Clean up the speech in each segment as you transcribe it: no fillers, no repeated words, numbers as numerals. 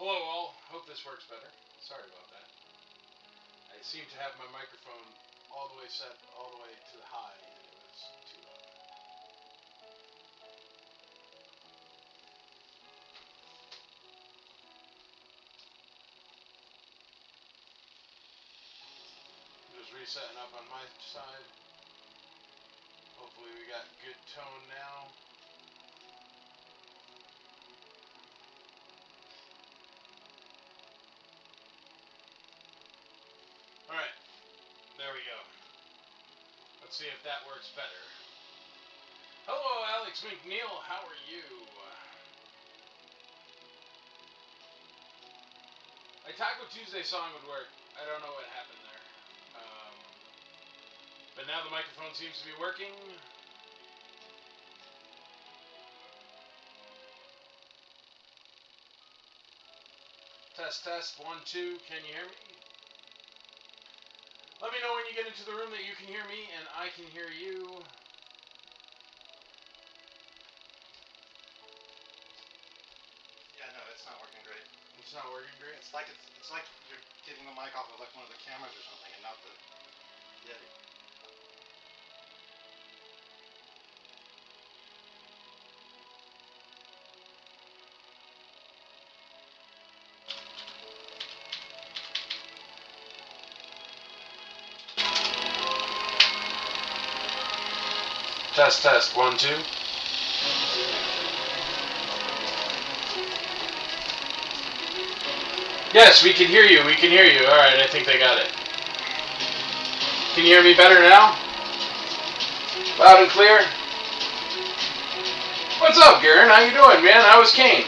Hello all, hope this works better. Sorry about that. I seem to have my microphone all the way set all the way to the high and it was too low. I'm just resetting up on my side. Hopefully we got good tone now. Alright, there we go. Let's see if that works better. Hello Alex McNeil, how are you? I Taco Tuesday song would work. I don't know what happened there. But now the microphone seems to be working. Test, test, 1, 2, can you hear me? Let me know when you get into the room that you can hear me and I can hear you. Yeah, no, it's not working great. It's not working great? It's like you're getting the mic off of like one of the cameras or something and not the Yeti. Test, test, 1, 2. Yes, we can hear you, we can hear you. Alright, I think they got it. Can you hear me better now? Loud and clear? What's up, Garen? How you doing, man? How was Kane?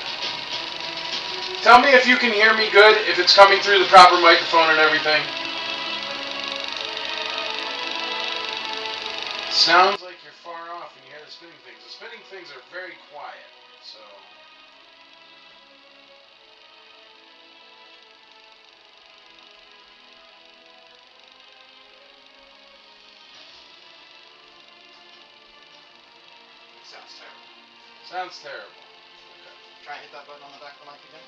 Tell me if you can hear me good, if it's coming through the proper microphone and everything. Sounds like you're far off and you hear the spinning things. The spinning things are very quiet, so... It sounds terrible. Sounds terrible. Okay. Try and hit that button on the back of the mic again.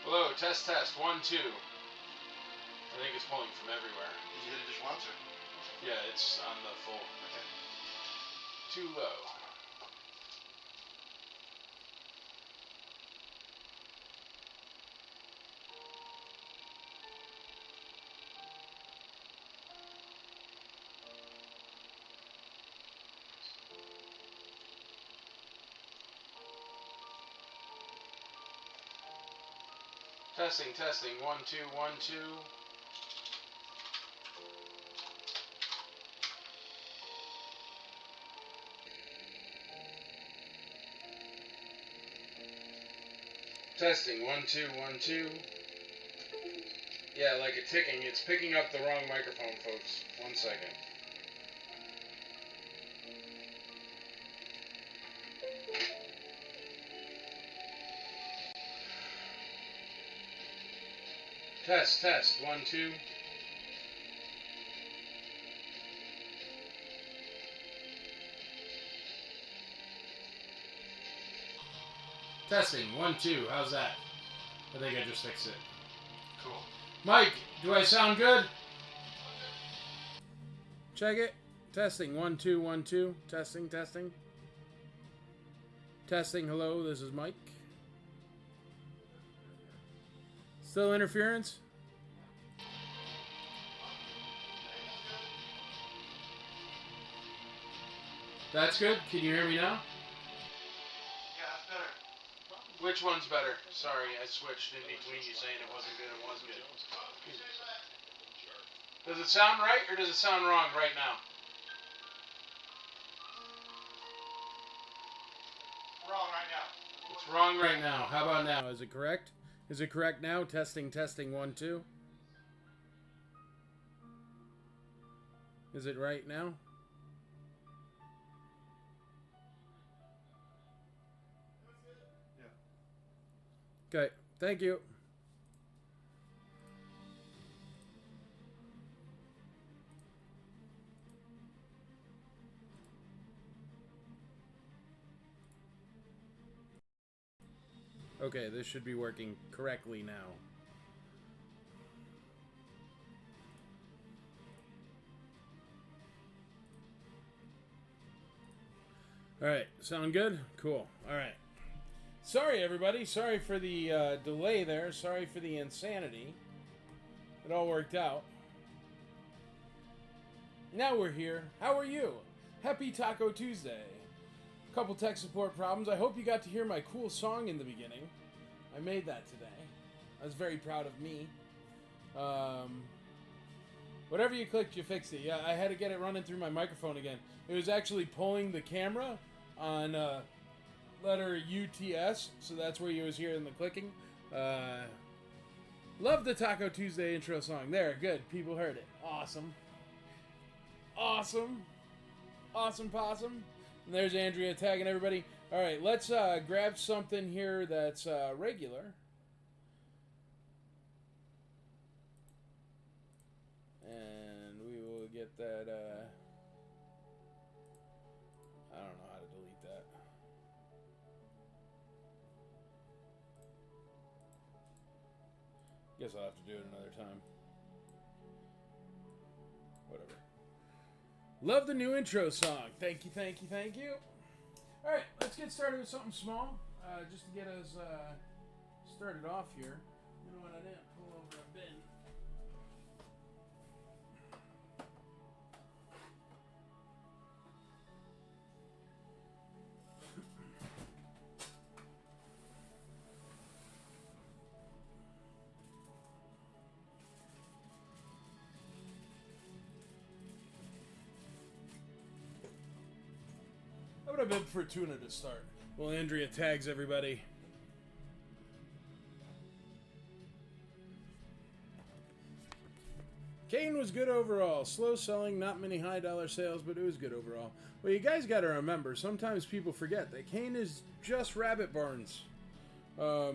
Hello, test, test, 1, 2. I think it's pulling from everywhere. Did you hit it just once or? Yeah, it's on the full. Okay. Too low. Testing, testing, 1, 2, 1, 2. Testing, 1, 2, 1, 2. Yeah, like a ticking. It's picking up the wrong microphone, folks. 1 second. Test, test, 1, 2. Testing, 1, 2. How's that? I think I just fixed it. Cool. Mike, do I sound good? Check it. Testing, 1, 2, 1, 2. Testing, testing. Testing, hello, this is Mike. Still interference? That's good. Can you hear me now? Yeah, that's better. Which one's better? Sorry, I switched in between you saying it wasn't good and was good. Does it sound right or does it sound wrong right now? Wrong right now. It's wrong right now. How about now? Is it correct? Is it correct now? Testing, testing, 1, 2. Is it right now? Yeah. Okay, thank you. Okay, this should be working correctly now. Alright, sound good? Cool. Alright. Sorry, everybody. Sorry for the delay there. Sorry for the insanity. It all worked out. Now we're here. How are you? Happy Taco Tuesday. Couple tech support problems. I hope you got to hear my cool song in the beginning. I made that today. I was very proud of me. Whatever you clicked, you fixed it. Yeah, I had to get it running through my microphone again. It was actually pulling the camera on letter UTS, so that's where you was hearing the clicking. Love the Taco Tuesday intro song. There, good. People heard it. Awesome. Awesome. Awesome possum. And there's Andrea tagging everybody. All right, let's grab something here that's regular. And we will get that, I don't know how to delete that. Guess I'll have to do it another time. Whatever. Love the new intro song. Thank you, thank you, thank you. All right, let's get started with something small, just to get us started off here. You know what I didn't pull over a bin. I would have been for tuna to start. Well, Andrea tags everybody. Kane was good overall. Slow selling, not many high dollar sales, but it was good overall. Well, you guys got to remember, sometimes people forget that Kane is just rabbit barns. There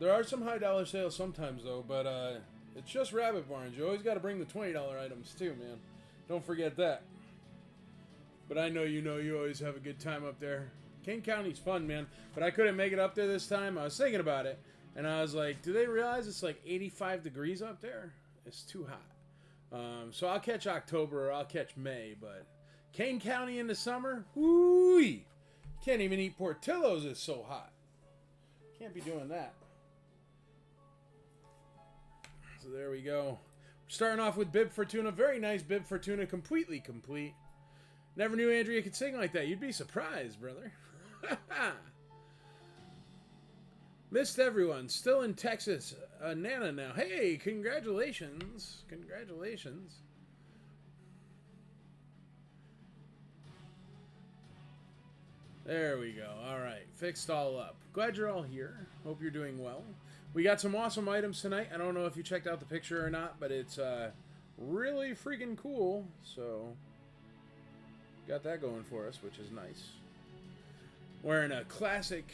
are some high dollar sales sometimes, though, but it's just rabbit barns. You always got to bring the $20 items, too, man. Don't forget that. But I know you always have a good time up there. Kane County's fun, man. But I couldn't make it up there this time. I was thinking about it. And I was like, do they realize it's like 85 degrees up there? It's too hot. So I'll catch October or I'll catch May. But Kane County in the summer? Whoo-wee! Can't even eat Portillo's, it's so hot. Can't be doing that. So there we go. Starting off with Bib Fortuna. Very nice Bib Fortuna. Completely complete. Never knew Andrea could sing like that. You'd be surprised, brother. Missed everyone. Still in Texas. Nana now. Hey, congratulations. Congratulations. There we go. All right. Fixed all up. Glad you're all here. Hope you're doing well. We got some awesome items tonight. I don't know if you checked out the picture or not, but it's really freaking cool. So... got that going for us, which is nice. Wearing a classic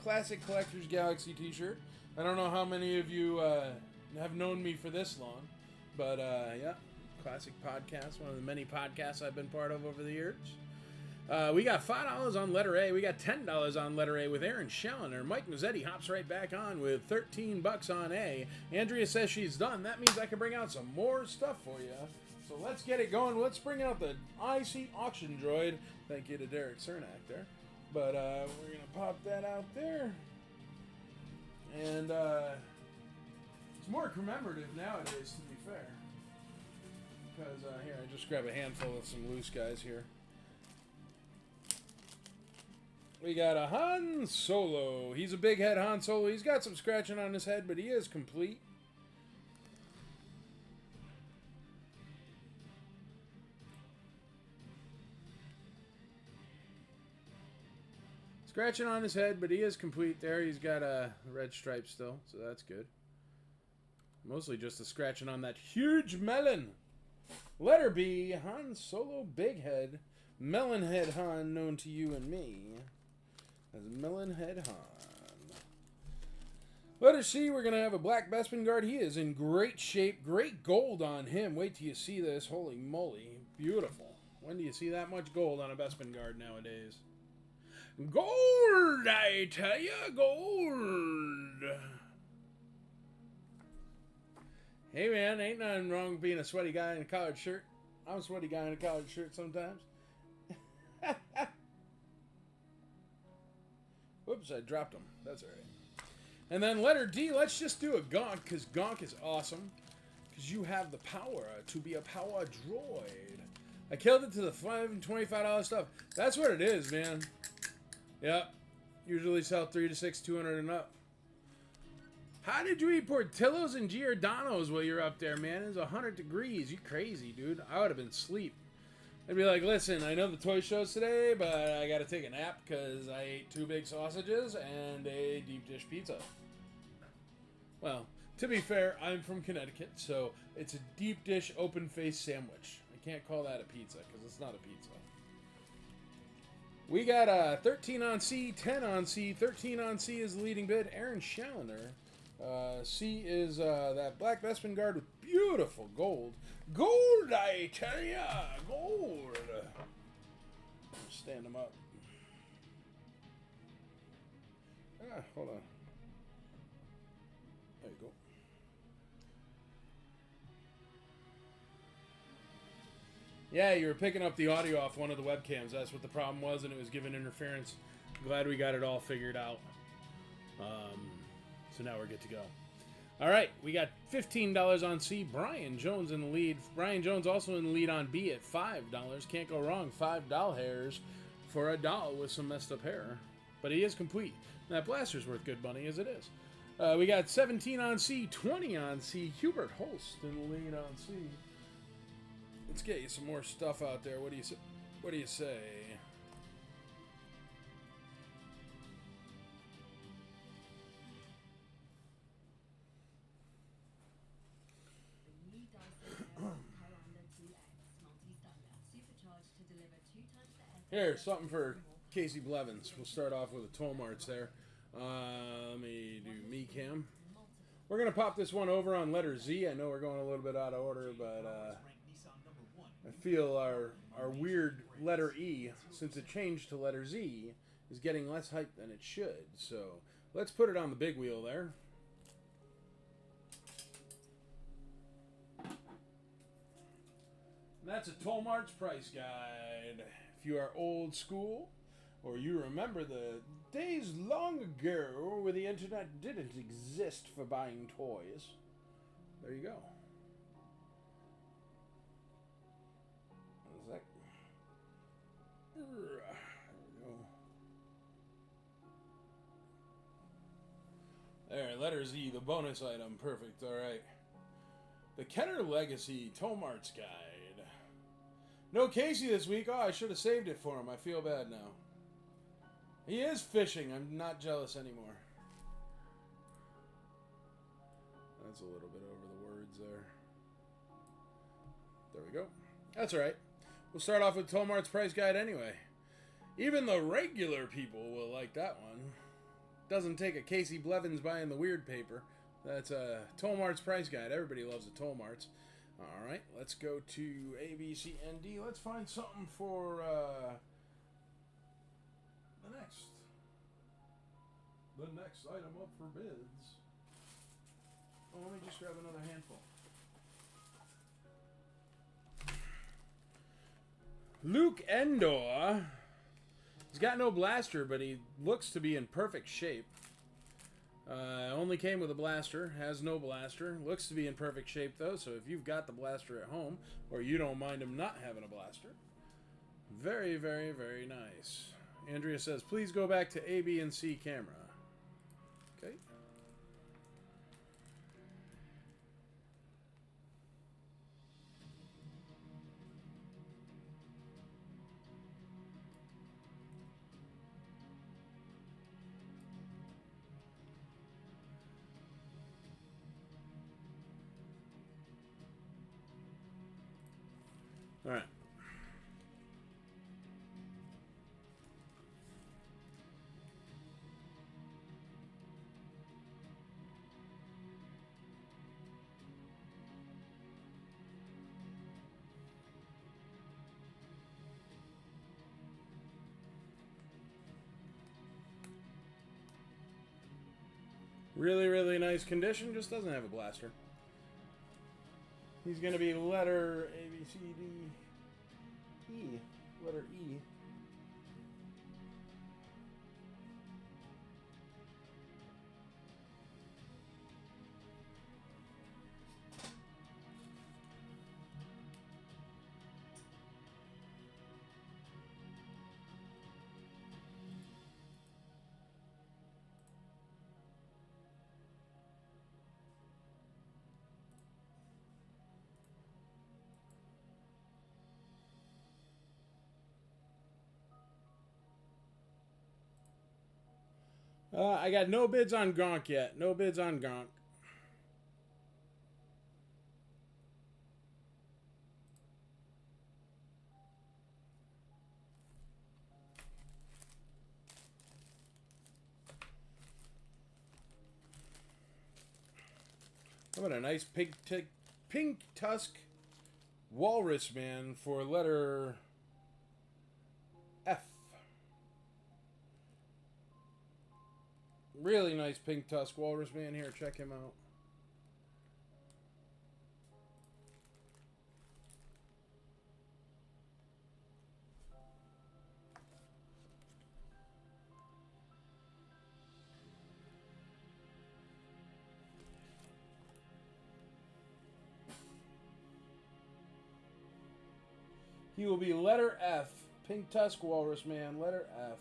Collector's Galaxy t-shirt. I don't know how many of you have known me for this long, but yeah, classic podcast, one of the many podcasts I've been part of over the years. We got $5 on letter A. We got $10 on letter A with Aaron Schellner. Mike Mazzetti hops right back on with $13 on A. Andrea says she's done. That means I can bring out some more stuff for you. So let's get it going. Let's bring out the IC Auction Droid. Thank you to Derek Cernak there. But we're going to pop that out there. And it's more commemorative nowadays, to be fair. Because here, I just grab a handful of some loose guys here. We got a Han Solo. He's a big head Han Solo. He's got some scratching on his head, but he is complete. Scratching on his head, but he is complete there. He's got a red stripe still, so that's good. Mostly just a scratching on that huge melon. Letter B, Han Solo Big Head. Melon Head Han, known to you and me as Melon Head Han. Letter C, we're going to have a black Bespin Guard. He is in great shape. Great gold on him. Wait till you see this. Holy moly. Beautiful. When do you see that much gold on a Bespin Guard nowadays? Gold, I tell ya, gold. Hey man, ain't nothing wrong with being a sweaty guy in a collared shirt. I'm a sweaty guy in a collared shirt sometimes. Whoops, I dropped them. That's alright. And then letter D, let's just do a gonk, because gonk is awesome. Because you have the power to be a power droid. I killed it to the $525 stuff. That's what it is, man. Yep. Usually sell 3 to 6, 200 and up. How did you eat Portillo's and Giordano's while you're up there, man? It was 100 degrees. You crazy, dude. I would have been asleep. I'd be like, listen, I know the toy show's today, but I got to take a nap because I ate 2 big sausages and a deep dish pizza. Well, to be fair, I'm from Connecticut, so it's a deep dish open face sandwich. I can't call that a pizza because it's not a pizza. We got 13 on C, 10 on C. 13 on C is the leading bid. Aaron Challoner. C is that black Bespin guard with beautiful gold. Gold, I tell ya! Gold! Stand them up. Hold on. There you go. Yeah, you were picking up the audio off one of the webcams. That's what the problem was, and it was giving interference. Glad we got it all figured out. So now we're good to go. All right, we got $15 on C. Brian Jones in the lead. Brian Jones also in the lead on B at $5. Can't go wrong. $5 hairs for a doll with some messed up hair. But he is complete. And that blaster's worth good money as it is. We got 17 on C, 20 on C. Hubert Holst in the lead on C. Let's get you some more stuff out there. What do you say? What do you say? Here, something for Casey Blevins. We'll start off with the toll marts there. Let me do me cam. We're going to pop this one over on letter Z. I know we're going a little bit out of order, but I feel our weird letter E, since it changed to letter Z, is getting less hype than it should. So let's put it on the big wheel there. And that's a toll marts price guide. If you are old school, or you remember the days long ago where the internet didn't exist for buying toys, there you go. What is that? There we go. There, letter Z, the bonus item. Perfect, alright. The Kenner Legacy Toll Marts Guide. No Casey this week. Oh, I should have saved it for him. I feel bad now. He is fishing. I'm not jealous anymore. That's a little bit over the words there. There we go. That's alright. We'll start off with Toll Marts Price Guide anyway. Even the regular people will like that one. Doesn't take a Casey Blevins buying the weird paper. That's a Toll Marts Price Guide. Everybody loves the Toll Marts. Alright, let's go to A, B, C, and D. Let's find something for the next item up for bids. Oh, let me just grab another handful. Luke Endor. He's got no blaster, but he looks to be in perfect shape. Only came with a blaster, has no blaster. Looks to be in perfect shape, though, so if you've got the blaster at home, or you don't mind him not having a blaster, very, very, very nice. Andrea says, please go back to A, B, and C camera. Okay. All right. Really, really nice condition. Just doesn't have a blaster. He's going to be letter A, B, C, D, E. Letter E. I got no bids on Gronk yet. No bids on Gronk. How about a nice pink tusk walrus man for letter F. Really nice pink tusk walrus man here. Check him out. He will be letter F. Pink tusk walrus man, letter F.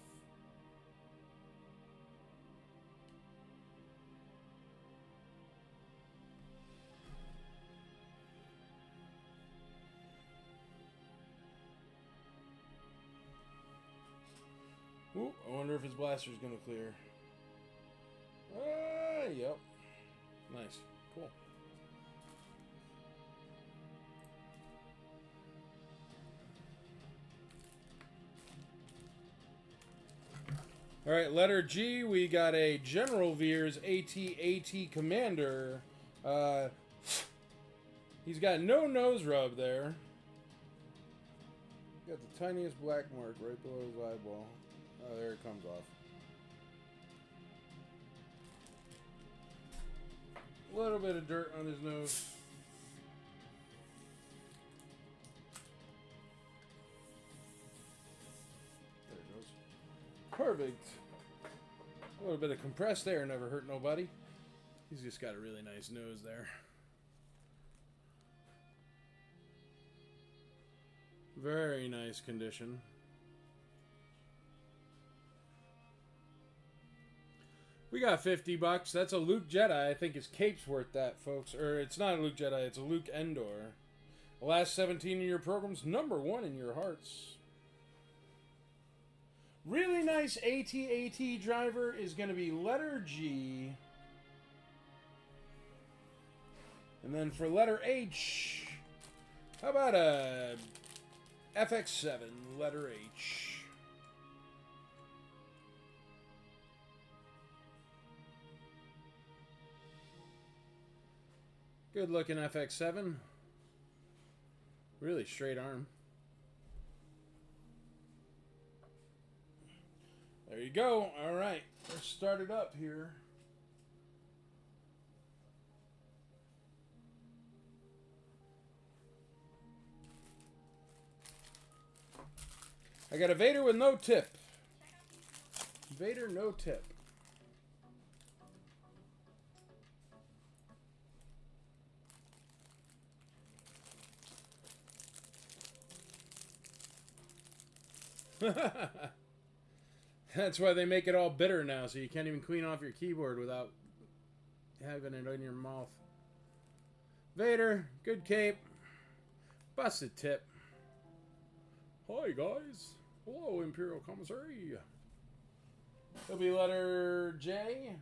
Ooh, I wonder if his blaster's going to clear. Yep. Nice. Cool. All right, letter G, we got a General Veers AT-AT Commander. He's got no nose rub there. Got the tiniest black mark right below his eyeball. Oh, there it comes off. A little bit of dirt on his nose. There it goes. Perfect. A little bit of compressed air never hurt nobody. He's just got a really nice nose there. Very nice condition. We got $50. That's a Luke Jedi. I think his cape's worth that, folks. Or it's not a Luke Jedi, it's a Luke Endor. The last 17 in your programs, #1 in your hearts. Really nice AT-AT driver is going to be letter G. And then for letter H, how about a FX7, letter H. Good looking FX7. Really straight arm. There you go. All right, let's start it up here. I got a Vader with no tip. Vader, no tip. That's why they make it all bitter now, so you can't even clean off your keyboard without having it in your mouth. Vader, good cape. Busted tip. Hi, guys. Hello, Imperial Commissary. It'll be letter J.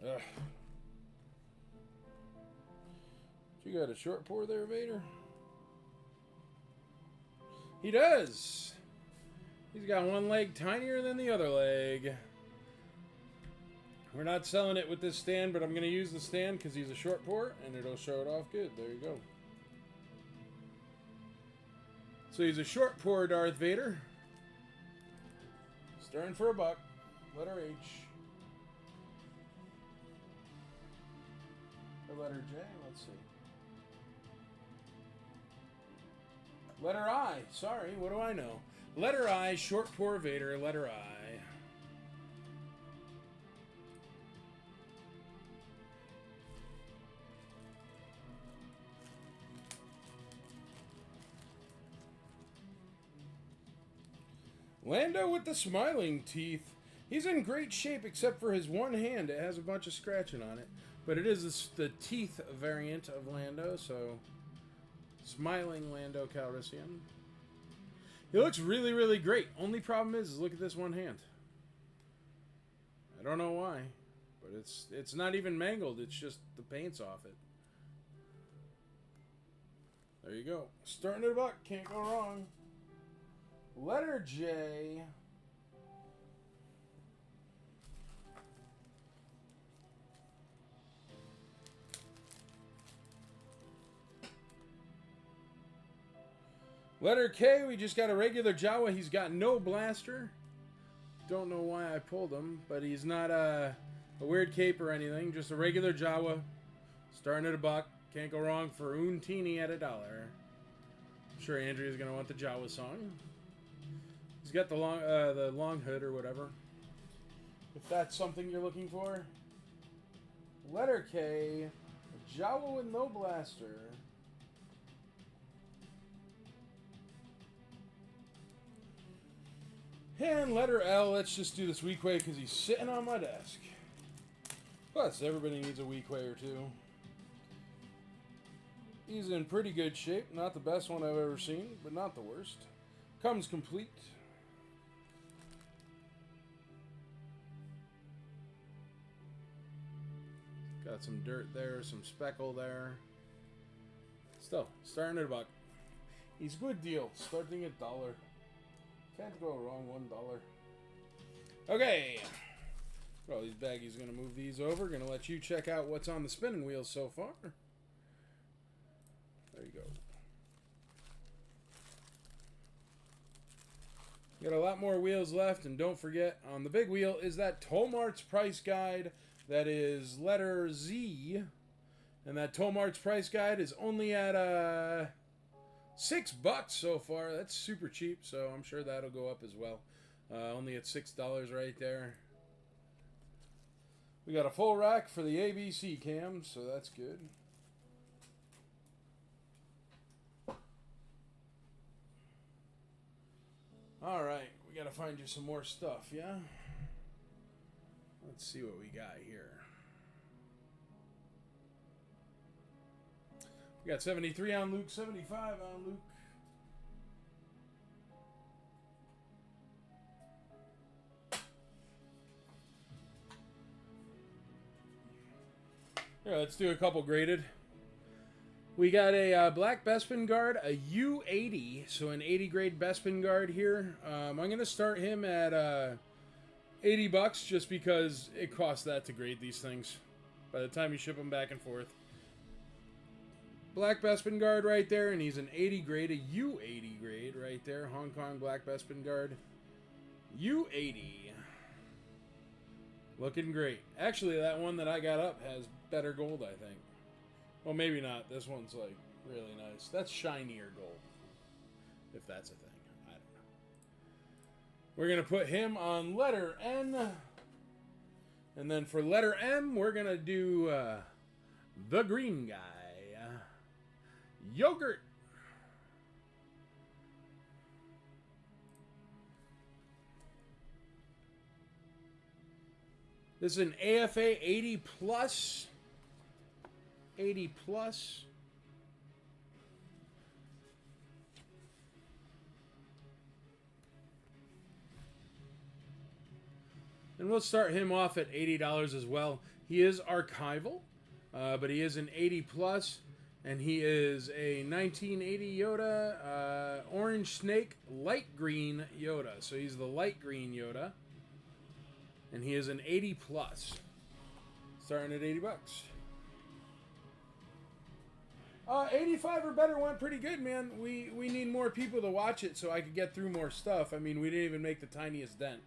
Ugh. You got a short pour there, Vader? He does. He's got one leg tinier than the other leg. We're not selling it with this stand, but I'm going to use the stand because he's a short pour, and it'll show it off good. There you go. So he's a short pour Darth Vader. Starting for $1. Letter H. Or letter J. Let's see. Letter I. Sorry, what do I know? Letter I, short poor Vader, letter I. Lando with the smiling teeth. He's in great shape except for his one hand. It has a bunch of scratching on it. But it is the teeth variant of Lando, so... Smiling Lando Calrissian. He looks really, really great. Only problem is look at this one hand. I don't know why. But it's not even mangled. It's just the paint's off it. There you go. Starting at $1. Can't go wrong. Letter J. Letter K, we just got a regular Jawa. He's got no blaster. Don't know why I pulled him, but he's not a weird cape or anything. Just a regular Jawa. Starting at $1. Can't go wrong for Untini at $1. I'm sure Andrea's going to want the Jawa song. He's got the long hood or whatever. If that's something you're looking for. Letter K, Jawa with no blaster. And letter L, let's just do this Weequay because he's sitting on my desk. Plus, everybody needs a Weequay or two. He's in pretty good shape. Not the best one I've ever seen, but not the worst. Comes complete. Got some dirt there, some speckle there. Still, starting at $1. He's a good deal. Starting at $1. Can't go wrong, $1. Okay. Well, these baggies going to move these over. Going to let you check out what's on the spinning wheel so far. There you go. Got a lot more wheels left, and don't forget, on the big wheel is that Tollmart's price guide. That is letter Z. And that Tollmart's price guide is only at $6 so far. That's super cheap, so I'm sure that'll go up as well. Only at $6 right there. We got a full rack for the ABC cam, so that's good. Alright, we gotta find you some more stuff, yeah? Let's see what we got here. We got 73 on Luke, 75 on Luke. Yeah, let's do a couple graded. We got a black Bespin guard, a U80, so an 80 grade Bespin guard here. I'm going to start him at $80 just because it costs that to grade these things by the time you ship them back and forth. Black Bespin guard right there, and he's an 80 grade, a U80 grade right there. Hong Kong black Bespin guard. U80. Looking great. Actually, that one that I got up has better gold, I think. Well, maybe not. This one's, like, really nice. That's shinier gold. If that's a thing. I don't know. We're going to put him on letter N. And then for letter M, we're going to do the green guy. Yogurt. This is an AFA 80 plus. 80 plus. And we'll start him off at $80 as well. He is archival, but he is an 80 plus, and he is a 1980 Yoda, orange snake, light green Yoda. So he's the light green Yoda, and he is an 80 plus, starting at $80. 85 or better went pretty good, man. We need more people to watch it so I could get through more stuff. I mean, we didn't even make the tiniest dent.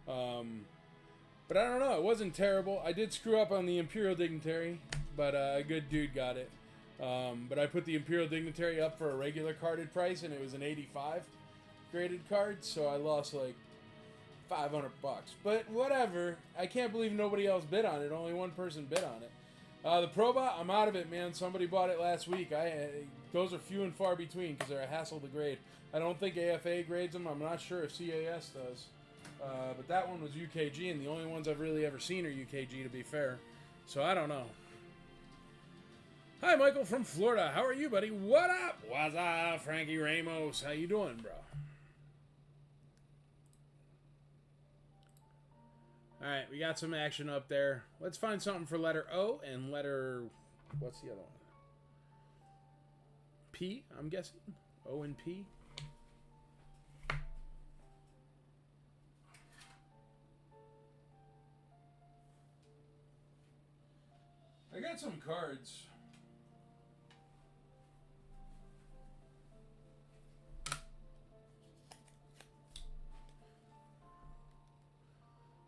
But I don't know. It wasn't terrible. I did screw up on the Imperial Dignitary, but a good dude got it. But I put the Imperial Dignitary up for a regular carded price, and it was an 85 graded card, so I lost like $500. But whatever. I can't believe nobody else bid on it. Only one person bid on it. The Probot, I'm out of it, man. Somebody bought it last week. Those are few and far between because they're a hassle to grade. I don't think AFA grades them. I'm not sure if CAS does. But that one was UKG, and the only ones I've really ever seen are UKG, to be fair. So I don't know. Hi, Michael from Florida. How are you, buddy? What up? What's up, Frankie Ramos? How you doing, bro? All right, we got some action up there. Let's find something for letter O and letter... What's the other one? P, I'm guessing. O and P. I got some cards.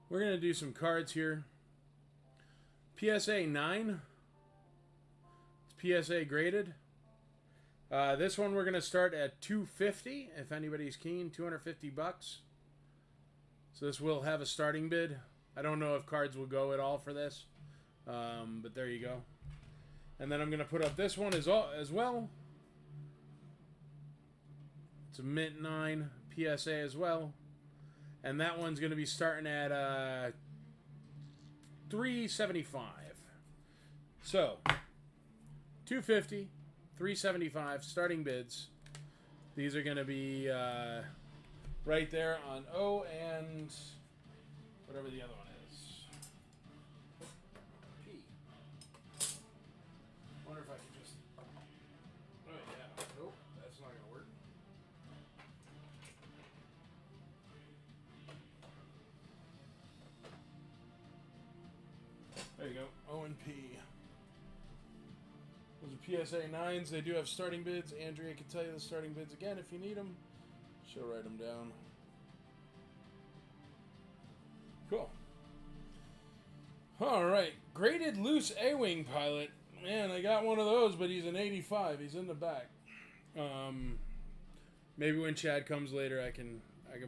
We're going to do some cards here. PSA 9. It's PSA graded. This one we're going to start at $250 if anybody's keen. $250. So this will have a starting bid. I don't know if cards will go at all for this. But there you go. And then I'm going to put up this one as well. It's a mint 9 PSA as well. And that one's going to be starting at $375. So, $250, $375 starting bids. These are going to be right there on O and whatever the other one is. P. Wonder if I can just... Oh, yeah. Nope, that's not going to work. There you go, O and P. Those are PSA 9s. They do have starting bids. Andrea can tell you the starting bids again if you need them. She'll write them down. Cool. Alright, graded loose A-Wing pilot. Man, I got one of those, but he's an 85. He's in the back. Maybe when Chad comes later, I can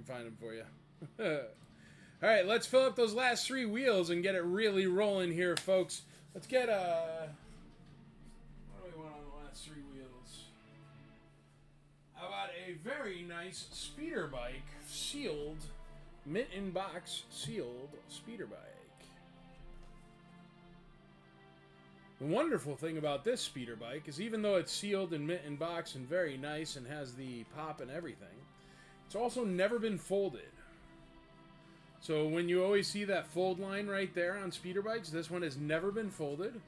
find him for you. All right, let's fill up those last 3 wheels and get it really rolling here, folks. Let's get what do we want on the last 3 wheels? How about a very nice speeder bike, sealed, mint in box, sealed speeder bike. The wonderful thing about this speeder bike is even though it's sealed and mint in box and very nice and has the pop and everything, it's also never been folded. So when you always see that fold line right there on speeder bikes, this one has never been folded.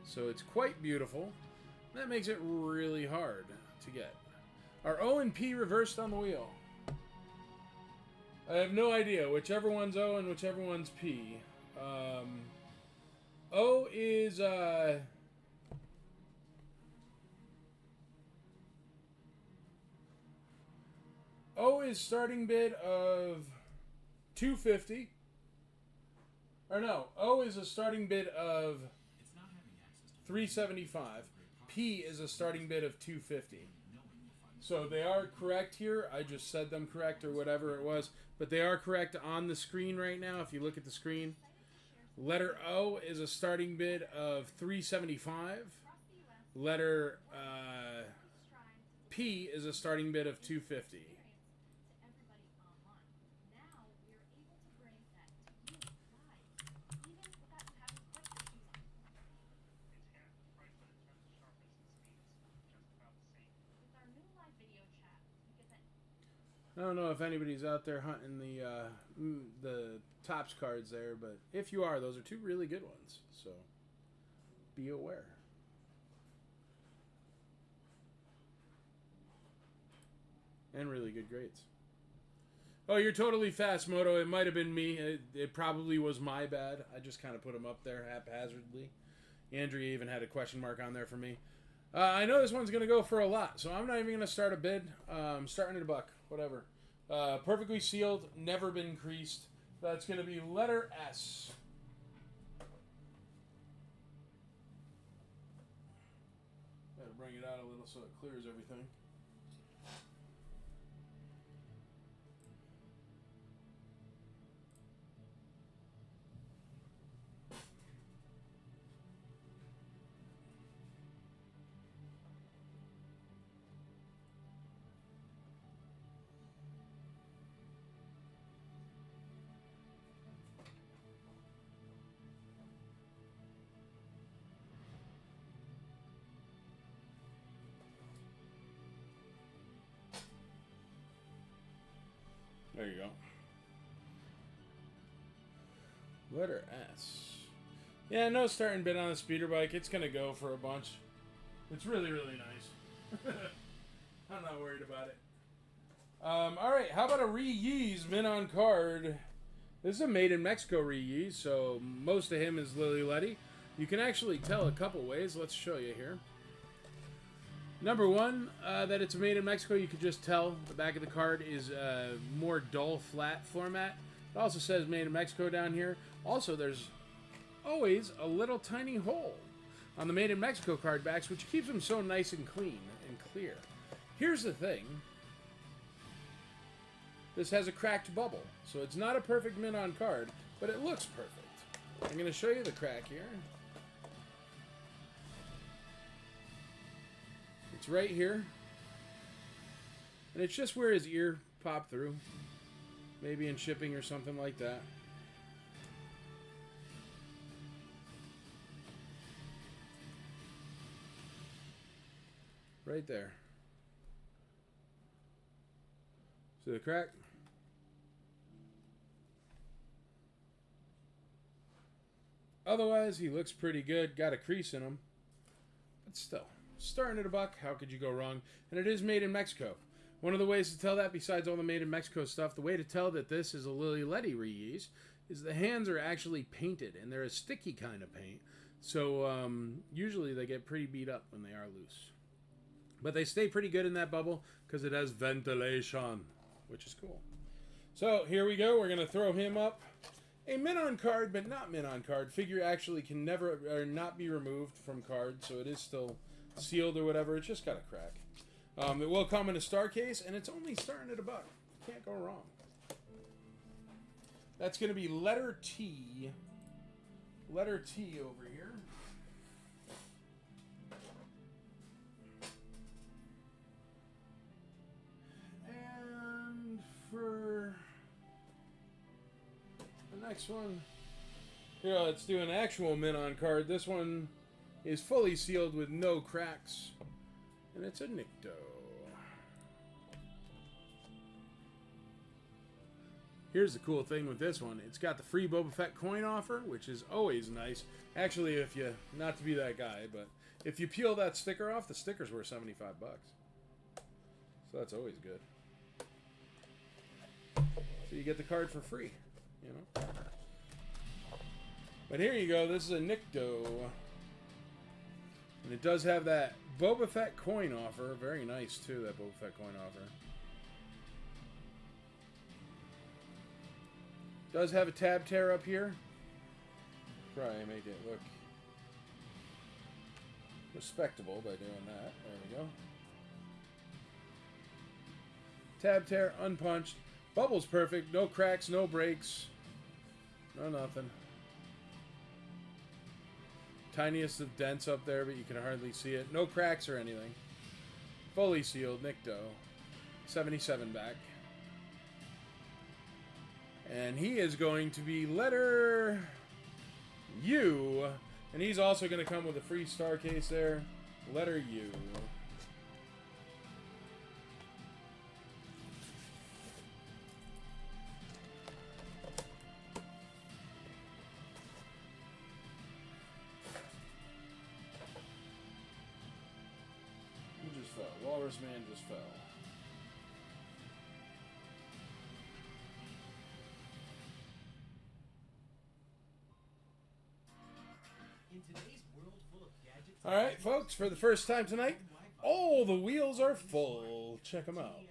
So it's quite beautiful. That makes it really hard to get. Our O and P reversed on the wheel. I have no idea. Whichever one's O and whichever one's P. O is... O is starting bid of $250. Or no, O is a starting bid of $375. P is a starting bid of $250. So they are correct here. I just said them correct or whatever it was. But they are correct on the screen right now if you look at the screen. Letter O is a starting bid of $375. Letter P is a starting bid of $250. I don't know if anybody's out there hunting the Topps cards there, but if you are, those are 2 really good ones. So be aware. And really good grades. Oh, you're totally fast, Moto. It might have been me. It probably was my bad. I just kind of put them up there haphazardly. Andrea even had a question mark on there for me. I know this one's going to go for a lot, so I'm not even going to start a bid. I'm starting at $1, whatever. Perfectly sealed, never been creased. That's going to be letter S. Gotta bring it out a little so it clears everything. There you go. Letter S. Yeah, no starting bid on a speeder bike. It's going to go for a bunch. It's really, really nice. I'm not worried about it. Alright, how about a Re-Yeez mint on card? This is a made in Mexico Re-Yeez, so most of him is Lily Letty. You can actually tell a couple ways. Let's show you here. Number one, that it's made in Mexico, you can just tell. The back of the card is more dull, flat format. It also says made in Mexico down here. Also, there's always a little tiny hole on the made in Mexico card backs, which keeps them so nice and clean and clear. Here's the thing. This has a cracked bubble, so it's not a perfect mint on card, but it looks perfect. I'm going to show you the crack here. It's right here. And it's just where his ear popped through. Maybe in shipping or something like that. Right there. See the crack? Otherwise, he looks pretty good. Got a crease in him. But still. Starting at $1, how could you go wrong? And it is made in Mexico. One of the ways to tell that, besides all the made in Mexico stuff, the way to tell that this is a Lily Letty Re-Yeez is the hands are actually painted, and they're a sticky kind of paint. So usually they get pretty beat up when they are loose. But they stay pretty good in that bubble because it has ventilation, which is cool. So here we go. We're going to throw him up. A mint on card, but not mint on card. Figure actually can never or not be removed from card, so it is still sealed or whatever. It's just got a crack. It will come in a star case, and it's only starting at $1. Can't go wrong. That's going to be letter T. Letter T over here. And for the next one, here, let's do an actual mint on card. This one is fully sealed with no cracks. And it's a Nikto. Here's the cool thing with this one. It's got the free Boba Fett coin offer, which is always nice. Actually, if you, not to be that guy, but if you peel that sticker off, the sticker's worth $75. So that's always good. So you get the card for free, you know. But here you go. This is a Nikto. And it does have that Boba Fett coin offer. Very nice, too, that Boba Fett coin offer. Does have a tab tear up here. Probably make it look respectable by doing that. There we go. Tab tear, unpunched. Bubble's perfect. No cracks, no breaks. No nothing. Tiniest of dents up there, but you can hardly see it. No cracks or anything. Fully sealed, Nikto. 77 back. And he is going to be letter U. And he's also going to come with a free star case there. Letter U. Who just fell? Walrus Man just fell. All right, folks, for the first time tonight, all the wheels are full. Check them out.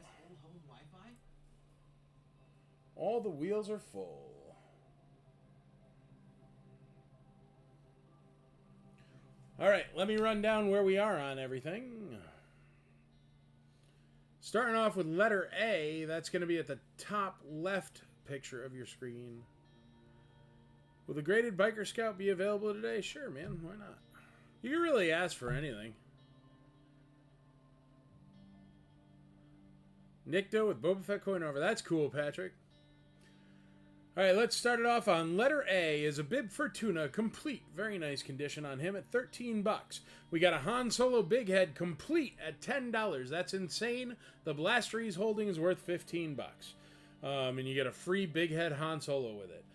All the wheels are full. All right, let me run down where we are on everything. Starting off with letter A, that's going to be at the top left picture of your screen. Will the graded Biker Scout be available today? Sure, man. Why not? You can really ask for anything. Nicto with Boba Fett coin over. That's cool, Patrick. All right, let's start it off on letter A is a Bib Fortuna complete. Very nice condition on him at 13 bucks. We got a Han Solo Big Head complete at $10. That's insane. The blaster he's holding is worth 15 bucks. And you get a free Big Head Han Solo with it.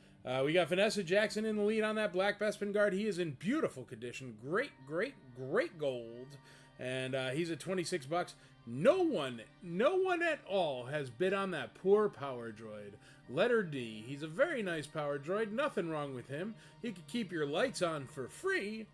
We got Vanessa Jackson in the lead on that Black Bespin Guard. He is in beautiful condition. Great, great, great gold. And he's at 26 bucks. No one at all has bid on that poor power droid. Letter D. He's a very nice power droid. Nothing wrong with him. He could keep your lights on for free.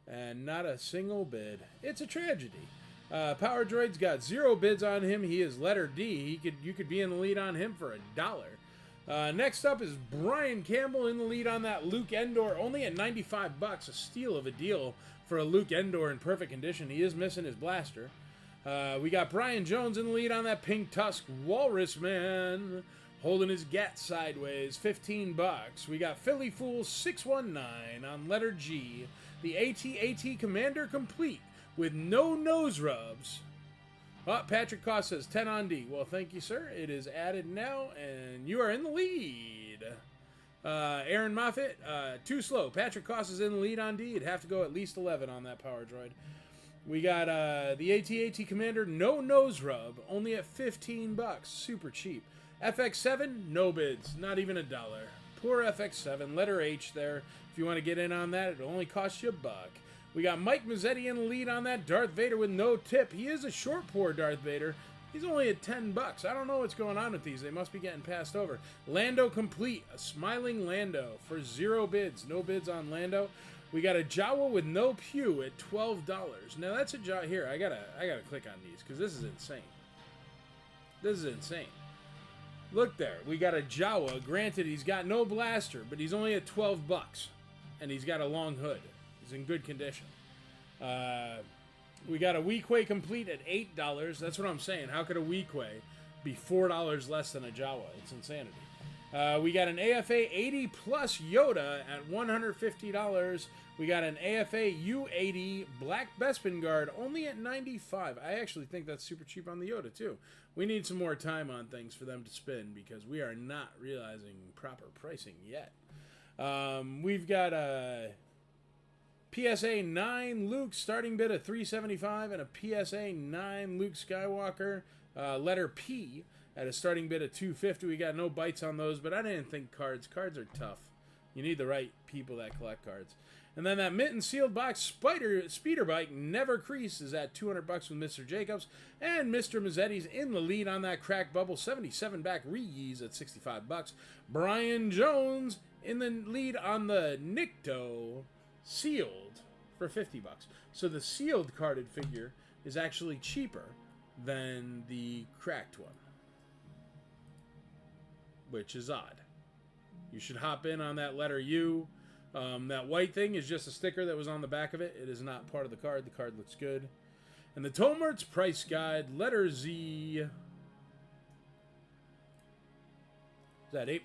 And not a single bid. It's a tragedy. Power droid's got 0 bids on him. He is letter D. You could be in the lead on him for $1. Next up is Brian Campbell in the lead on that Luke Endor. Only at 95 bucks. A steal of a deal for a Luke Endor in perfect condition. He is missing his blaster. We got Brian Jones in the lead on that Pink Tusk Walrus Man, holding his gat sideways, 15 bucks. We got Philly Fool 619 on letter G, the AT-AT Commander complete with no nose rubs. Oh, Patrick Koss says 10 on D. Well, thank you, sir. It is added now, and you are in the lead. Aaron Moffitt, too slow. Patrick Koss is in the lead on D. You'd have to go at least 11 on that power droid. We got the AT-AT Commander, no nose rub, only at 15 bucks. Super cheap. FX7, no bids, not even $1. Poor FX7, letter H there. If you want to get in on that, it'll only cost you $1. We got Mike Mazzetti in the lead on that Darth Vader with no tip. He is a short poor Darth Vader. He's only at 10 bucks. I don't know what's going on with these. They must be getting passed over. Lando complete, a smiling Lando for 0 bids. No bids on Lando. We got a Jawa with no pew at $12. Now that's a Jawa here. I gotta click on these because this is insane. This is insane. Look there. We got a Jawa. Granted, he's got no blaster, but he's only at 12 bucks, and he's got a long hood. He's in good condition. We got a Weequay complete at $8. That's what I'm saying. How could a Weequay be $4 less than a Jawa? It's insanity. We got an AFA 80 plus Yoda at $150. We got an AFA U80 Black Bespin Guard only at $95. I actually think that's super cheap on the Yoda too. We need some more time on things for them to spin because we are not realizing proper pricing yet. We've got a PSA 9 Luke starting bid of $375 and a PSA 9 Luke Skywalker letter P at a starting bid of $250. We got no bites on those, but I didn't think cards are tough. You need the right people that collect cards. And then that Mitten sealed box speeder bike never crease is at $200 with Mr. Jacobs, and Mr. Mazzetti's in the lead on that crack bubble 77 back Rees at $65. Brian Jones in the lead on the Nicto sealed for $50. So the sealed carded figure is actually cheaper than the cracked one, which is odd. You should hop in on that letter U. That white thing is just a sticker that was on the back of it. It is not part of the card. The card looks good. And the Tomert's price guide, letter Z, is at $8.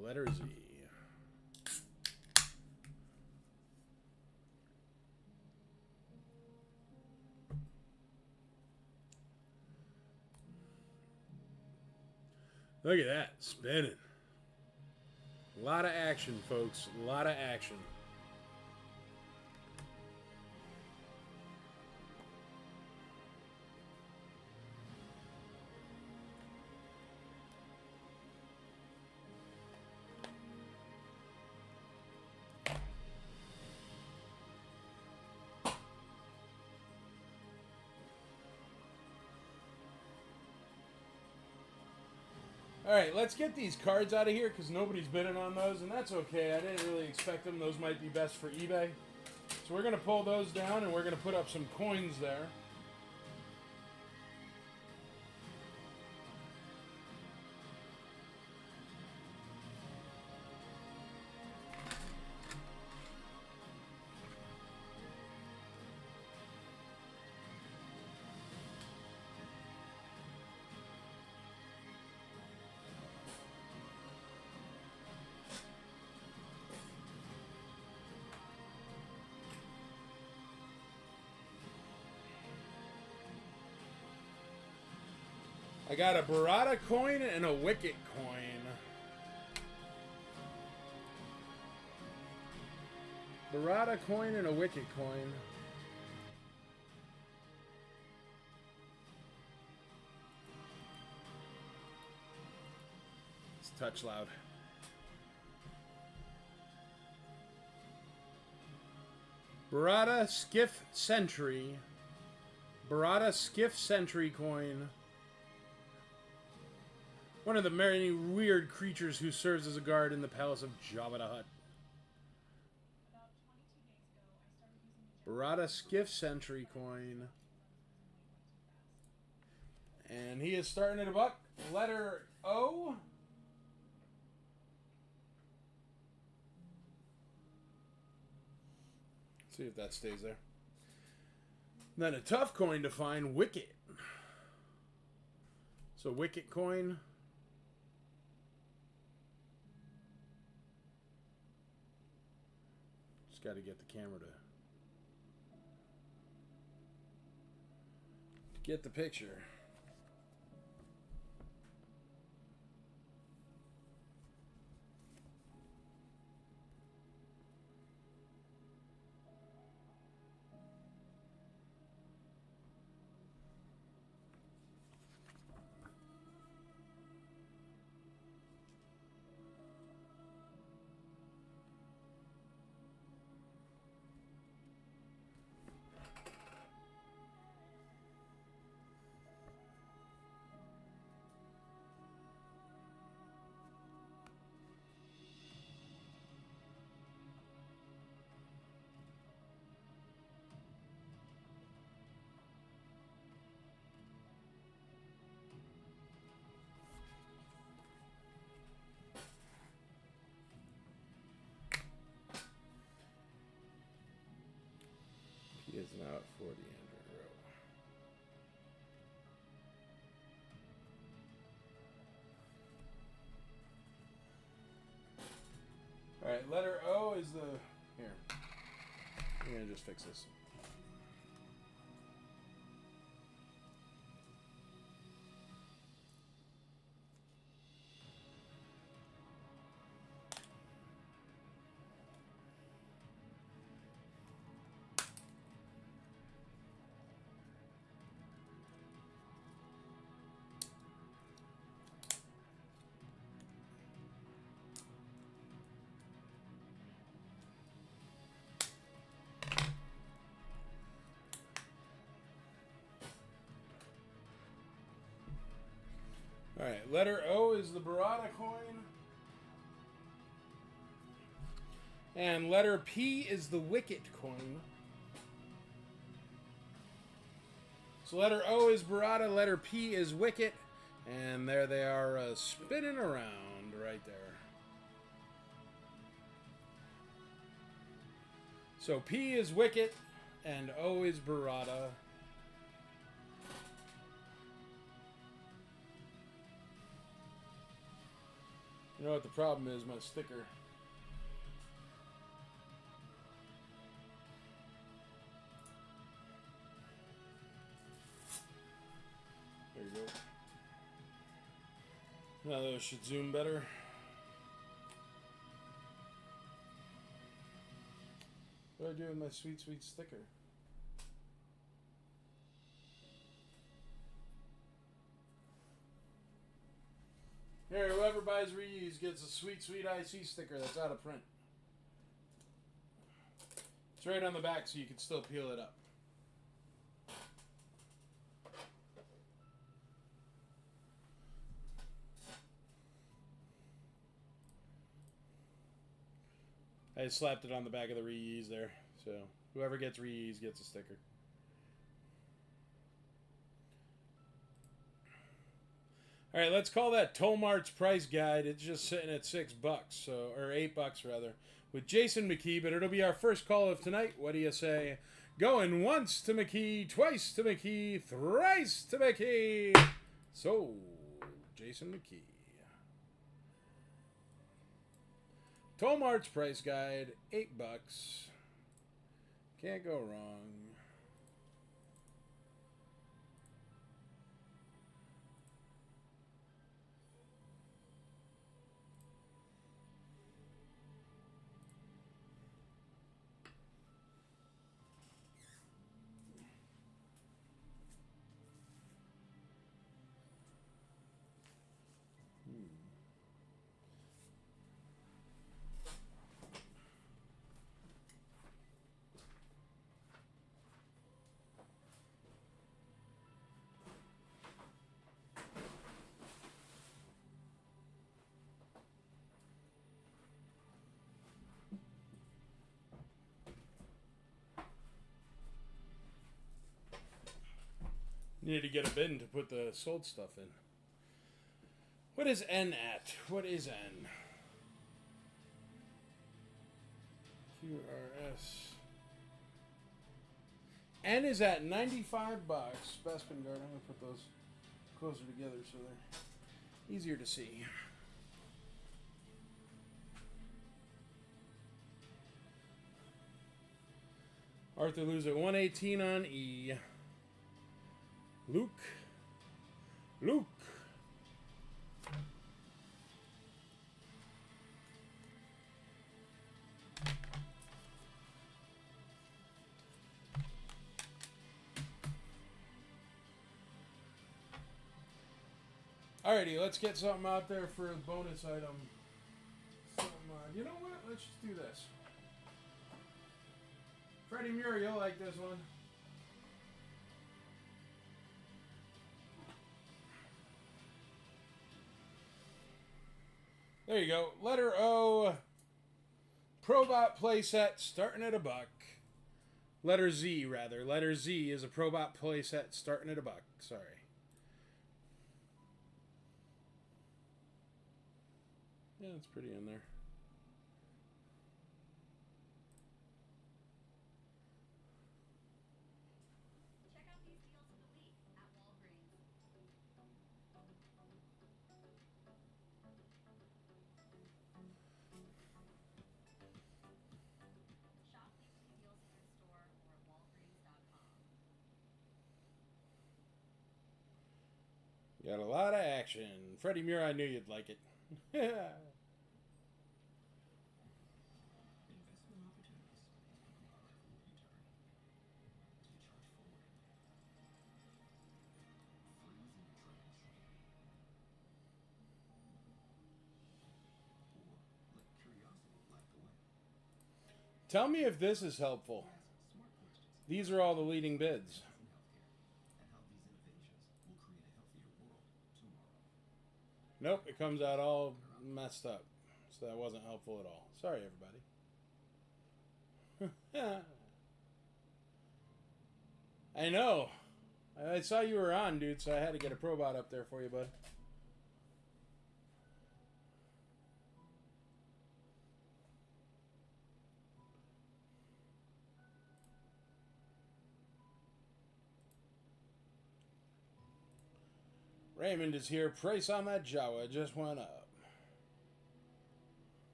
Letter Z. Look at that, spinning. A lot of action, folks. A lot of action. All right, let's get these cards out of here because nobody's bidding on those, and that's okay. I didn't really expect them. Those might be best for eBay. So we're going to pull those down, and we're going to put up some coins there. I got a Barada coin and a Wicket coin. Barada coin and a Wicket coin. It's touch loud. Barada Skiff Sentry. Barada Skiff Sentry coin. One of the many weird creatures who serves as a guard in the palace of Jabba the Hutt. Barada Skiff Sentry coin. And he is starting at $1. Letter O. See if that stays there. Then a tough coin to find, Wicket. So Wicket coin. Just got to get the camera to get the picture. He is now at 40 Andrew Rowe. Alright, letter O is the... Here. I'm going to just fix this. Alright, letter O is the Barada coin. And letter P is the Wicket coin. So letter O is Barada, letter P is Wicket. And there they are spinning around right there. So P is Wicket and O is Barada. You know what the problem is? My sticker. There you go. Now those should zoom better. What do I do with my sweet, sweet sticker? Here, whoever buys reuse gets a sweet, sweet IC sticker that's out of print. It's right on the back so you can still peel it up. I just slapped it on the back of the reuse there. So whoever gets reuse gets a sticker. All right, let's call that Tolmart's price guide. It's just sitting at $6, so or $8 rather, with Jason McKee. But it'll be our first call of tonight. What do you say? Going once to McKee, twice to McKee, thrice to McKee. So, Jason McKee. Tolmart's price guide, $8. Can't go wrong. You need to get a bin to put the sold stuff in. What is N at? What is N? QRS. N is at $95. Bespin Guard. I'm going to put those closer together so they're easier to see. Arthur Lewis at 118 on E. Luke. Alrighty, let's get something out there for a bonus item. You know what? Let's just do this. Freddie Muir, you'll like this one. There you go. Letter O. Probot playset starting at $1. Letter Z, rather. Letter Z is a Probot playset starting at $1. Sorry. Yeah, it's pretty in there. Check out these deals of the week at Walgreens. Shop weekly deals in your store or at walgreens.com. Got a lot of action. Freddie Muir, I knew you'd like it. Tell me if this is helpful. These are all the leading bids. Nope, it comes out all messed up. So that wasn't helpful at all. Sorry, everybody. I know. I saw you were on, dude, so I had to get a Probot up there for you, bud. Raymond is here. Price on that Jawa just went up.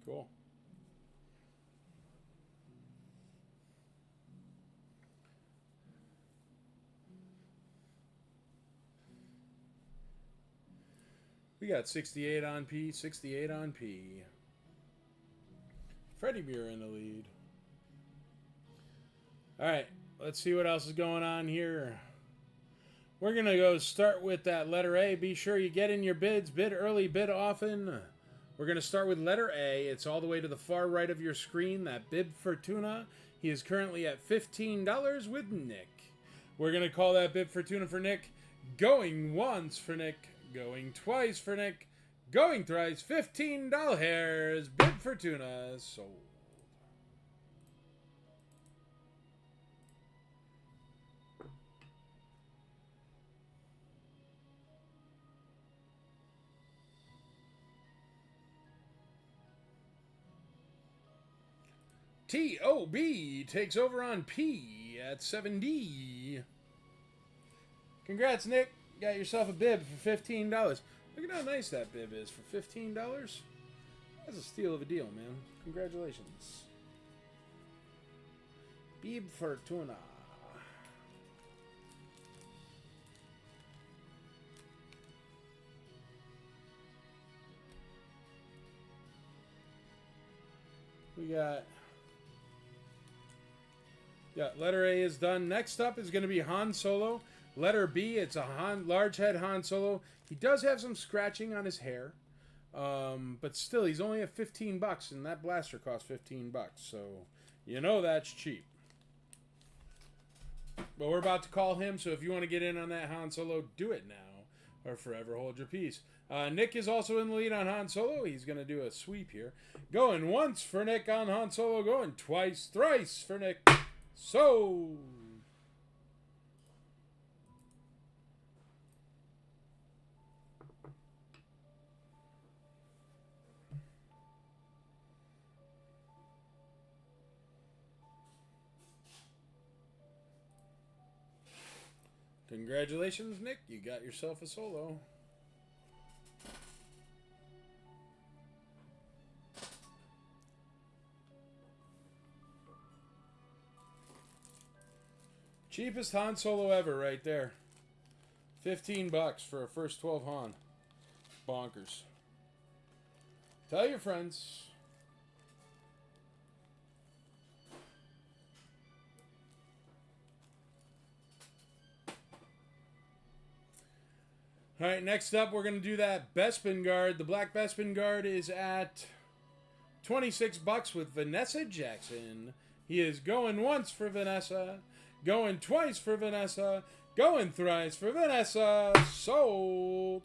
Cool. We got 68 on P, 68 on P. Freddie Muir in the lead. Alright, let's see what else is going on here. We're going to go start with that letter A. Be sure you get in your bids. Bid early, bid often. We're going to start with letter A. It's all the way to the far right of your screen. That Bib Fortuna. He is currently at $15 with Nick. We're going to call that Bib Fortuna for Nick. Going once for Nick. Going twice for Nick. Going thrice. $15. Bib Fortuna sold. T.O.B. takes over on P at 7D. Congrats, Nick. Got yourself a bib for $15. Look at how nice that bib is for $15. That's a steal of a deal, man. Congratulations. Bib Fortuna. We got... Yeah, letter A is done. Next up is going to be Han Solo. Letter B, it's a large head Han Solo. He does have some scratching on his hair. But still, he's only at $15, and that blaster costs $15. So, you know that's cheap. But we're about to call him, so if you want to get in on that Han Solo, do it now. or forever hold your peace. Nick is also in the lead on Han Solo. He's going to do a sweep here. Going once for Nick on Han Solo. Going twice, thrice for Nick. Sold. Congratulations, Nick. You got yourself a solo. Cheapest Han Solo ever right there. $15 for a first 12 Han. Bonkers. Tell your friends. All right, next up, we're going to do that Bespin Guard. The Black Bespin Guard is at $26 with Vanessa Jackson. He is going once for Vanessa, going twice for Vanessa, going thrice for Vanessa. Sold.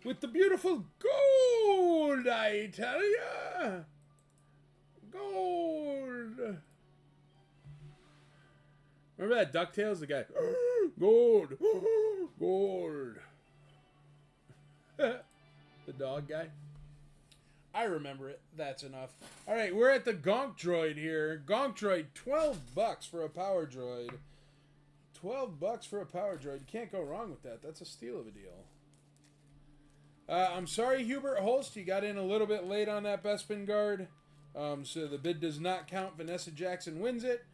With the beautiful gold, I tell ya. Gold. Remember that DuckTales? The guy, gold, gold. The dog guy. I remember it. That's enough. All right, we're at the Gonk Droid here. Gonk Droid, $12 for a power droid. $12 for a power droid. You can't go wrong with that. That's a steal of a deal. I'm sorry, Hubert Holst. You got in a little bit late on that Bespin Guard. So the bid does not count. Vanessa Jackson wins it.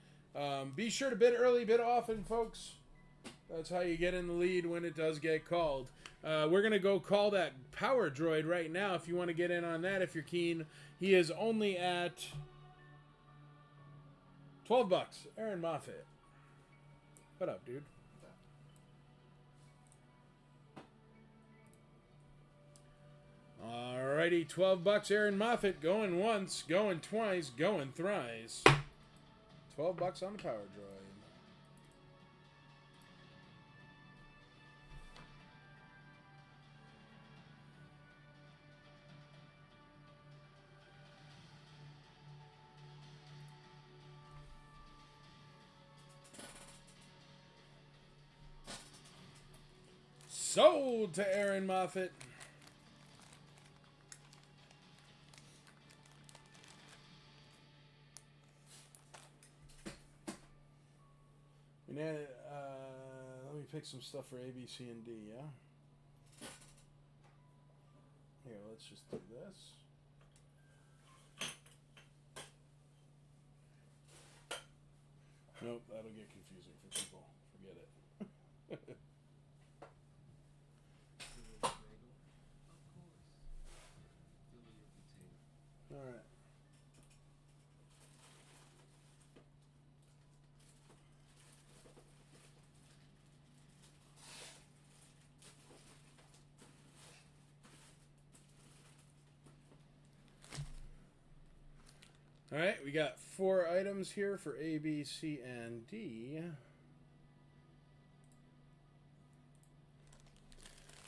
Be sure to bid early, bid often, folks. That's how you get in the lead when it does get called. We're going to go call that power droid right now if you want to get in on that, if you're keen. He is only at $12. Aaron Moffat. What up, dude? Alrighty, $12. Aaron Moffat going once, going twice, going thrice. $12 on the power droid. Sold to Aaron Moffat. Let me pick some stuff for A, B, C, and D, yeah? Here, let's just do this. Nope, that'll get confusing for people. Forget it. All right. All right, we got 4 items here for A, B, C, and D.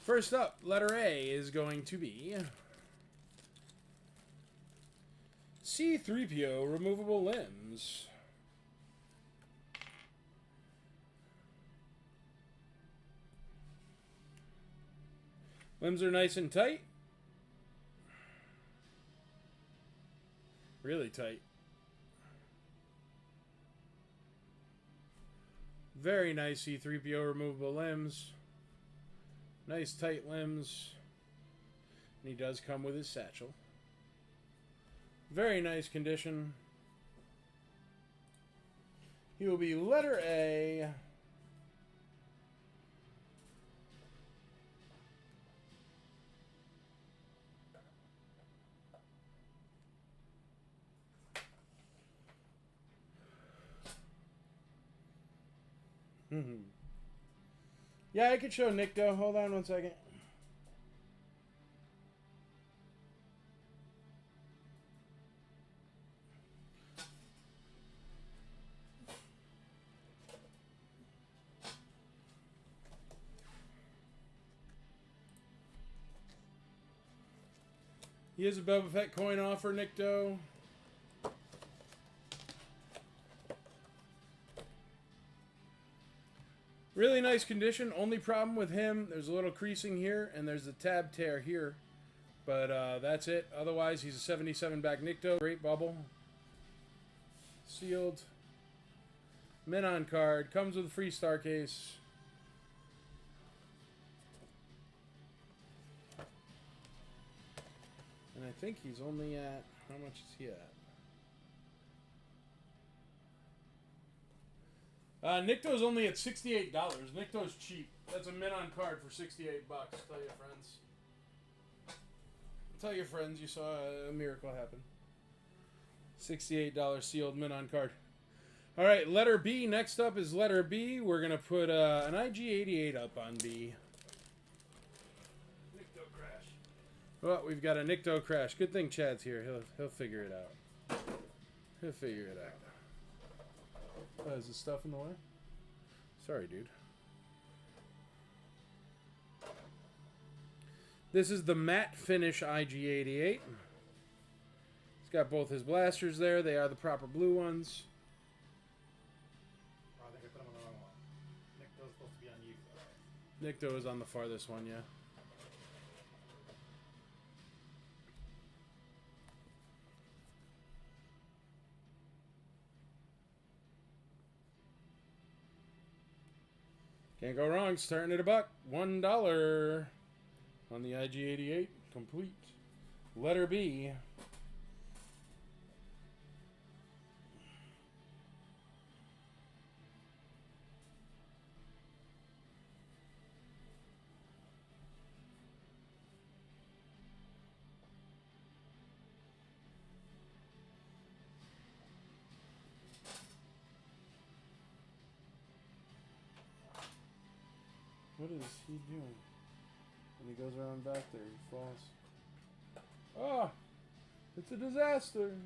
First up, letter A is going to be C-3PO removable limbs. Limbs are nice and tight. Really tight. Very nice C-3PO removable limbs. Nice tight limbs. And he does come with his satchel. Very nice condition. He will be letter A. Yeah, I could show Nick though. Hold on one second. He has a Boba Fett coin offer, Nick Doe. Really nice condition. Only problem with him, there's a little creasing here, and there's a tab tear here. But that's it. Otherwise, he's a 77 back Nick Doe. Great bubble. Sealed. Mint on card. Comes with a free star case. And I think he's only at... How much is he at? Nick Doe's only at $68. Nick Doe's cheap. That's a mint on card for 68 bucks. Tell your friends. Tell your friends you saw a miracle happen. $68 sealed mint on card. All right, letter B. Next up is letter B. We're going to put an IG-88 up on B. Nick Doe crash. Well, we've got a Nick Doe crash. Good thing Chad's here. He'll figure it out. He'll figure it out. Oh, is this stuff in the way? Sorry, dude. This is the matte finish IG-88. He's got both his blasters there. They are the proper blue ones. Oh, I think I put him on the wrong one. Nick Doe's supposed to be on you. Nick Doe is on the farthest one, yeah. Can't go wrong. Starting at $1. $1 on the IG-88. Complete. Letter B. What is he doing? When he goes around back there, he falls. Ah! It's a disaster!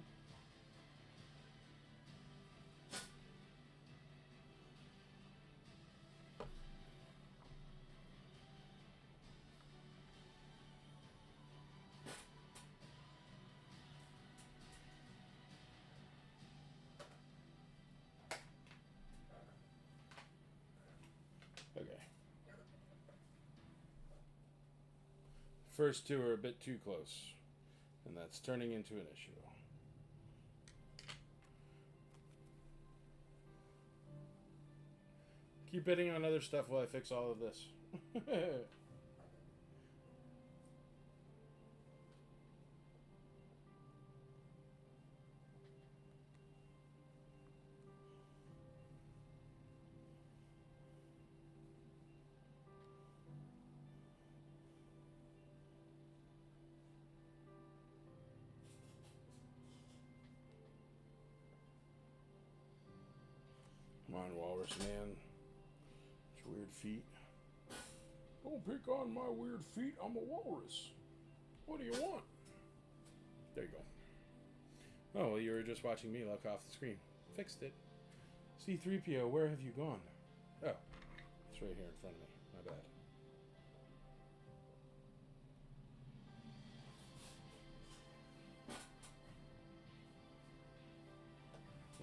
Okay. First two are a bit too close, and that's turning into an issue. Keep bidding on other stuff while I fix all of this. Come on, Walrus Man. It's weird feet. Don't pick on my weird feet. I'm a walrus. What do you want? There you go. Oh, well, you were just watching me look off the screen. Fixed it. C-3PO, where have you gone? Oh, it's right here in front of me. My bad.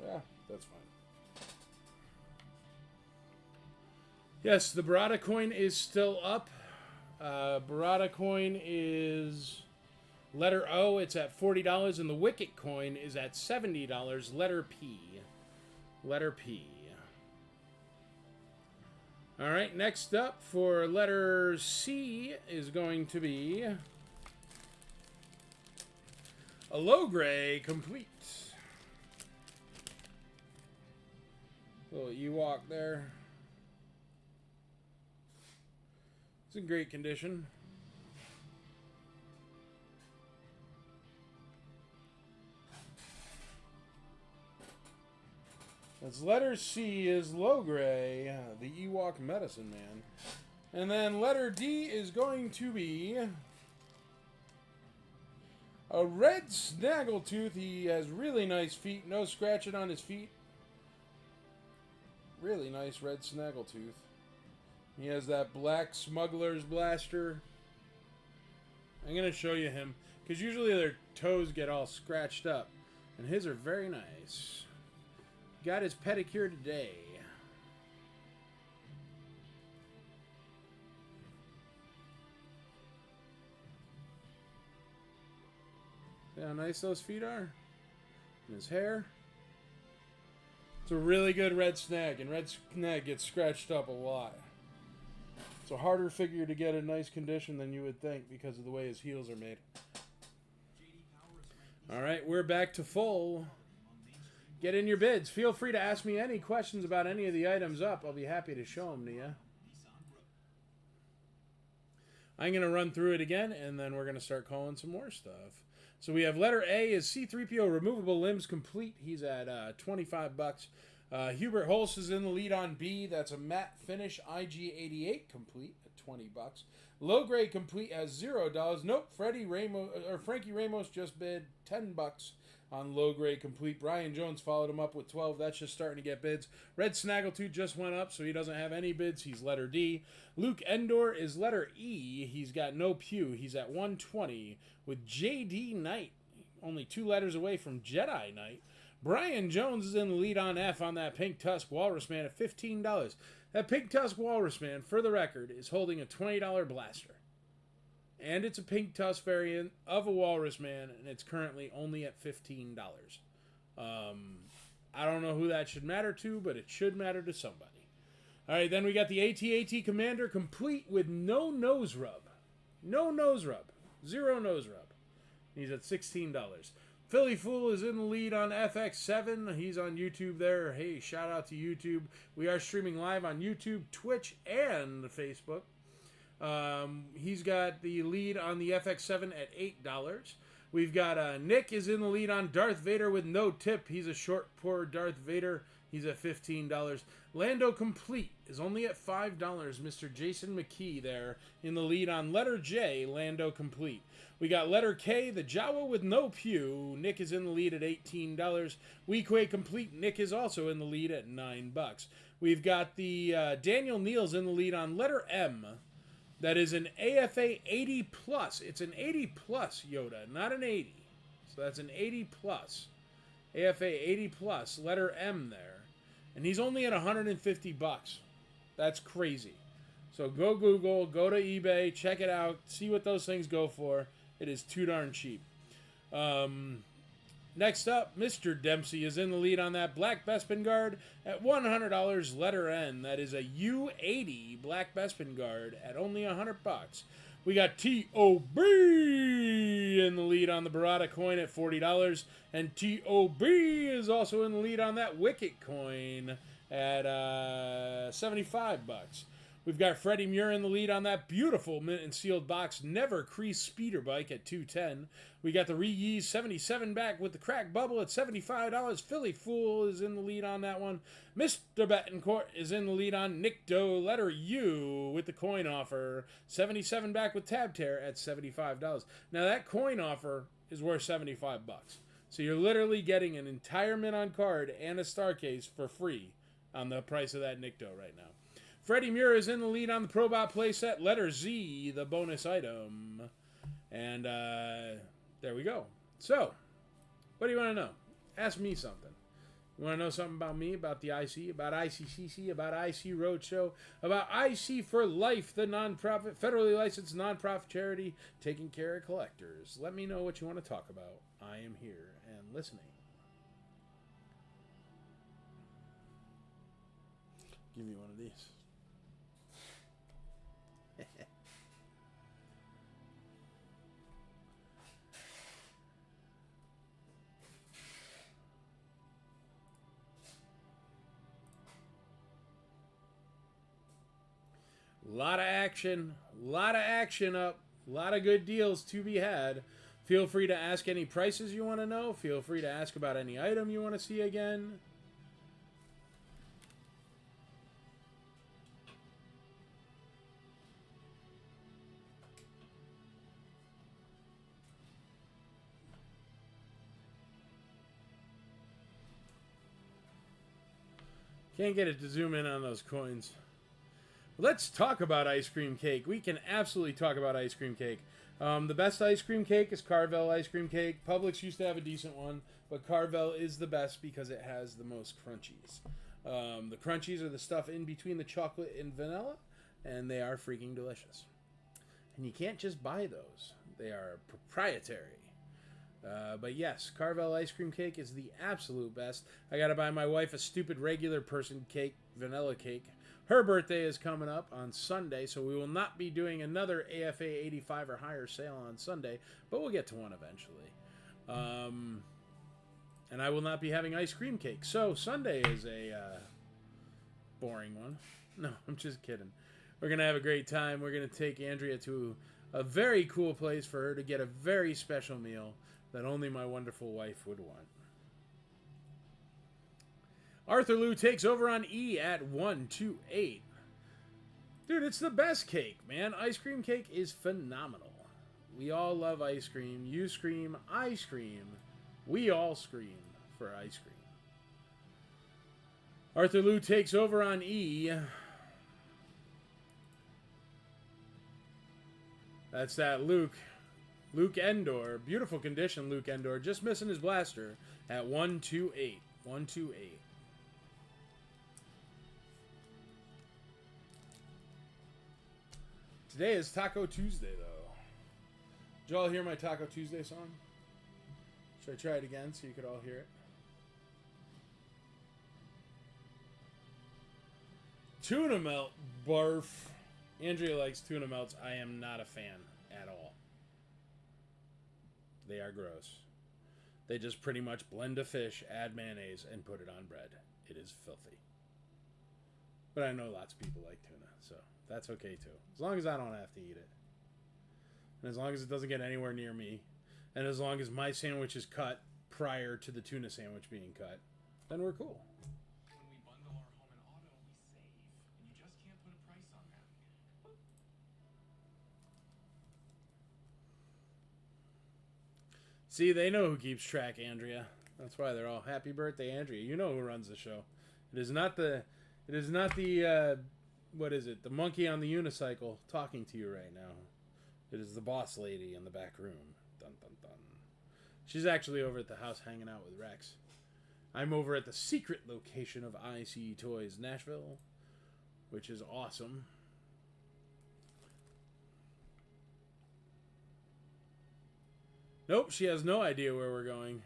Yeah, that's fine. Yes, the Barada coin is still up. Barada coin is letter O. It's at $40, and the Wicket coin is at $70. Letter P. Letter P. All right, next up for letter C is going to be a low gray complete. Little Ewok there. It's in great condition. That's letter C is low gray, the Ewok Medicine Man. And then letter D is going to be a red snaggletooth. He has really nice feet, no scratching on his feet. Really nice red snaggletooth. He has that black smuggler's blaster. I'm going to show you him. Because usually their toes get all scratched up. And his are very nice. Got his pedicure today. See how nice those feet are? And his hair. It's a really good red snag, and red snag gets scratched up a lot. It's a harder figure to get in nice condition than you would think because of the way his heels are made. Alright, we're back to full. Get in your bids. Feel free to ask me any questions about any of the items up. I'll be happy to show them to you. I'm going to run through it again, and then we're going to start calling some more stuff. So we have letter A is C-3PO Removable Limbs Complete. He's at 25 bucks. Hubert Holst is in the lead on B. That's a matte finish IG-88 complete at 20 bucks. Low grade complete at $0. Nope, Frankie Ramos just bid 10 bucks on low grade complete. Brian Jones followed him up with 12. That's just starting to get bids. Red Snaggletooth just went up, so he doesn't have any bids. He's letter D. Luke Endor is letter E. He's got no pew. He's at 120 with JD Knight, only 2 letters away from Jedi Knight. Brian Jones is in the lead on F on that Pink Tusk Walrus Man at $15. That Pink Tusk Walrus Man, for the record, is holding a $20 blaster. And it's a Pink Tusk variant of a Walrus Man, and it's currently only at $15. I don't know who that should matter to, but it should matter to somebody. All right, then we got the AT-AT Commander complete with no nose rub. No nose rub. 0 nose rub. He's at $16. Philly Fool is in the lead on FX7. He's on YouTube there. Hey, shout out to YouTube. We are streaming live on YouTube, Twitch, and Facebook. He's got the lead on the FX7 at $8. We've got Nick is in the lead on Darth Vader with no tip. He's a short, poor Darth Vader. He's at $15. Lando Complete is only at $5. Mr. Jason McKee there in the lead on letter J, Lando Complete. We got letter K, the Jawa with no pew. Nick is in the lead at $18. Weequay Complete. Nick is also in the lead at $9. We've got the Daniel Neal's in the lead on letter M. That is an AFA 80 plus. It's an 80 plus Yoda, not an 80. So that's an 80 plus. AFA 80 plus, letter M there. And he's only at 150 bucks. That's crazy. So go Google, go to eBay, check it out, see what those things go for. It is too darn cheap. Next up, Mr. Dempsey is in the lead on that Black Bespin Guard at $100, letter N. That is a U80 Black Bespin Guard at only 100 bucks. We got T.O.B. in the lead on the Barada coin at $40. And T.O.B. is also in the lead on that Wicket coin at 75 bucks. We've got Freddie Muir in the lead on that beautiful mint and sealed box Never Crease speeder bike at $210. We got the Re-Yeez 77 back with the crack bubble at $75. Philly Fool is in the lead on that one. Mr. Betancourt is in the lead on Nick Doe, letter U, with the coin offer. 77 back with tab tear at $75. Now that coin offer is worth 75 bucks. So you're literally getting an entire mint on card and a star case for free on the price of that Nick Doe right now. Freddie Muir is in the lead on the Probot playset, letter Z, the bonus item. And there we go. So, what do you want to know? Ask me something. You want to know something about me, about the IC, about ICCC, about IC Roadshow, about IC for Life, the nonprofit, federally licensed nonprofit charity taking care of collectors? Let me know what you want to talk about. I am here and listening. Give me one of these. Lot of action up, a lot of good deals to be had. Feel free to ask any prices you want to know. Feel free to ask about any item you want to see again. Can't get it to zoom in on those coins. Let's talk about ice cream cake. We can absolutely talk about ice cream cake. The best ice cream cake is Carvel ice cream cake. Publix used to have a decent one, but Carvel is the best because it has the most crunchies. The crunchies are the stuff in between the chocolate and vanilla, and they are freaking delicious. And you can't just buy those. They are proprietary. But yes, Carvel ice cream cake is the absolute best. I gotta buy my wife a stupid regular person cake, vanilla cake. Her birthday is coming up on Sunday, so we will not be doing another AFA 85 or higher sale on Sunday, but we'll get to one eventually. And I will not be having ice cream cake. So Sunday is a boring one. No, I'm just kidding. We're going to have a great time. We're going to take Andrea to a very cool place for her to get a very special meal that only my wonderful wife would want. Arthur Lou takes over on E at 128. Dude, it's the best cake, man. Ice cream cake is phenomenal. We all love ice cream. You scream, I scream. We all scream for ice cream. Arthur Lou takes over on E. That's that Luke Endor. Beautiful condition, Luke Endor. Just missing his blaster at 128. 128. Today is Taco Tuesday, though. Did y'all hear my Taco Tuesday song? Should I try it again so you could all hear it? Tuna melt, barf. Andrea likes tuna melts. I am not a fan at all. They are gross. They just pretty much blend a fish, add mayonnaise, and put it on bread. It is filthy. But I know lots of people like tuna, so that's okay too. As long as I don't have to eat it. And as long as it doesn't get anywhere near me. And as long as my sandwich is cut prior to the tuna sandwich being cut, then we're cool. When we bundle our home and auto, we save. And you just can't put a price on that. See, they know who keeps track, Andrea. That's why they're all happy birthday, Andrea. You know who runs the show. It is not the what is it? The monkey on the unicycle talking to you right now. It is the boss lady in the back room. Dun dun dun. She's actually over at the house hanging out with Rex. I'm over at the secret location of ICE Toys Nashville, which is awesome. Nope, she has no idea where we're going.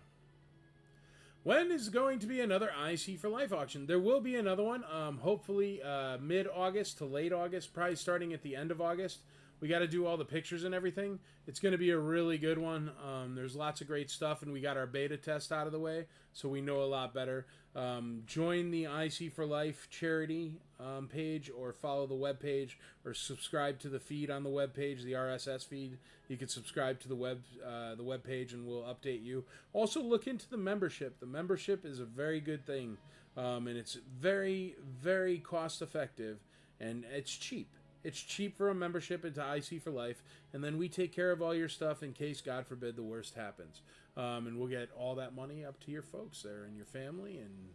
When is going to be another IC for Life auction? There will be another one, hopefully mid-August to late August, probably starting at the end of August. We got to do all the pictures and everything. It's going to be a really good one. There's lots of great stuff, and we got our beta test out of the way, so we know a lot better. Join the IC for Life charity page, or follow the webpage, or subscribe to the feed on the webpage, the RSS feed. You can subscribe to the web page, and we'll update you. Also, look into the membership. The membership is a very good thing, and it's very, very cost effective, and it's cheap. It's cheap for a membership into IC for Life, and then we take care of all your stuff in case, God forbid, the worst happens. And we'll get all that money up to your folks there and your family, and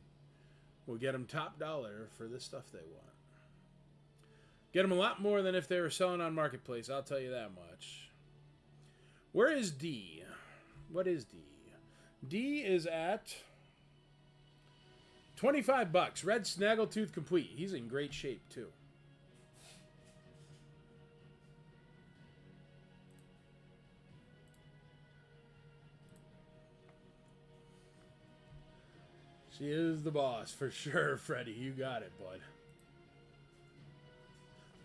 we'll get them top dollar for the stuff they want. Get them a lot more than if they were selling on Marketplace, I'll tell you that much. Where is D? What is D? D is at $25. Red Snaggletooth complete. He's in great shape, too. She is the boss, for sure, Freddie. You got it, bud.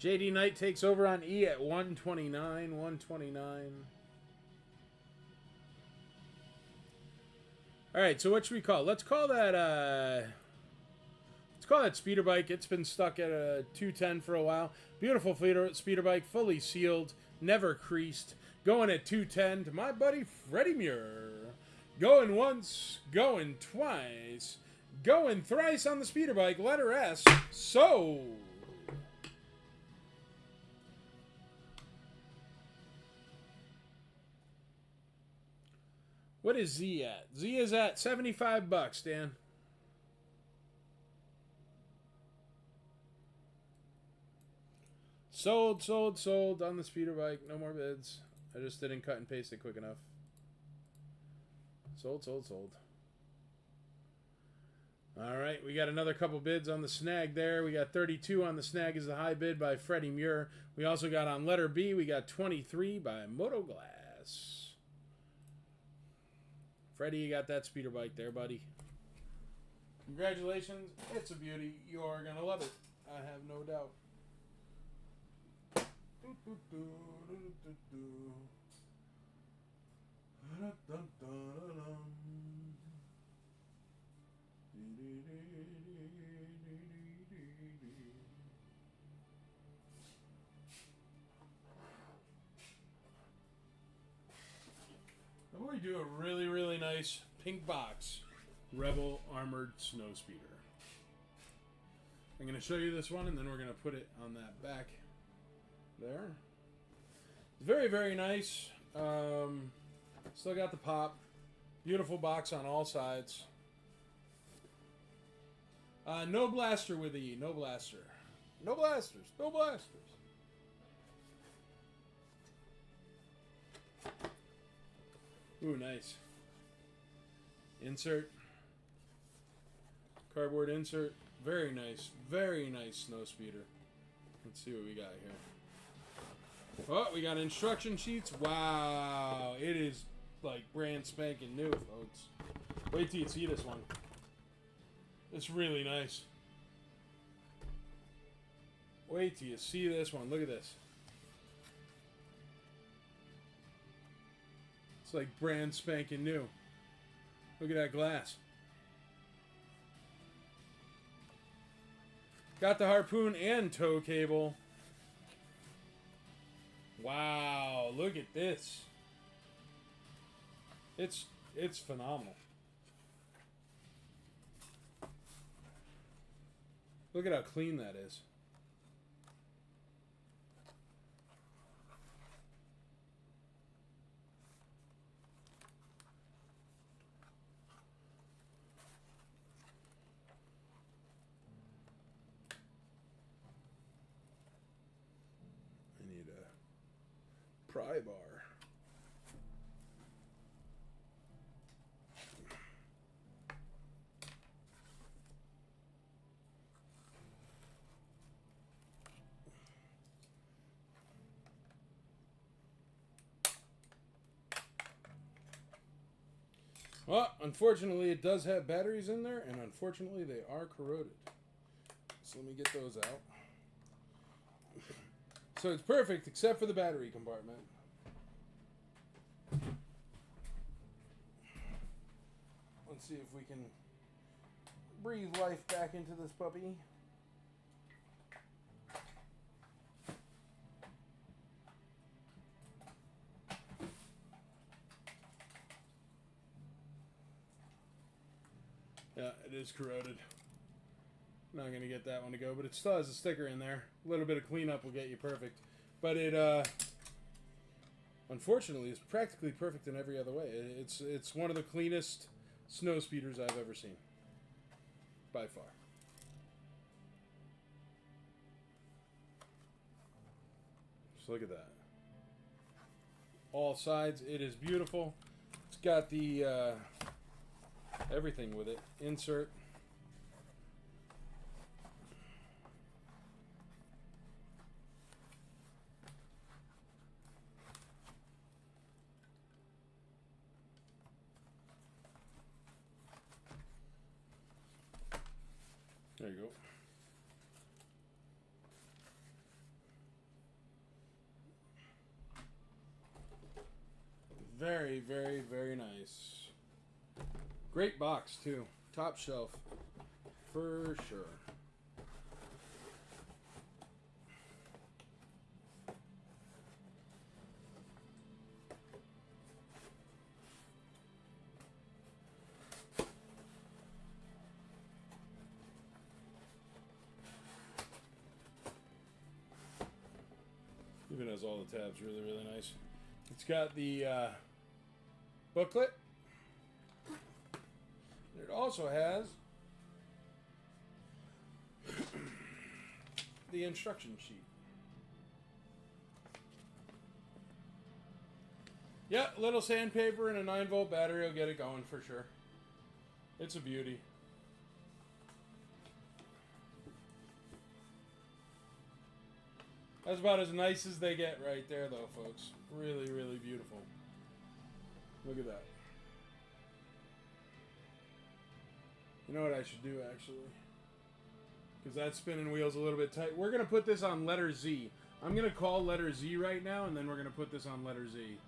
JD Knight takes over on E at 129. 129. Alright, so what should we call? Let's call that speeder bike. It's been stuck at a 210 for a while. Beautiful speeder bike, fully sealed, never creased. Going at 210 to my buddy Freddie Muir. Going once, going twice, going thrice on the speeder bike. Letter S, sold. What is Z at? Z is at $75, Dan. Sold on the speeder bike. No more bids. I just didn't cut and paste it quick enough. Sold. All right, we got another couple bids on the snag there. We got 32 on the snag is the high bid by Freddie Muir. We also got on letter B, we got 23 by Motoglass. Freddie, you got that speeder bike there, buddy. Congratulations. It's a beauty. You're going to love it. I have no doubt. How about we do a really, really nice pink box Rebel Armored Snow Speeder. I'm going to show you this one, and then we're going to put it on that back there. Very, very nice. Still got the pop. Beautiful box on all sides. No blaster with E. No blaster. No blasters. No blasters. Ooh, nice. Insert. Cardboard insert. Very nice. Very nice snow speeder. Let's see what we got here. Oh, we got instruction sheets. Wow. It is like brand spanking new, folks. Wait till you see this one. It's really nice. Wait till you see this one. Look at this. It's like brand spanking new. Look at that glass. Got the harpoon and tow cable. Wow, look at this. It's phenomenal. Look at how clean that is. I need a pry bar. Well, unfortunately, it does have batteries in there, and unfortunately, they are corroded. So let me get those out. So it's perfect, except for the battery compartment. Let's see if we can breathe life back into this puppy. Yeah, it is corroded. Not going to get that one to go, but it still has a sticker in there. A little bit of cleanup will get you perfect. But it, unfortunately, is practically perfect in every other way. It's one of the cleanest snow speeders I've ever seen. By far. Just look at that. All sides, it is beautiful. It's got the, everything with it. Insert. There you go. Very, very, very nice. Great box, too. Top shelf. For sure. Even has all the tabs. Really, really nice. It's got the booklet. It also has the instruction sheet. Yeah, little sandpaper and a 9-volt battery will get it going for sure. It's a beauty. That's about as nice as they get right there, though, folks. Really, really beautiful. Look at that. You know what I should do, actually? Because that spinning wheel's a little bit tight. We're going to put this on letter Z. I'm going to call letter Z right now, and then we're going to put this on letter Z.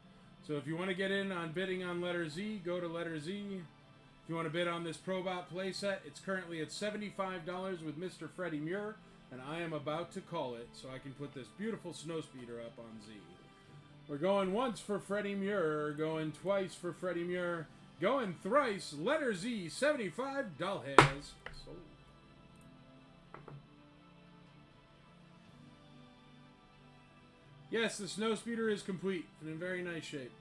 So if you want to get in on bidding on letter Z, go to letter Z. If you want to bid on this Probot playset, it's currently at $75 with Mr. Freddie Muir, and I am about to call it so I can put this beautiful snowspeeder up on Z. We're going once for Freddie Muir, going twice for Freddie Muir, going thrice, letter Z, $75 sold. Yes, the snowspeeder is complete and in very nice shape.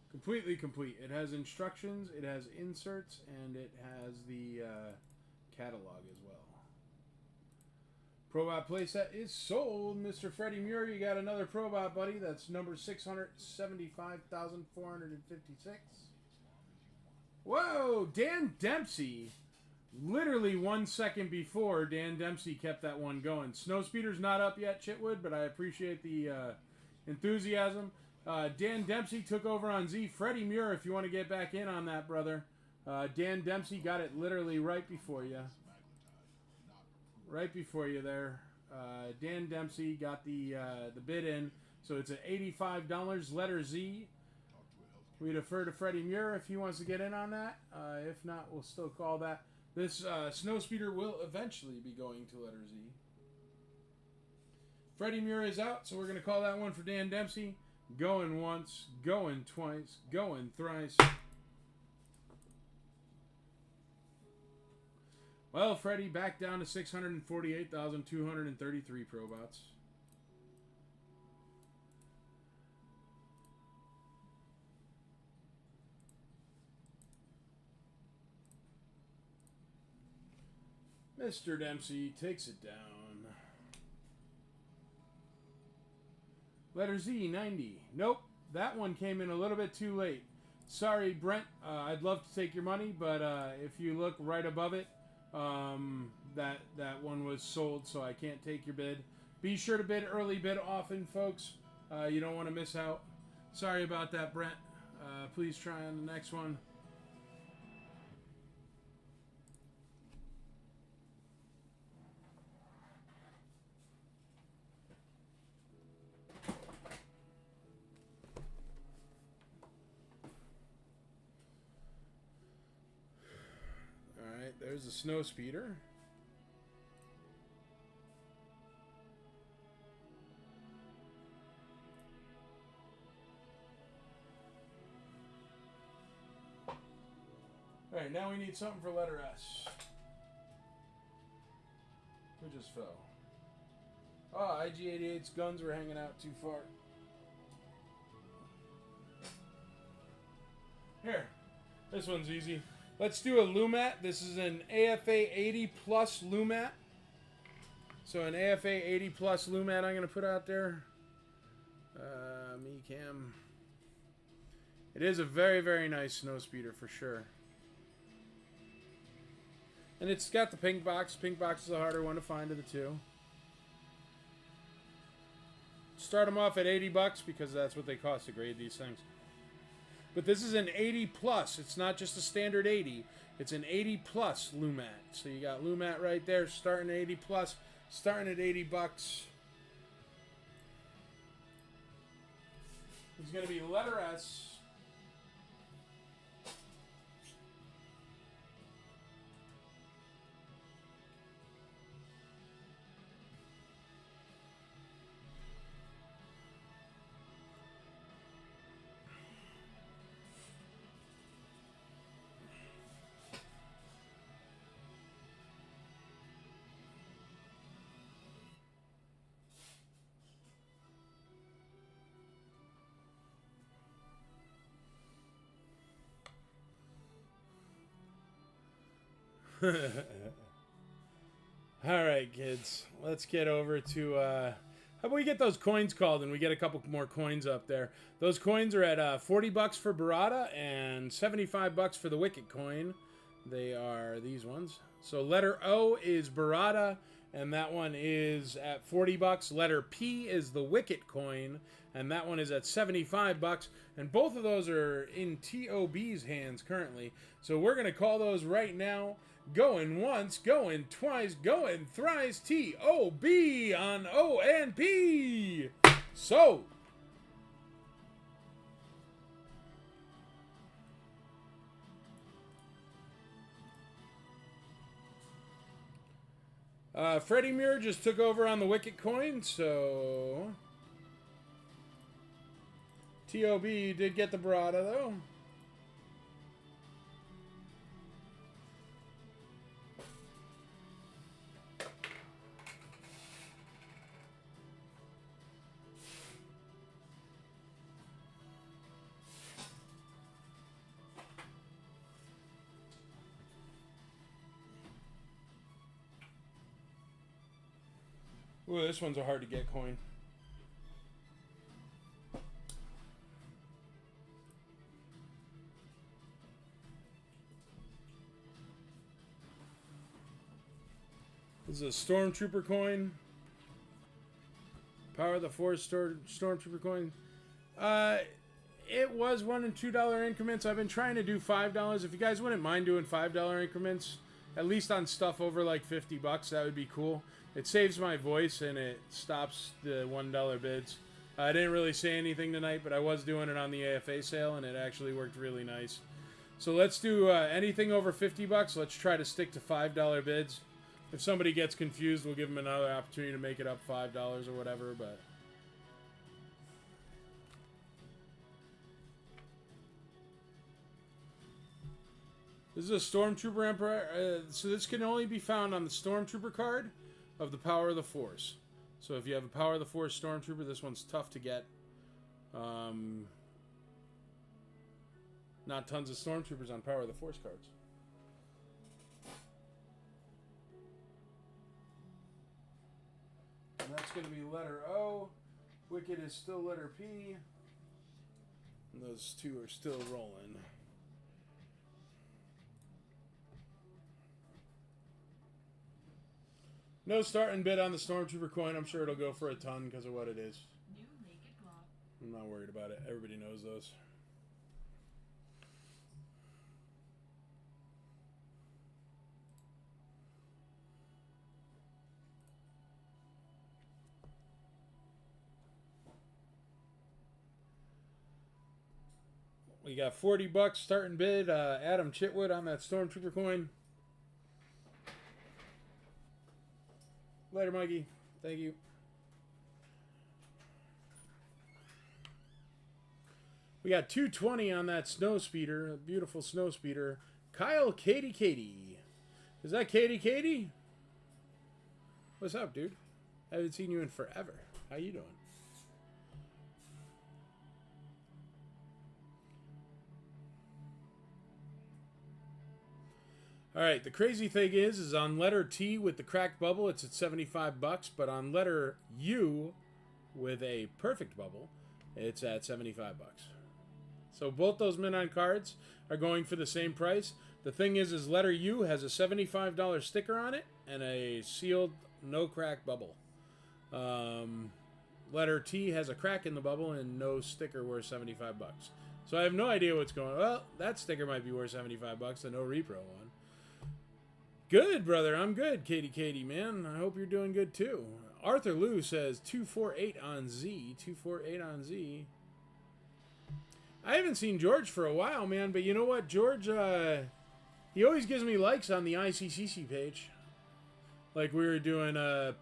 Completely complete. It has instructions, it has inserts, and it has the catalog as well. Probot playset is sold. Mr. Freddie Muir, you got another Probot, buddy. That's number 675,456. Whoa, Dan Dempsey. Literally 1 second before, Dan Dempsey kept that one going. Snowspeeder's not up yet, Chitwood, but I appreciate the enthusiasm. Dan Dempsey took over on Z. Freddie Muir, if you want to get back in on that, brother. Dan Dempsey got it literally right before you. Right before you there. Dan Dempsey got the bid in. So it's at $85, letter Z. We defer to Freddie Muir if he wants to get in on that. If not, we'll still call that. This snowspeeder will eventually be going to letter Z. Freddie Muir is out, so we're going to call that one for Dan Dempsey. Going once, going twice, going thrice. Well, Freddie, back down to 648,233 Probots. Mr. Dempsey takes it down. Letter Z, 90. Nope, that one came in a little bit too late. Sorry, Brent. I'd love to take your money, but if you look right above it, that one was sold, so I can't take your bid. Be sure to bid early, bid often, folks. You don't want to miss out. Sorry about that, Brent. Please try on the next one. There's a snow speeder. Alright, now we need something for letter S. Who just fell? Oh, IG-88's guns were hanging out too far. Here. This one's easy. Let's do a Lumat. This is an AFA 80 plus Lumat. So an AFA 80 plus Lumat I'm going to put out there. Me cam. It is a very, very nice snow speeder for sure. And it's got the pink box. Pink box is the harder one to find of the two. Start them off at 80 bucks because that's what they cost to grade these things. But this is an 80 plus. It's not just a standard 80. It's an 80 plus Lumat. So you got Lumat right there, starting at 80 plus, starting at 80 bucks. It's going to be letter S. All right, kids. Let's get over to How about we get those coins called and we get a couple more coins up there? Those coins are at $40 for Barada and $75 for the Wicket coin. They are these ones. So letter O is Barada, and that one is at $40. Letter P is the Wicket coin, and that one is at $75. And both of those are in TOB's hands currently. So we're going to call those right now. Going once, going twice, going thrice. TOB on O and P. So. Freddie Muir just took over on the Wicket coin, so TOB did get the Barada, though. Ooh, this one's a hard to get coin. This is a Stormtrooper coin. Power of the Force Stormtrooper coin. It was $1 and $2 increments. I've been trying to do $5. If you guys wouldn't mind doing $5 increments, at least on stuff over like $50, that would be cool. It saves my voice and it stops the $1 bids. I didn't really say anything tonight, but I was doing it on the AFA sale and it actually worked really nice. So let's do anything over $50. Let's try to stick to $5 bids. If somebody gets confused, we'll give them another opportunity to make it up $5 or whatever, but this is a Stormtrooper Emperor. So this can only be found on the Stormtrooper card of the Power of the Force. So if you have a Power of the Force Stormtrooper, this one's tough to get. Not tons of Stormtroopers on Power of the Force cards. And that's going to be letter O. Wicket is still letter P. And those two are still rolling. No starting bid on the Stormtrooper coin. I'm sure it'll go for a ton because of what it is. New naked glove. I'm not worried about it. Everybody knows those. We got $40 starting bid. Adam Chitwood on that Stormtrooper coin. Later, Mikey. Thank you. We got $220 on that snow speeder. A beautiful snow speeder. Kyle Katie. Is that Katie? What's up, dude? I haven't seen you in forever. How you doing? All right, the crazy thing is on letter T with the cracked bubble, it's at $75, but on letter U with a perfect bubble, it's at $75. So both those mint-on cards are going for the same price. The thing is letter U has a $75 sticker on it and a sealed no crack bubble. Letter T has a crack in the bubble and no sticker worth $75. So I have no idea what's going on. Well, that sticker might be worth $75, the no repro one. Good, brother. I'm good, Katie, man. I hope you're doing good, too. Arthur Lou says 248 on Z. 248 on Z. I haven't seen George for a while, man. But you know what? George, he always gives me likes on the ICCC page. Like we were doing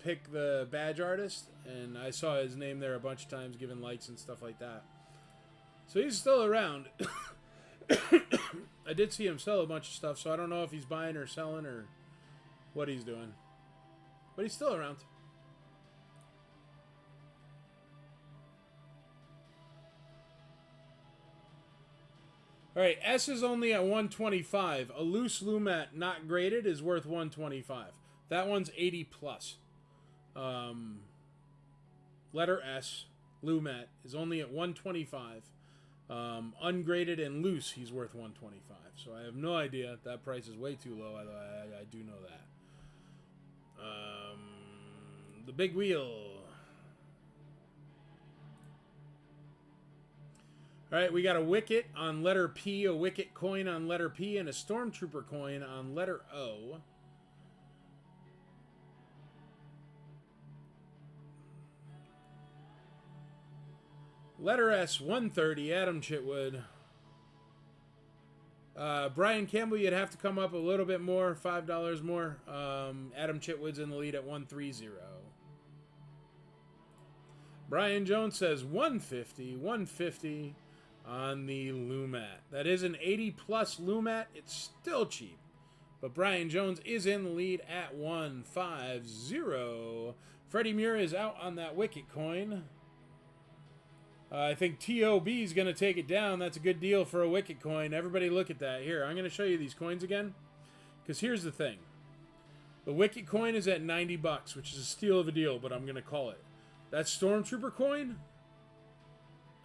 Pick the Badge Artist. And I saw his name there a bunch of times giving likes and stuff like that. So he's still around. I did see him sell a bunch of stuff, so I don't know if he's buying or selling or what he's doing. But he's still around. All right, S is only at 125. A loose Lumet not graded is worth 125. That one's 80 plus. letter S, Lumet, is only at $125. Ungraded and loose, he's worth $125. So I have no idea. That price is way too low. I do know that. The big wheel. All right, we got a Wicket on letter P, a Wicket coin on letter P, and a Stormtrooper coin on letter O. Letter S, 130, Adam Chitwood. Brian Campbell, you'd have to come up a little bit more, $5 more. Adam Chitwood's in the lead at 130. Brian Jones says 150 on the Lumat. That is an 80-plus Lumat. It's still cheap. But Brian Jones is in the lead at 150. Freddie Muir is out on that Wicket coin. I think TOB is going to take it down. That's a good deal for a Wicket coin. Everybody look at that. Here, I'm going to show you these coins again. Because here's the thing. The Wicket coin is at $90, which is a steal of a deal, but I'm going to call it. That Stormtrooper coin,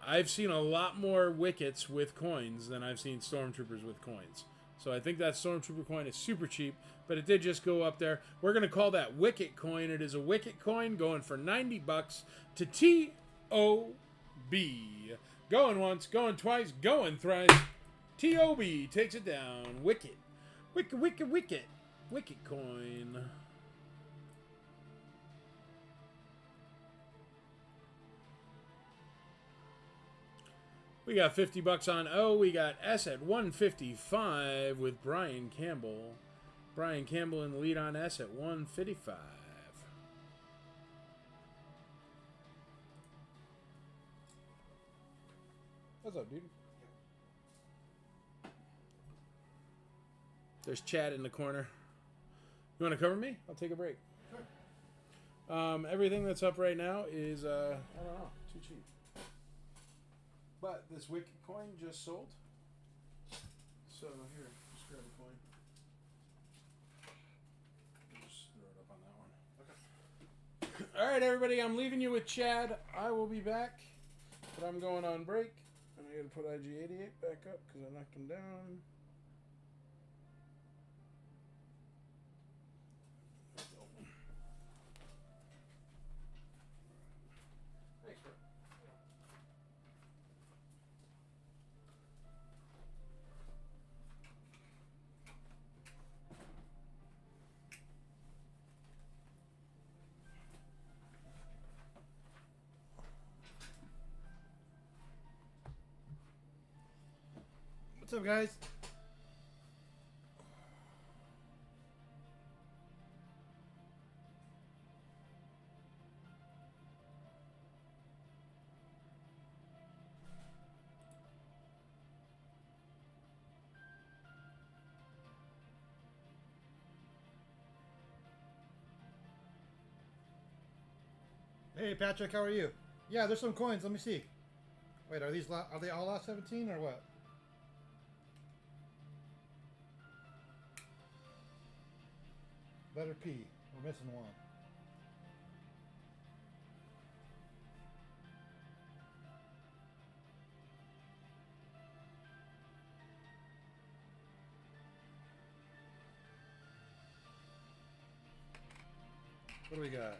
I've seen a lot more Wickets with coins than I've seen Stormtroopers with coins. So I think that Stormtrooper coin is super cheap, but it did just go up there. We're going to call that Wicket coin. It is a Wicket coin going for $90 to TOB. Going once, going twice, going thrice. TOB takes it down. Wicket. Wicket coin. We got $50 on O. We got S at 155 with Brian Campbell. Brian Campbell in the lead on S at 155. What's up, dude? There's Chad in the corner. You want to cover me? I'll take a break. Sure. Everything that's up right now is, I don't know, too cheap. But this Wicket coin just sold. So here, just grab a coin. Just throw it up on that one. Okay. All right, everybody, I'm leaving you with Chad. I will be back, but I'm going on break. And I got to put IG88 back up because I knocked him down. Thanks, bro. What's up, guys? Hey, Patrick, how are you? Yeah, there's some coins. Let me see. Wait, are they all last 17 or what? Letter P. We're missing one. What do we got?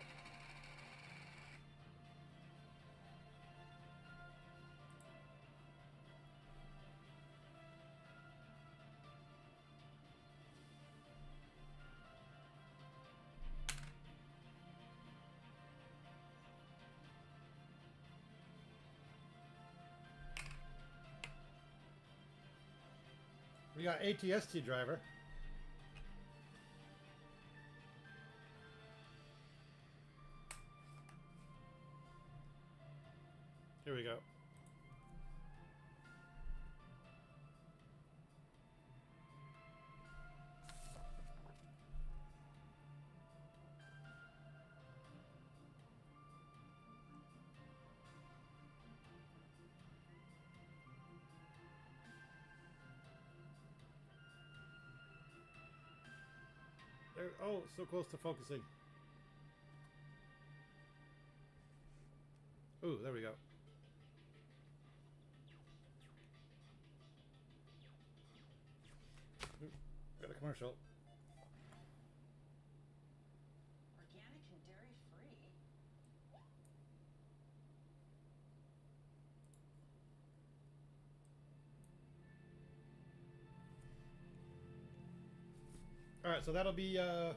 We got ATST driver. Here we go. There, oh, so close to focusing. Ooh, there we go. Ooh, got a commercial. Organic and dairy free. All right, so that'll be the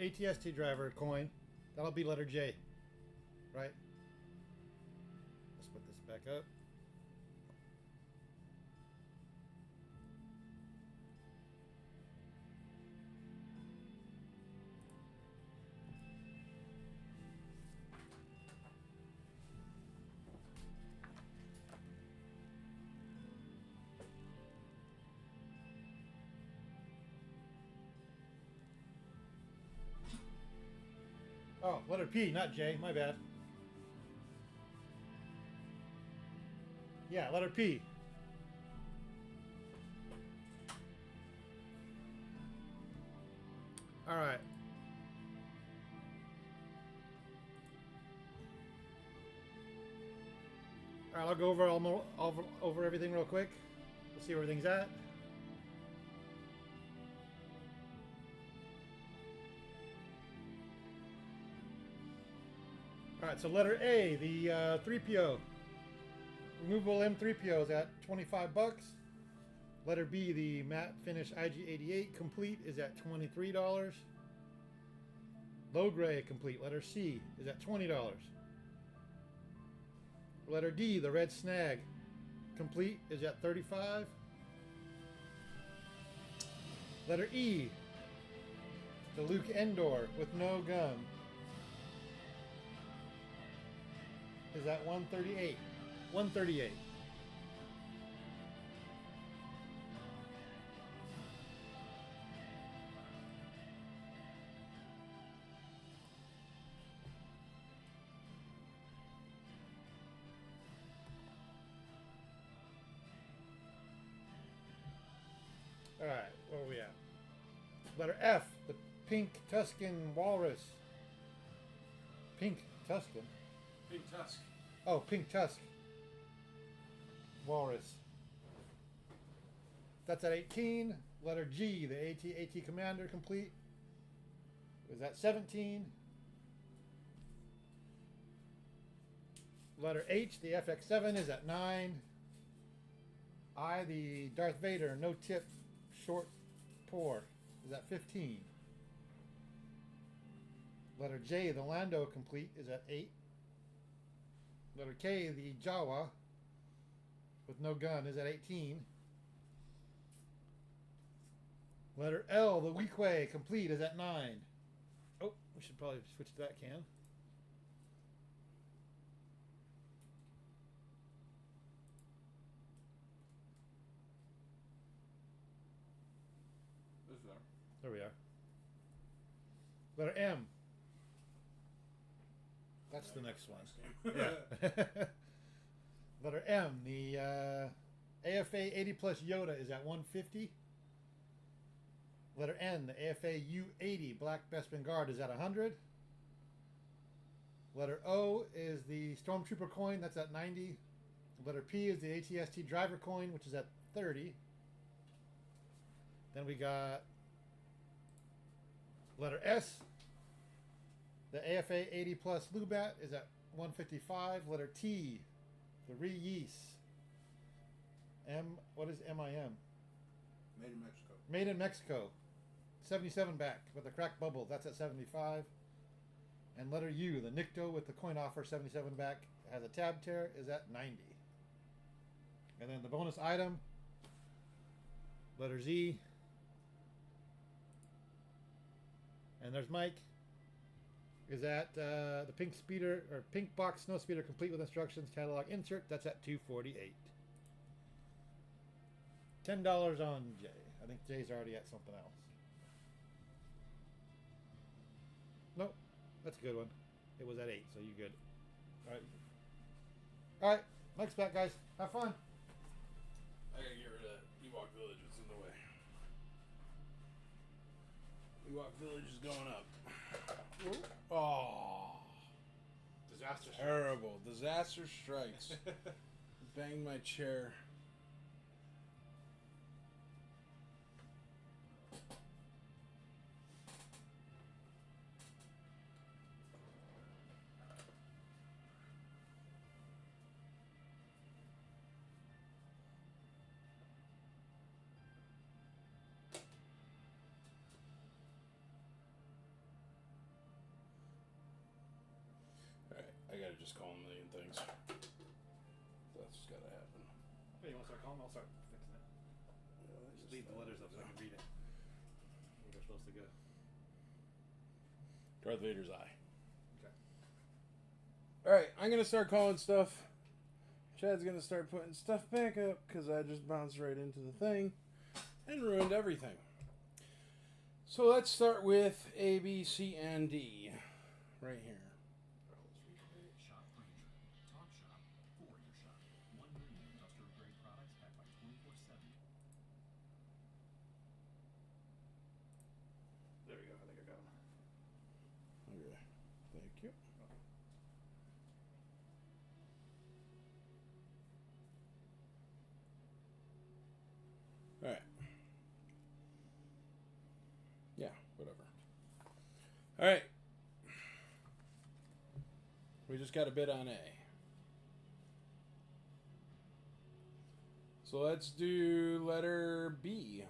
ATST driver coin. That'll be letter J, right? Let's put this back up. Oh, letter P, not J. My bad. Yeah, letter P. All right. All right, I'll go over everything real quick. We'll see where everything's at. All right, so letter A, the 3PO. Removable M3PO is at 25 bucks. Letter B, the matte finish IG88 complete is at $23. Low gray complete, letter C, is at $20. Letter D, the red snag complete is at $35. Letter E, the Luke Endor with no gun is at $138. $138. All right, where are we at? Letter F, the pink Tuscan walrus. Pink Tuscan? Big tusk. Oh, pink tusk. Walrus. That's at 18. Letter G, the AT Commander complete, is at 17. Letter H, the FX7 is at 9. I, the Darth Vader no tip short pour, is at 15. Letter J, the Lando complete, is at 8. Letter K, the Jawa with no gun, is at 18. Letter L, the Weequay complete, is at 9. Oh, we should probably switch to that can. There we are. Letter M. That's the next one. Yeah. Letter M. The AFA 80 plus Yoda is at 150. Letter N. The AFA U80 Black Bespin Guard is at 100. Letter O is the Stormtrooper coin. That's at 90. Letter P is the ATST driver coin, which is at 30. Then we got letter S. The AFA 80 plus Lubat is at 155. Letter T, the Reese. What is MIM? Made in Mexico. Made in Mexico. 77 back with the cracked bubble. That's at 75. And letter U, the Nikto with the coin offer, 77 back, has a tab tear, is at 90. And then the bonus item, letter Z. And there's Mike. Is at the pink speeder or pink box snow speeder complete with instructions catalog insert. That's at $248. $10 on Jay. I think Jay's already at something else. Nope, that's a good one. It was at 8, so you good. All right. All right, Mike's back, guys. Have fun. I gotta get rid of Ewok Village. It's in the way. Ewok Village is going up. Oh. Disaster. Terrible. Disaster strikes. Banged my chair. Alright, I gotta just call a million things. That's gotta happen. Hey, you want to start calling? I'll start fixing it. Just leave the letters up so I can read it. Where they're supposed to go. Darth Vader's eye. Okay. Alright, I'm gonna start calling stuff. Chad's gonna start putting stuff back up because I just bounced right into the thing and ruined everything. So let's start with A, B, C, and D. Right here. Shop Granger. Talk shop for your shop. 1 million industrial grade products backed by 24/7. There we go. I think I got them. Okay, thank you. Alright. Yeah, whatever. Alright. We just got a bid on A. So let's do letter B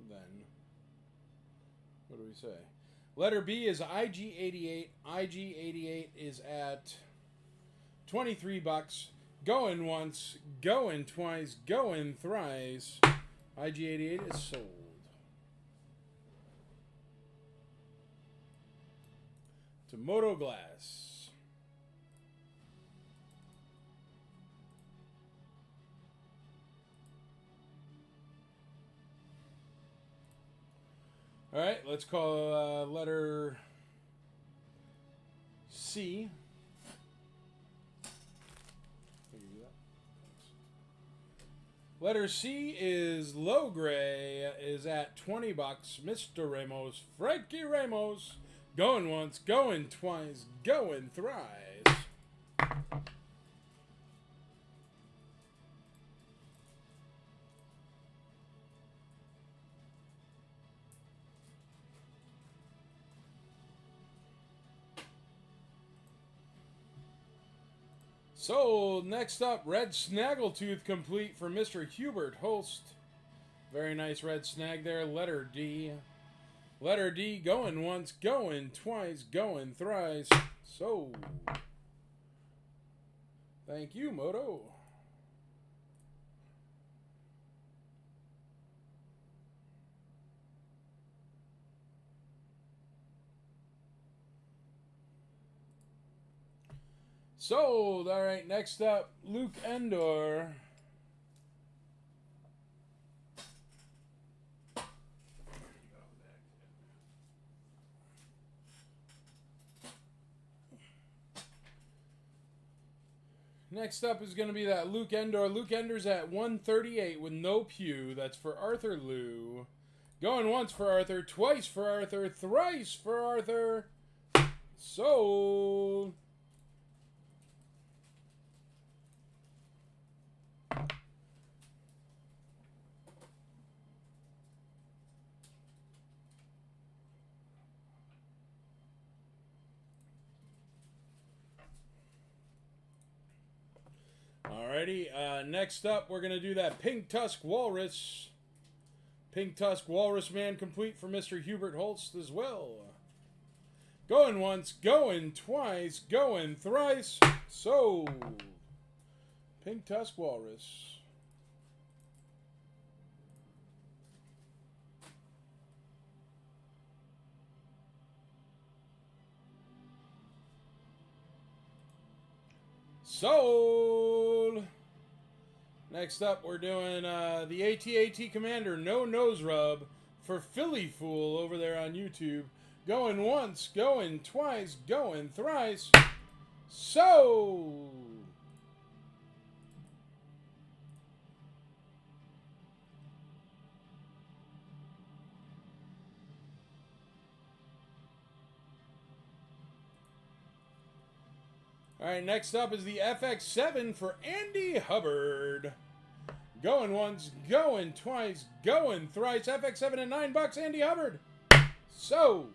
then. What do we say? Letter B is IG88. IG88 is at 23 bucks. Going once, going twice, going thrice. IG88 is sold. To Moto Glass. All right, let's call letter C. Letter C is low gray, is at 20 bucks. Mr. Ramos, Frankie Ramos, going once, going twice, going thrice. Sold. Next up, red snaggletooth complete for Mr. Hubert Holst. Very nice red snag there. Letter D. Letter D, going once, going twice, going thrice. Sold. Thank you, Moto. Sold. All right, next up, Luke Endor. Next up is going to be that Luke Endor. Luke Endor's at 138 with no pew. That's for Arthur Lou. Going once for Arthur, twice for Arthur, thrice for Arthur. Sold. Alrighty, next up we're going to do that Pink Tusk Walrus. Pink Tusk Walrus Man complete for Mr. Hubert Holst as well. Going once, going twice, going thrice. Sold. Pink Tusk Walrus. Sold. Next up, we're doing the AT-AT Commander No Nose Rub for Philly Fool over there on YouTube. Going once, going twice, going thrice. Sold. All right, next up is the FX7 for Andy Hubbard. Going once, going twice, going thrice. FX7 at $9. Andy Hubbard. So.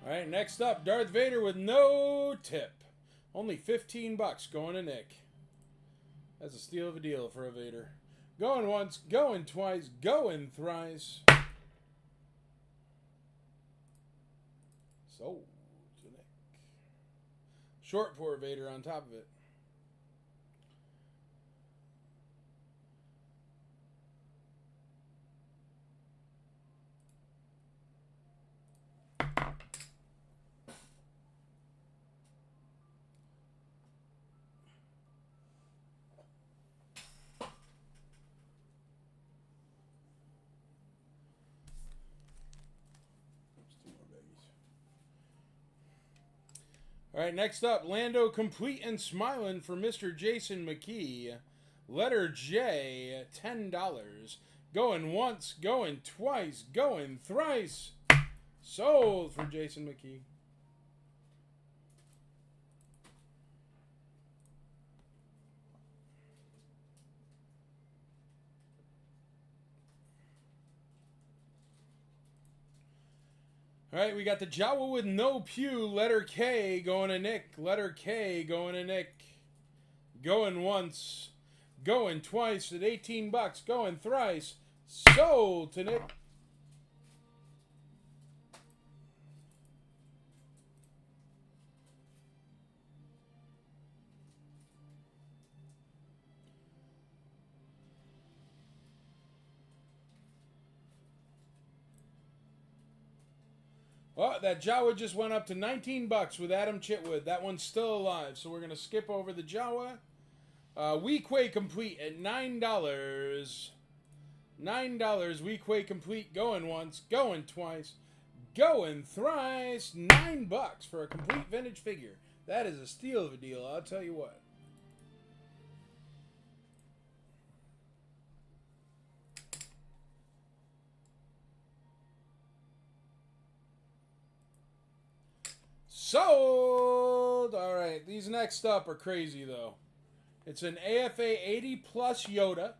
All right, next up, Darth Vader with no tip. Only $15 going to Nick. That's a steal of a deal for a Vader. Going once, going twice, going thrice. Sold to Nick. Short pour Vader on top of it. All right, next up, Lando complete and smiling for Mr. Jason McKee. Letter J, $10. Going once, going twice, going thrice. Sold for Jason McKee. All right, we got the Jawa with no pew. Letter K going to Nick. Letter K going to Nick. Going once. Going twice at $18. Going thrice. Sold to Nick. Oh, that Jawa just went up to $19 with Adam Chitwood. That one's still alive, so we're going to skip over the Jawa. Weequay complete at $9. $9 Weequay complete. Going once, going twice, going thrice. $9 for a complete vintage figure. That is a steal of a deal, I'll tell you what. Sold! Alright, these next up are crazy, though. It's an AFA 80 plus Yoda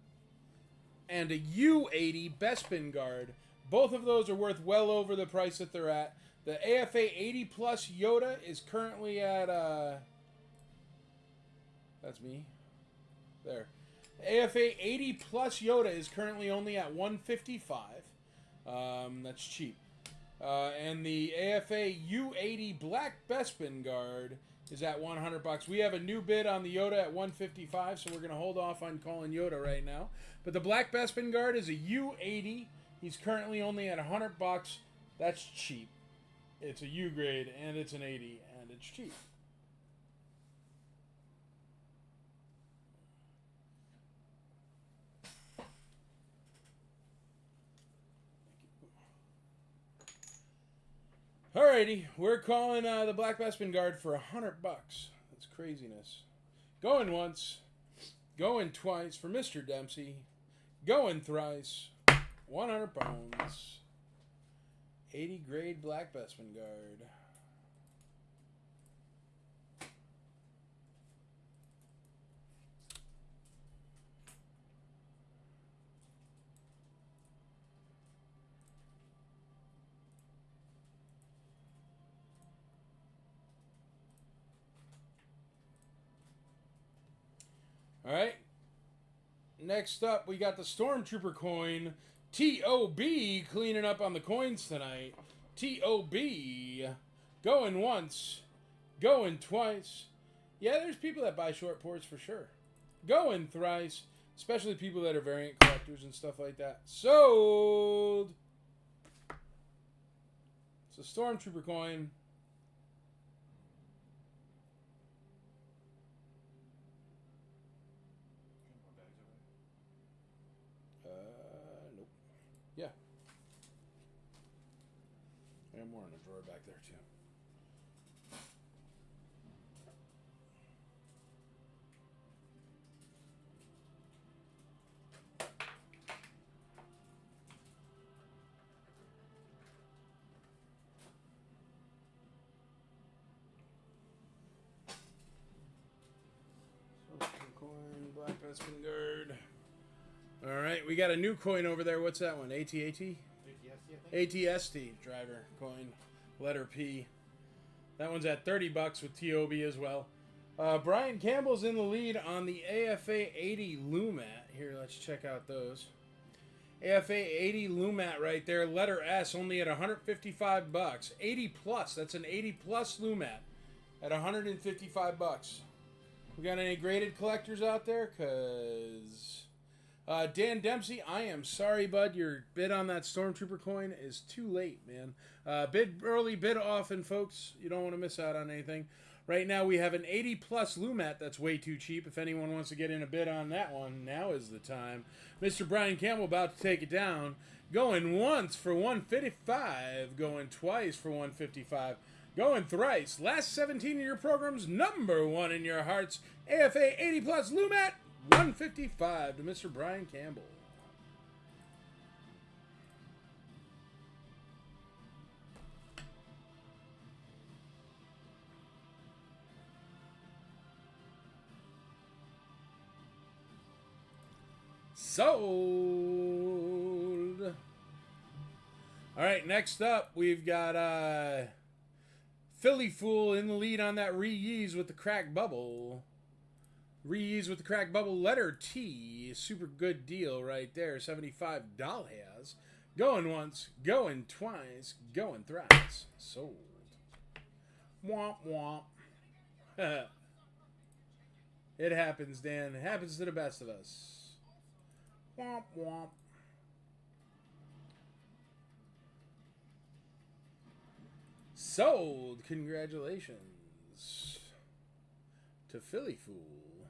and a U80 Bespin guard. Both of those are worth well over the price that they're at. The AFA 80 plus Yoda is currently at, that's me. There. AFA 80 plus Yoda is currently only at $155. That's cheap. And the AFA U80 Black Bespin guard is at $100. We have a new bid on the Yoda at $155, so we're going to hold off on calling Yoda right now. But the Black Bespin guard is a U80. He's currently only at $100. That's cheap. It's a U grade, and it's an 80, and it's cheap. Alrighty, we're calling the Black Bespin guard for $100. That's craziness. Going once, going twice for Mr. Dempsey, going thrice, 100 pounds, 80 grade Black Bespin guard. All right. Next up, we got the Stormtrooper coin. T.O.B. cleaning up on the coins tonight. T.O.B. going once, going twice. Yeah, there's people that buy short ports for sure. Going thrice, especially people that are variant collectors and stuff like that. Sold. It's a Stormtrooper coin. Nope. Yeah. And more in the drawer back there too. Espingard. All right, we got a new coin over there. What's that one? ATAT? ATST, I think. ATST driver coin, letter P. That one's at $30 with TOB as well. Brian Campbell's in the lead on the AFA 80 Lumat. Here, let's check out those. AFA 80 Lumat right there, letter S, only at $155. 80 plus, that's an 80 plus Lumat at $155. We got any graded collectors out there? Cause Dan Dempsey, I am sorry, bud. Your bid on that Stormtrooper coin is too late, man. Bid early, bid often, folks. You don't want to miss out on anything. Right now, we have an 80 plus Lumat that's way too cheap. If anyone wants to get in a bid on that one, now is the time. Mr. Brian Campbell about to take it down. Going once for $155. Going twice for $155. Going thrice. Last 17 of your programs, number one in your hearts. AFA 80 plus Lumat, $155 to Mr. Brian Campbell. Sold. All right, next up, we've got Philly Fool in the lead on that Reuse with the crack bubble. Reuse with the crack bubble, letter T. Super good deal right there. $75 has. Going once, going twice, going thrice. Sold. Womp womp. It happens, Dan. It happens to the best of us. Womp womp. Sold. Congratulations to Philly Fool.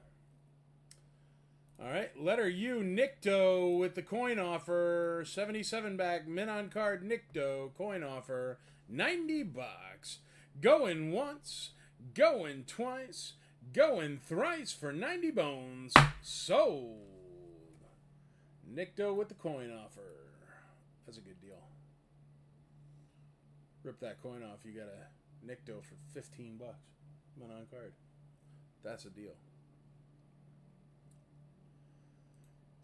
All right, letter U, Nicto with the coin offer. 77 back, min on card Nicto coin offer. $90. Going once, going twice, going thrice for 90 bones. Sold. Nicto with the coin offer. That's a good deal. Rip that coin off, you got a Nicto for $15. Min on card. That's a deal.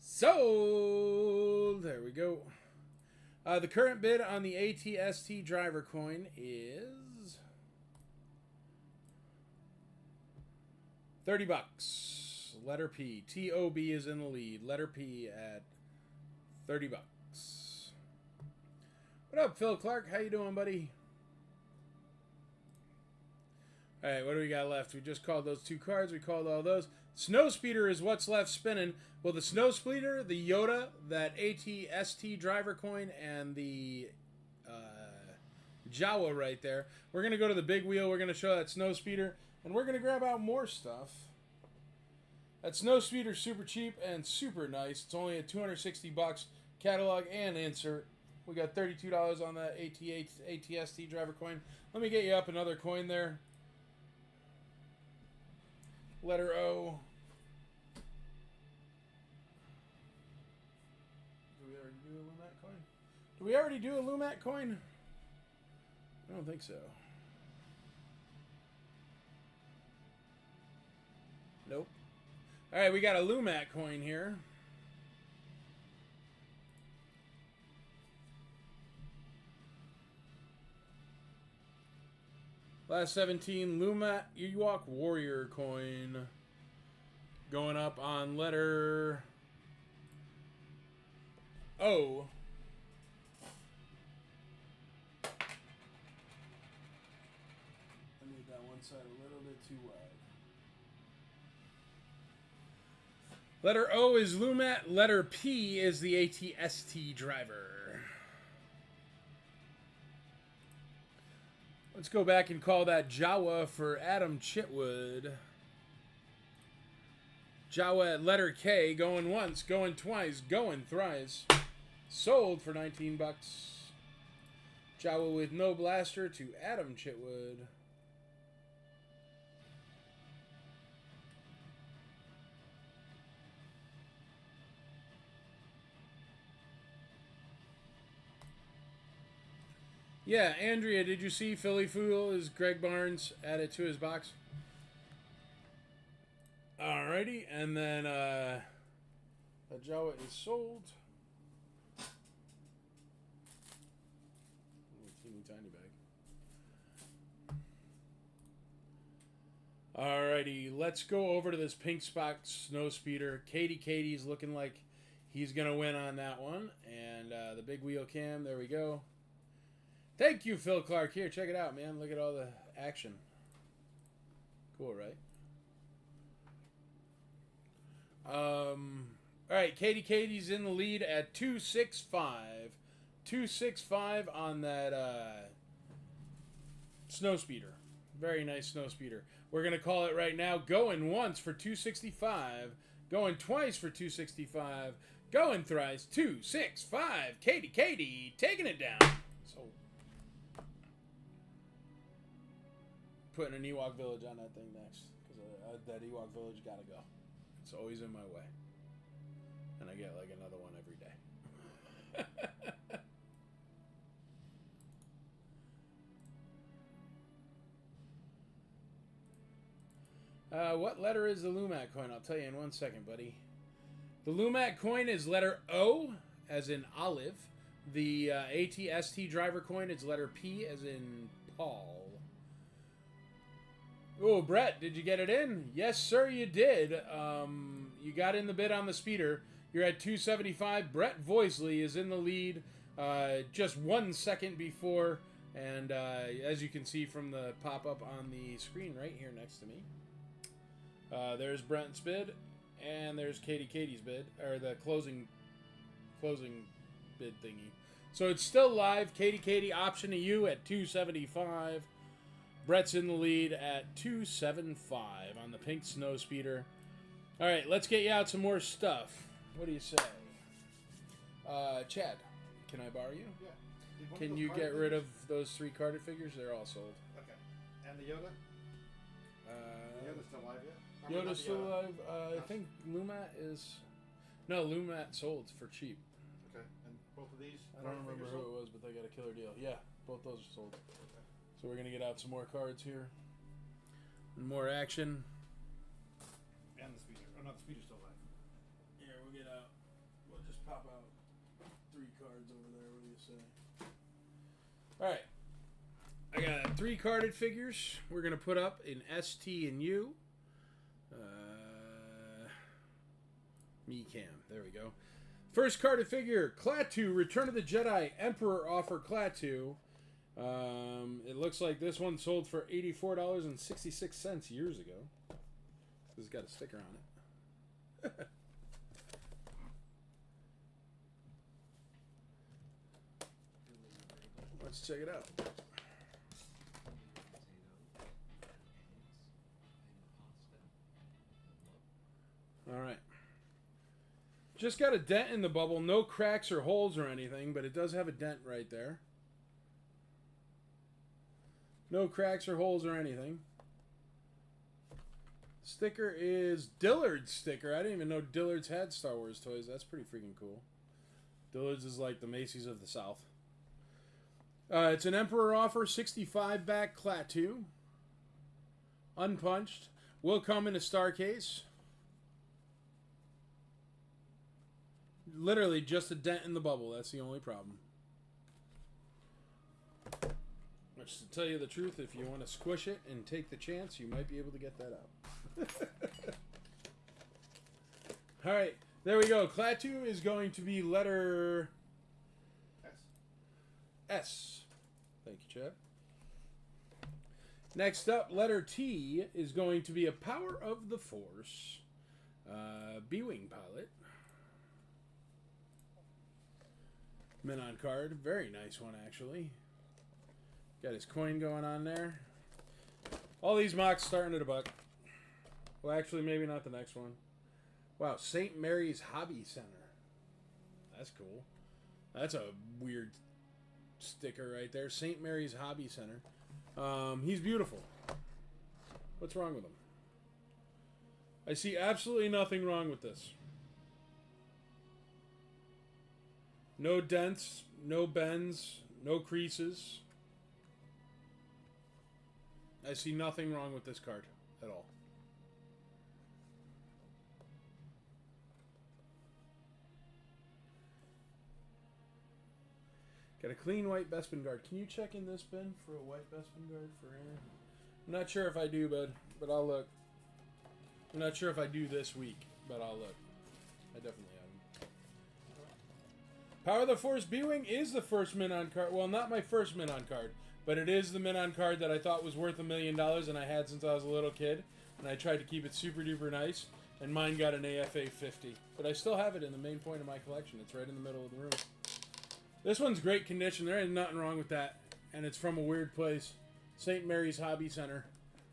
Sold! There we go. The current bid on the ATST driver coin is $30. Letter P. TOB is in the lead. Letter P at $30. What up, Phil Clark? How you doing, buddy? All right, what do we got left? We just called those two cards. We called all those. Snow Speeder is what's left spinning. Well, the Snow Speeder, the Yoda, that ATST driver coin, and the Jawa right there. We're going to go to the big wheel. We're going to show that Snow Speeder, and we're going to grab out more stuff. That Snow Speeder's super cheap and super nice. It's only at $260. Catalog and insert. We got $32 on that ATST driver coin. Let me get you up another coin there. Letter O. Do we already do a Lumat coin? I don't think so. Nope. All right, we got a Lumat coin here. Last 17, Lumat Ewok Warrior coin. Going up on letter O. I made that one side a little bit too wide. Letter O is Lumat. Letter P is the ATST driver. Let's go back and call that Jawa for Adam Chitwood. Jawa at letter K, going once, going twice, going thrice. Sold for $19. Jawa with no blaster to Adam Chitwood. Yeah, Andrea, did you see Philly Fool is Greg Barnes added to his box? All right. Alrighty, and then the Jawa is sold. Teeny tiny bag. Alrighty, let's go over to this pink spot snow speeder. Katie's looking like he's gonna win on that one, and the big wheel cam. There we go. Thank you, Phil Clark. Here, check it out, man. Look at all the action. Cool, right? All right, Katie's in the lead at 265. 265 on that snow speeder. Very nice snow speeder. We're going to call it right now. Going once for 265. Going twice for 265. Going thrice 265. Katie taking it down. So putting an Ewok Village on that thing next, because that Ewok Village gotta go. It's always in my way, and I get like another one every day. What letter is the Lumac coin? I'll tell you in 1 second, buddy. The Lumac coin is letter O, as in olive. The ATST driver coin is letter P, as in Paul. Oh, Brett, did you get it in? Yes, sir, you did. You got in the bid on the speeder. You're at 275. Brett Voisley is in the lead just 1 second before. And as you can see from the pop-up on the screen right here next to me, there's Brent's bid, and there's Katie's bid, or the closing bid thingy. So it's still live. Katie, option to you at 275. Brett's in the lead at 275 on the pink snow speeder. All right, let's get you out some more stuff. What do you say? Chad, can I borrow you? Yeah. Can you get rid of those 3 carded figures? They're all sold. Okay. And the Yoda? Yoda's still alive yet? Yoda's still alive. I think Lumat is... No, Lumat sold for cheap. Okay. And both of these? I don't remember who it was, but they got a killer deal. Yeah, both those are sold. Okay. So we're going to get out some more cards here. And more action. And the speeder. Oh, no, the speeder's still alive. Here, we'll get out. We'll just pop out 3 cards over there. What do you say? Alright. I got 3 carded figures. We're going to put up in S, T, and U. Me Cam. There we go. First carded figure, Klaatu, Return of the Jedi, Emperor offer Klaatu. It looks like this one sold for $84.66 years ago. This has got a sticker on it. Let's check it out. All right. Just got a dent in the bubble. No cracks or holes or anything, but it does have a dent right there. No cracks or holes or anything. Sticker is Dillard's sticker. I didn't even know Dillard's had Star Wars toys. That's pretty freaking cool. Dillard's is like the Macy's of the South. It's an Emperor offer, 65 back Klaatu. Unpunched. Will come in a star case. Literally just a dent in the bubble. That's the only problem. Which, to tell you the truth, if you want to squish it and take the chance, you might be able to get that out. Alright, there we go. Klaatu is going to be letter S. Thank you, Chad. Next up, letter T is going to be a Power of the Force B-Wing pilot. Menon card. Very nice one, actually. Got his coin going on there. All these mocks starting at $1. Well, actually, maybe not the next one. Wow, St. Mary's Hobby Center. That's cool. That's a weird sticker right there. St. Mary's Hobby Center. He's beautiful. What's wrong with him? I see absolutely nothing wrong with this. No dents, no bends, no creases. I see nothing wrong with this card at all. Got a clean white Bespin guard. Can you check in this bin for a white Bespin guard for Aaron? I'm not sure if I do, bud, but I'll look. I'm not sure if I do this week, but I'll look. I definitely haven't. Power of the Force B-Wing is the first mint on card. Well, not my first mint on card, but it is the mint on card that I thought was worth $1 million, and I had since I was a little kid, and I tried to keep it super duper nice, and mine got an AFA 50. But I still have it in the main point of my collection. It's right in the middle of the room. This one's great condition. There ain't nothing wrong with that, and it's from a weird place, St. Mary's Hobby Center,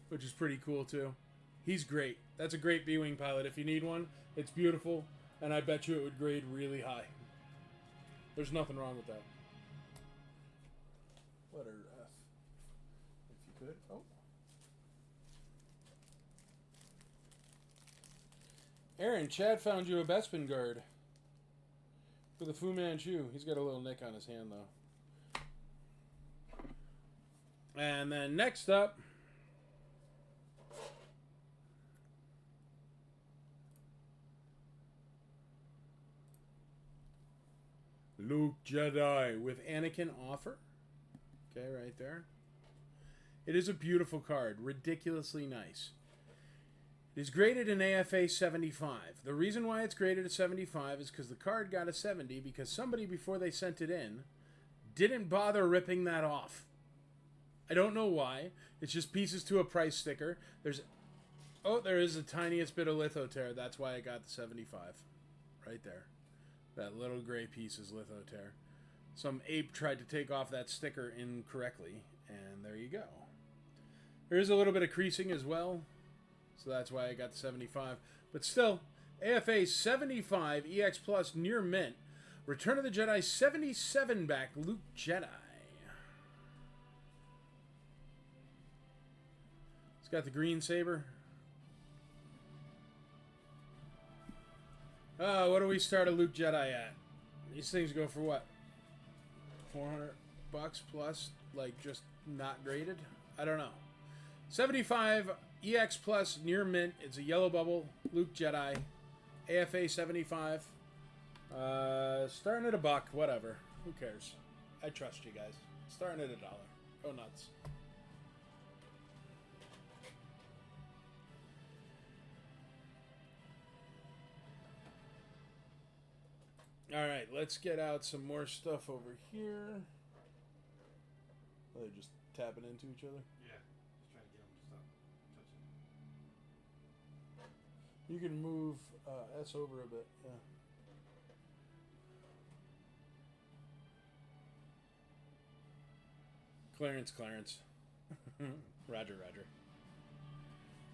which is pretty cool too. He's great. That's a great B-Wing pilot. If you need one, it's beautiful, and I bet you it would grade really high. There's nothing wrong with that. Letter F. If you could. Oh. Aaron, Chad found you a Bespin guard for the Fu Manchu. He's got a little nick on his hand, though. And then next up, Luke Jedi with Anakin offer. Okay, right there. It is a beautiful card. Ridiculously nice. It is graded an AFA 75. The reason why it's graded a 75 is because the card got a 70 because somebody, before they sent it in, didn't bother ripping that off. I don't know why. It's just pieces to a price sticker. There is the tiniest bit of litho tear. That's why I got the 75. Right there. That little gray piece is litho tear. Some ape tried to take off that sticker incorrectly, and there you go. There is a little bit of creasing as well, so that's why I got the 75. But still, AFA 75 EX Plus near mint. Return of the Jedi 77 back Luke Jedi. It's got the green saber. What do we start a Luke Jedi at? These things go for what? $400 plus, like just not graded? I don't know. 75 EX Plus near mint. It's a yellow bubble. Luke Jedi. AFA 75. Starting at $1, whatever. Who cares? I trust you guys. Starting at $1. Go nuts. Alright, let's get out some more stuff over here. Are they just tapping into each other? Yeah. Just trying to get them to stop touching. You can move S over a bit, yeah. Clarence. Roger.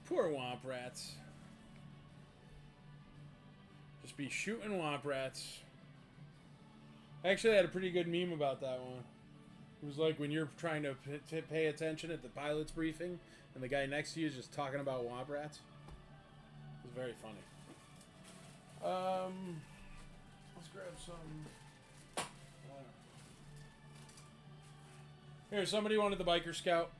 Poor Womp Rats. Just be shooting Womp Rats. Actually, I had a pretty good meme about that one. It was like when you're trying to pay attention at the pilot's briefing, and the guy next to you is just talking about Womp Rats. It was very funny. Let's grab some. Here, somebody wanted the Biker Scout.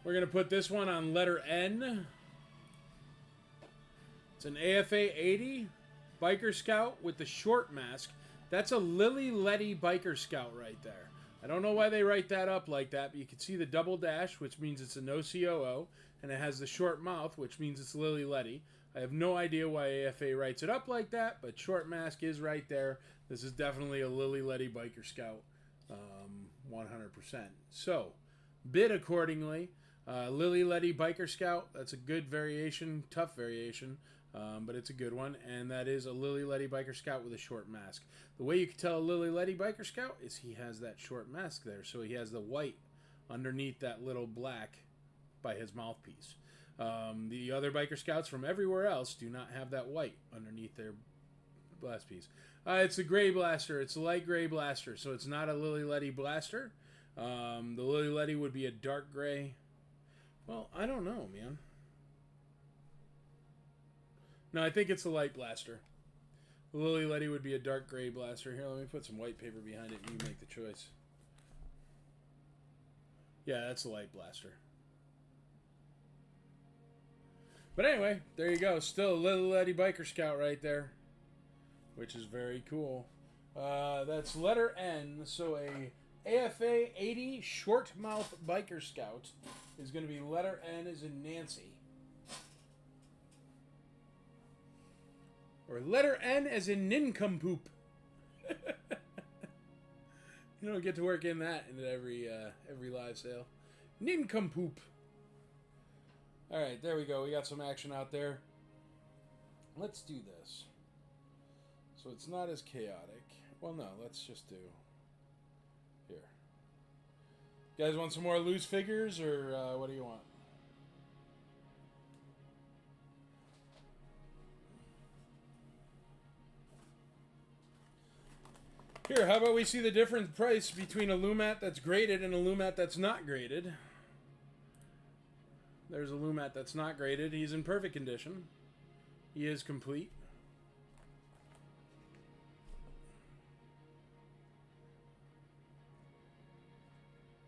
We're going to put this one on letter N. It's an AFA 80 Biker Scout with the short mask. That's a Lily Letty Biker Scout right there. I don't know why they write that up like that, but you can see the double dash, which means it's a no COO, and it has the short mouth, which means it's Lily Letty. I have no idea why AFA writes it up like that, but short mask is right there. This is definitely a Lily Letty Biker Scout, 100%. So, bid accordingly. Lily Letty Biker Scout, that's a good variation, tough variation, but it's a good one, and that is a Lily Letty Biker Scout with a short mask. The way you can tell a Lily Letty Biker Scout is he has that short mask there, so he has the white underneath that little black by his mouthpiece. The other Biker Scouts from everywhere else do not have that white underneath their blast piece. It's a gray blaster. It's a light gray blaster, so it's not a Lily Letty blaster. The Lily Letty would be a dark gray. Well, I don't know, man. No, I think it's a light blaster. The Lily Letty would be a dark gray blaster. Here, let me put some white paper behind it and you make the choice. Yeah, that's a light blaster. But anyway, there you go. Still a Lily Letty Biker Scout right there, which is very cool. That's letter N. So a AFA 80 short mouth biker scout is going to be letter N as in Nancy. Or letter N as in nincompoop. You don't get to work in that into every live sale. Nincompoop. All right, there we go. We got some action out there. Let's do this. So it's not as chaotic. Well, no, let's just do here. You guys want some more loose figures, or what do you want? Here, how about we see the different price between a Lumat that's graded and a Lumat that's not graded. There's a Lumat that's not graded. He's in perfect condition. He is complete.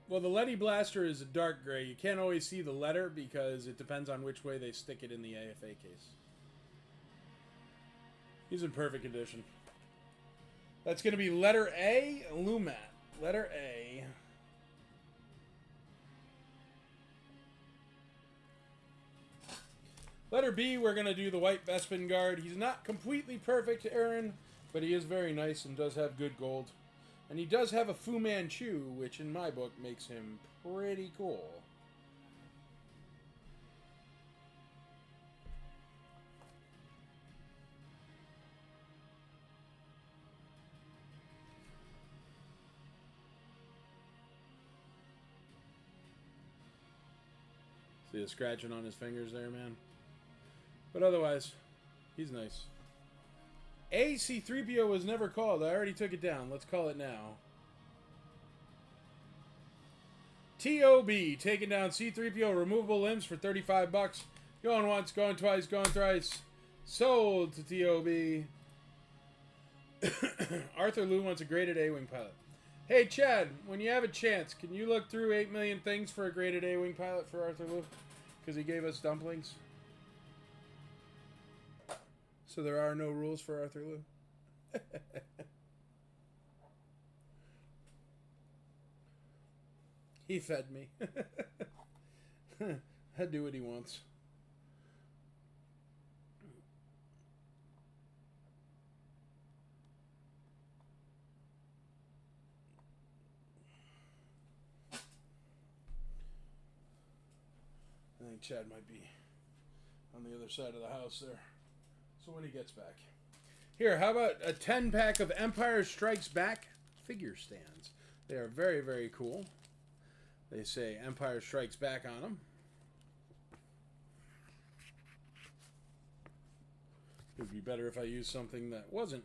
Well, the Letty Blaster is a dark gray. You can't always see the letter because it depends on which way they stick it in the AFA case. He's in perfect condition. That's going to be letter A, Lumat. Letter A. Letter B, we're going to do the white Bespin Guard. He's not completely perfect, Aaron, but he is very nice and does have good gold. And he does have a Fu Manchu, which in my book makes him pretty cool. See the scratching on his fingers there, man? But otherwise, he's nice. AC3PO was never called. I already took it down. Let's call it now. TOB, taking down C3PO removable limbs for 35 bucks. Going once, going twice, going thrice. Sold to TOB. Arthur Liu wants a graded A-Wing pilot. Hey, Chad, when you have a chance, can you look through 8 million things for a graded A-Wing pilot for Arthur Liu? Because he gave us dumplings. So there are no rules for Arthur Liu. He fed me. I do what he wants. I think Chad might be on the other side of the house there. So when he gets back. Here, how about a 10-pack of Empire Strikes Back figure stands? They are very, very cool. They say Empire Strikes Back on them. It would be better if I used something that wasn't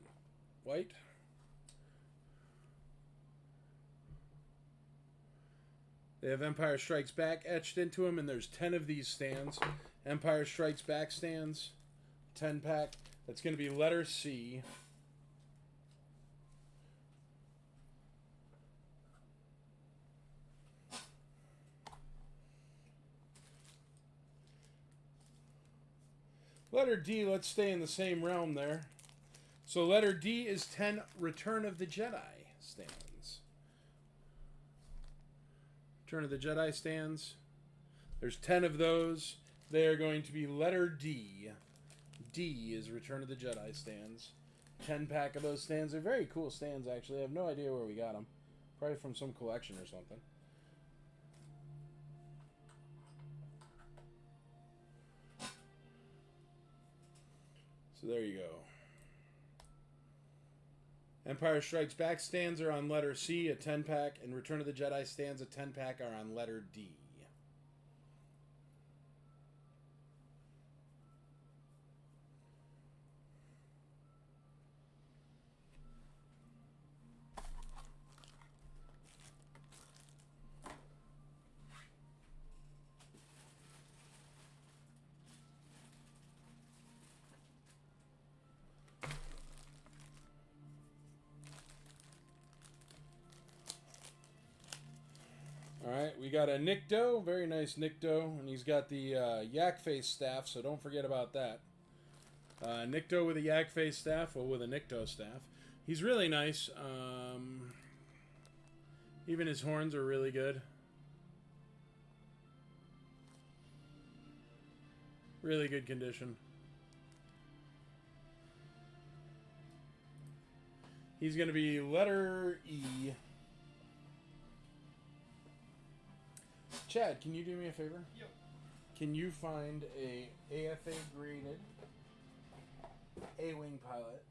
white. They have Empire Strikes Back etched into them, and there's 10 of these stands. Empire Strikes Back stands. 10-pack. That's going to be letter C. Letter D, let's stay in the same realm there. So letter D is 10 Return of the Jedi stands. Return of the Jedi stands. There's 10 of those. They are going to be letter D. D is Return of the Jedi stands. 10-pack of those stands. They're very cool stands, actually. I have no idea where we got them. Probably from some collection or something. So there you go. Empire Strikes Back stands are on letter C, a 10-pack, and Return of the Jedi stands, a 10-pack, are on letter D. Alright, we got a Nikto, very nice Nikto, and he's got the yak face staff, so don't forget about that. Nikto with a yak face staff, or with a Nikto staff. He's really nice. Even his horns are really good. Really good condition. He's going to be letter E. Chad, can you do me a favor? Yep. Can you find a AFA graded A-wing pilot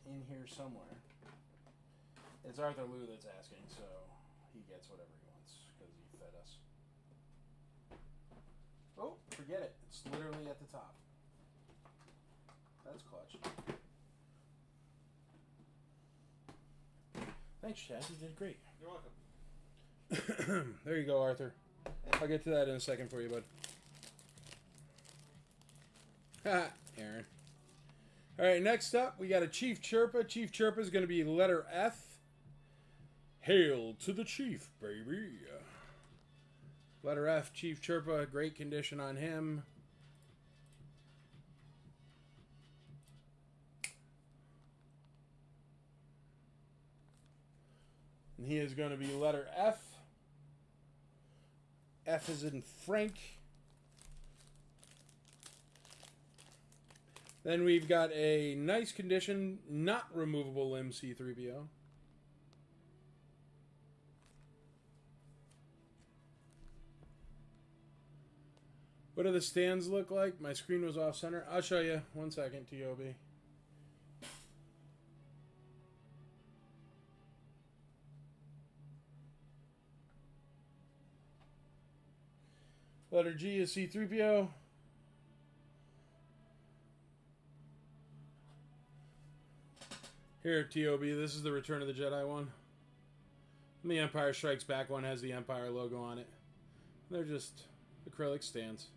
in here somewhere? It's Arthur Liu that's asking, so he gets whatever he wants because he fed us. Oh, forget it. It's literally at the top. That's clutch. Thanks, Chad. You did great. You're welcome. There you go, Arthur. I'll get to that in a second for you, bud. Ha, Aaron. All right, next up, we got a Chief Chirpa. Chief Chirpa is going to be letter F. Hail to the Chief, baby. Letter F, Chief Chirpa. Great condition on him. And he is going to be letter F. F is in Frank. Then we've got a nice condition, not removable limb C3PO. What do the stands look like? My screen was off center. I'll show you. 1 second, TOB. Letter G is C3PO. Here, TOB, this is the Return of the Jedi one. And the Empire Strikes Back one has the Empire logo on it. They're just acrylic stands.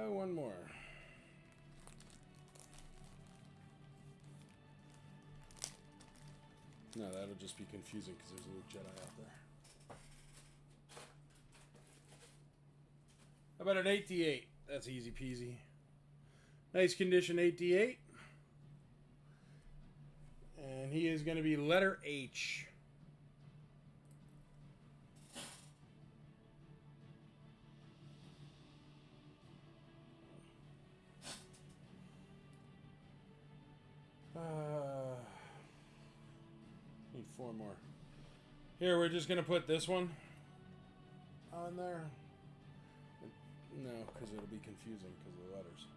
One more. No, that'll just be confusing because there's a Luke Jedi out there. How about an 8D8? That's easy peasy. Nice condition 8D8. And he is going to be letter H. Need 4 more. Here, we're just going to put this one on there. No, because it'll be confusing because of the letters.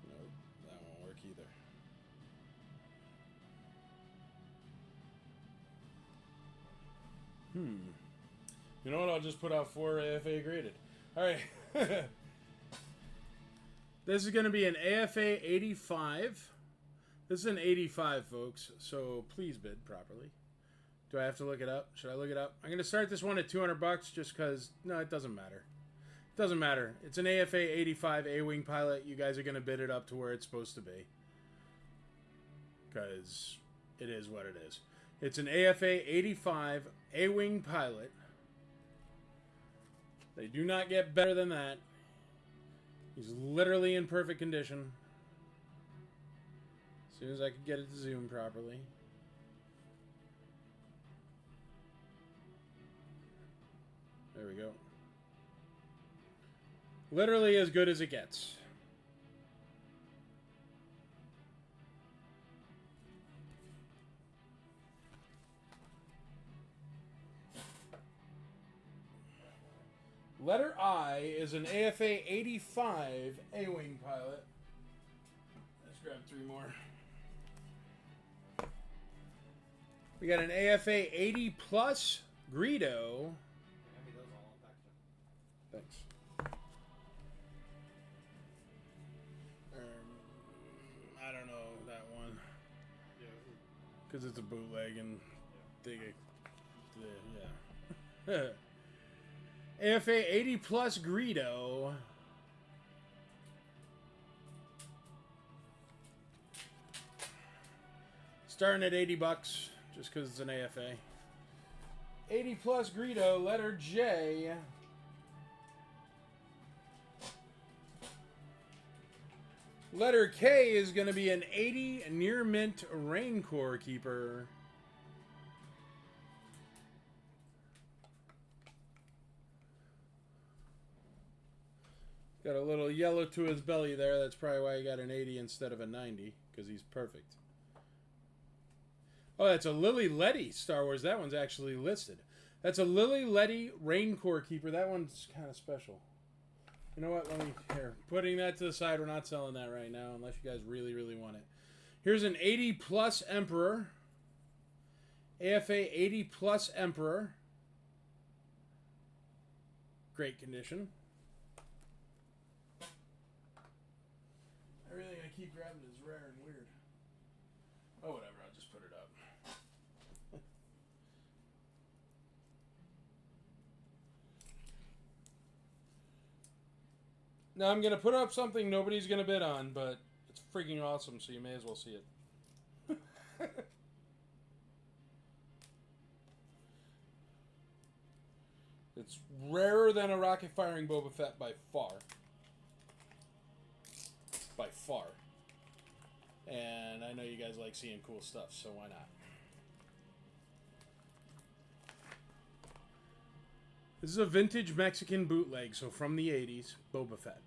Nope, that won't work either. You know what? I'll just put out 4 AFA graded. Alright. This is going to be an AFA 85. This is an 85, folks. So please bid properly. Do I have to look it up? Should I look it up? I'm going to start this one at $200 just because... No, it doesn't matter. It doesn't matter. It's an AFA 85 A-Wing pilot. You guys are going to bid it up to where it's supposed to be. Because it is what it is. It's an AFA 85 A-Wing pilot. They do not get better than that. He's literally in perfect condition. As soon as I could get it to zoom properly. There we go. Literally as good as it gets. Letter I is an AFA 85 A-Wing pilot. Let's grab 3 more. We got an AFA 80 plus Greedo. Hand me those all on package. Thanks. I don't know that one. Yeah. Because it's a bootleg and they get... Yeah. AFA 80 plus Greedo. Starting at 80 bucks, just because it's an AFA. 80 plus Greedo, letter J. Letter K is going to be an 80 near mint Raincore Keeper. Got a little yellow to his belly there. That's probably why he got an 80 instead of a 90, because he's perfect. Oh, that's a Lily Letty Star Wars. That one's actually listed. That's a Lily Letty Raincore Keeper. That one's kind of special. You know what? Let me, here. Putting that to the side. We're not selling that right now unless you guys really, really want it. Here's an 80 plus Emperor. AFA 80 plus Emperor. Great condition. Everything I keep grabbing is rare and weird. Oh, whatever. I'll just put it up. Now, I'm going to put up something nobody's going to bid on, but it's freaking awesome, so you may as well see it. It's rarer than a rocket-firing Boba Fett by far. By far. And I know you guys like seeing cool stuff, so why not? This is a vintage Mexican bootleg, so from the 80s, Boba Fett.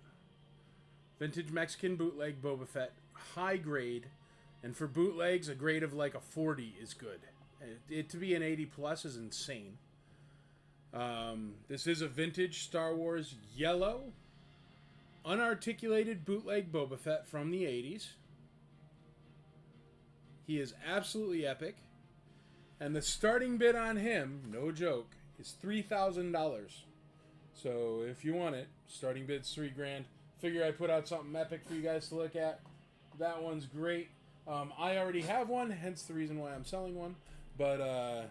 Vintage Mexican bootleg Boba Fett, high grade, and for bootlegs, a grade of like a 40 is good. It to be an 80 plus is insane. This is a vintage Star Wars yellow, unarticulated bootleg Boba Fett from the 80s. He is absolutely epic. And the starting bid on him, no joke, is $3,000. So if you want it, starting bid's $3,000. Figure I put out something epic for you guys to look at. That one's great. I already have one, hence the reason why I'm selling one. But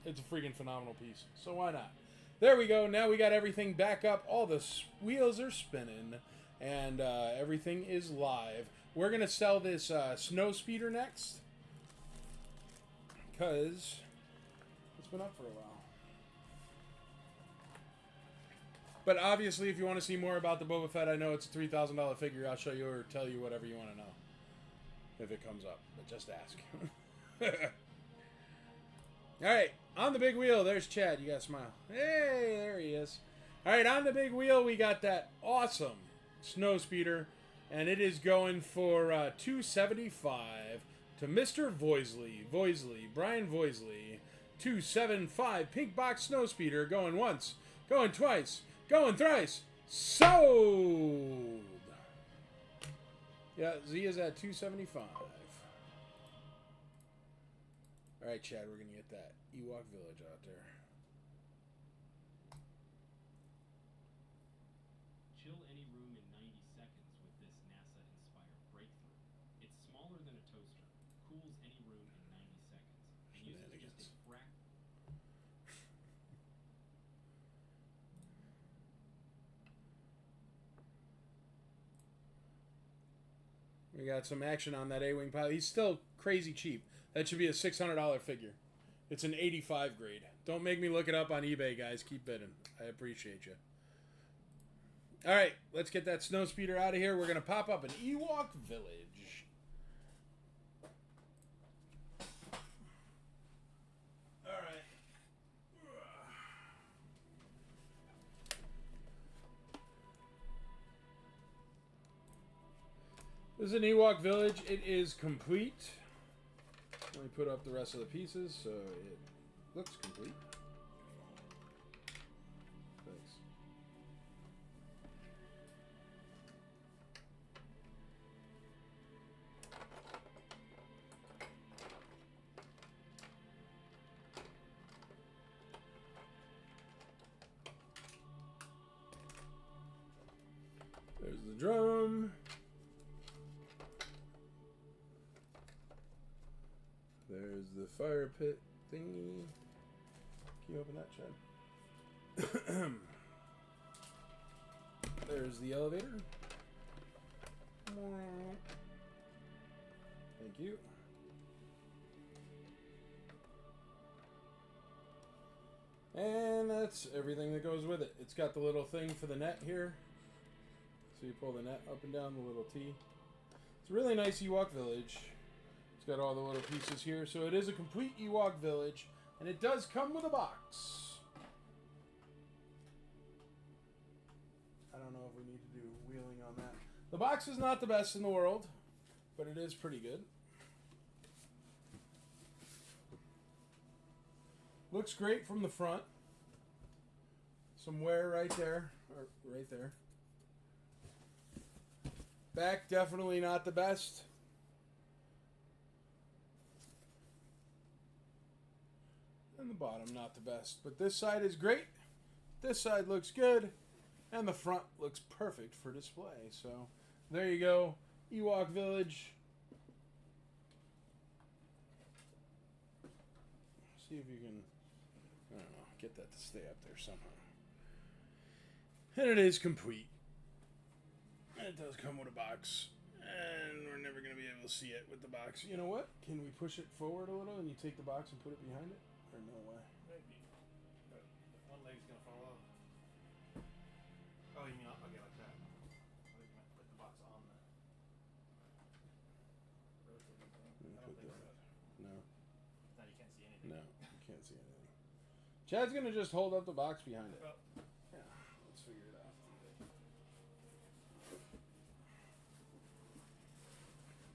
it's a freaking phenomenal piece. So why not? There we go. Now we got everything back up. All the wheels are spinning. And everything is live. We're going to sell this Snow Speeder next. Because it's been up for a while. But obviously, if you want to see more about the Boba Fett, I know it's a $3,000 figure. I'll show you or tell you whatever you want to know. If it comes up. But just ask. Alright, on the big wheel, there's Chad. You got to smile. Hey, there he is. Alright, on the big wheel, we got that awesome Snow Speeder. And it is going for $275 to Mr. Voisley, Brian Voisley. $275, pink box Snow Speeder, going once, going twice, going thrice. Sold! Yeah, Z is at $275. Alright, Chad, we're going to get that Ewok Village out there. Chill any room in 90 seconds with this NASA-inspired breakthrough. It's smaller than a toaster, cools any room in 90 seconds, and uses just a fraction. We got some action on that A-Wing pilot. He's still crazy cheap. That should be a $600 figure. It's an 85 grade. Don't make me look it up on eBay, guys. Keep bidding. I appreciate you. All right, let's get that Snow Speeder out of here. We're going to pop up an Ewok Village. All right. This is an Ewok Village. It is complete. Let me put up the rest of the pieces so it looks complete. Thanks. There's the drum. There's the fire pit thingy. Can you open that, Chad? There's the elevator. Thank you. that's everything that goes with it. It's got the little thing for the net here. So you pull the net up and down, the little T. It's a really nice Ewok village. It's got all the little pieces here. So it is a complete Ewok village. And it does come with a box. I don't know if we need to do wheeling on that. The box is not the best in the world, but it is pretty good. Looks great from the front. Some wear right there, or right there. Back, definitely not the best. And the bottom, not the best. But this side is great. This side looks good. And the front looks perfect for display. So, there you go. Ewok Village. See if you can, I don't know, get that to stay up there somehow. And it is complete. And it does come with a box. And we're never going to be able to see it with the box. You know what? Can we push it forward a little and you take the box and put it behind it? Or no way? Maybe. But one leg's gonna fall off. Oh, you mean okay, like that? I think you meant put the box on the rotating thing. I don't think so. No. Now you can't see anything. No, you can't see anything. Chad's going to just hold up the box behind it. Well, Yeah, let's figure it out.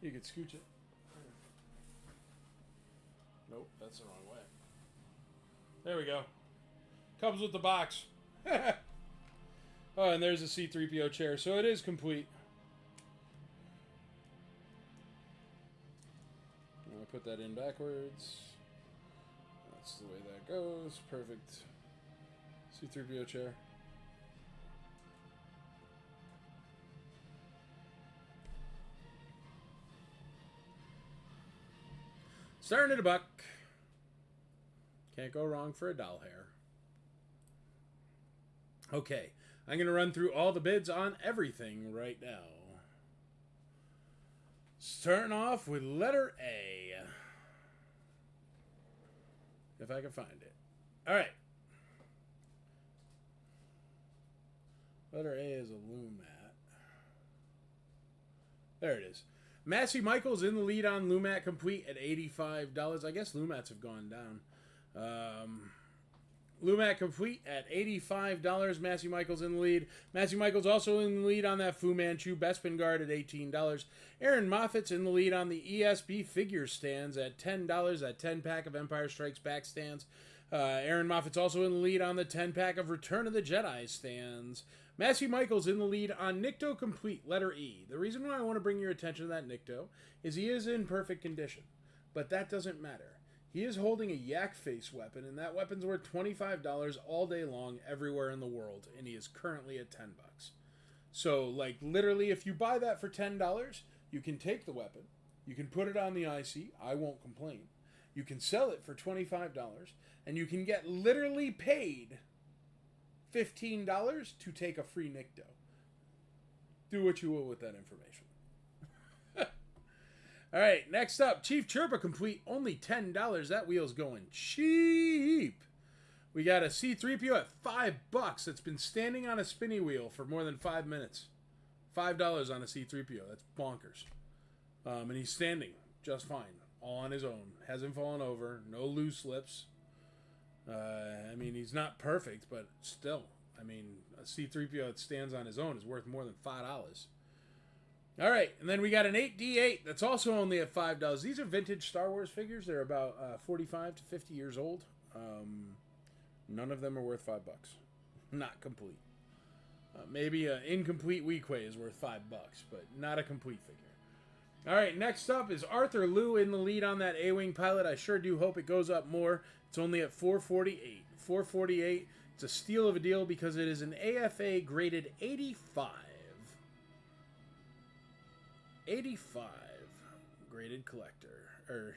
You could scooch it. Nope, that's the wrong way. There we go. Comes with the box. Oh, and there's a C-3PO chair, so it is complete. I put that in backwards. That's the way that goes. Perfect. C-3PO chair. Starting at $1. Can't go wrong for a doll hair. Okay, I'm going to run through all the bids on everything right now. Starting off with letter A. If I can find it. All right. Letter A is a Lumat. There it is. Massey Michaels in the lead on Lumat Complete at $85. I guess Lumats have gone down. Lumat Complete at $85. Massey Michaels in the lead. Massey Michaels also in the lead on that Fu Manchu Bespin Guard at $18. Aaron Moffat's in the lead on the ESB figure stands at $10. That 10-pack of Empire Strikes Back stands. Aaron Moffat's also in the lead on the 10-pack of Return of the Jedi stands. Massey Michaels in the lead on Nikto Complete, letter E. The reason why I want to bring your attention to that Nikto is he is in perfect condition. But that doesn't matter. He is holding a yak face weapon, and that weapon's worth $25 all day long everywhere in the world, and he is currently at $10. So, like, literally, if you buy that for $10, you can take the weapon, you can put it on the IC, I won't complain, you can sell it for $25, and you can get literally paid $15 to take a free Nikto. Do what you will with that information. All right, next up, Chief Chirpa Complete, only $10. That wheel's going cheap. We got a C-3PO at $5 that's been standing on a spinny wheel for more than 5 minutes. $5 on a C-3PO. That's bonkers. And he's standing just fine, all on his own. Hasn't fallen over. No loose lips. I mean, he's not perfect, but still. I mean, a C-3PO that stands on his own is worth more than $5. All right, and then we got an 8D8 that's also only at $5. These are vintage Star Wars figures. They're about 45 to 50 years old. None of them are worth $5. Not complete. Maybe an incomplete Weequay is worth $5, but not a complete figure. All right, next up is Arthur Liu in the lead on that A-Wing pilot. I sure do hope it goes up more. It's only at $448. $448. It's a steal of a deal because it is an AFA graded 85. 85 graded collector.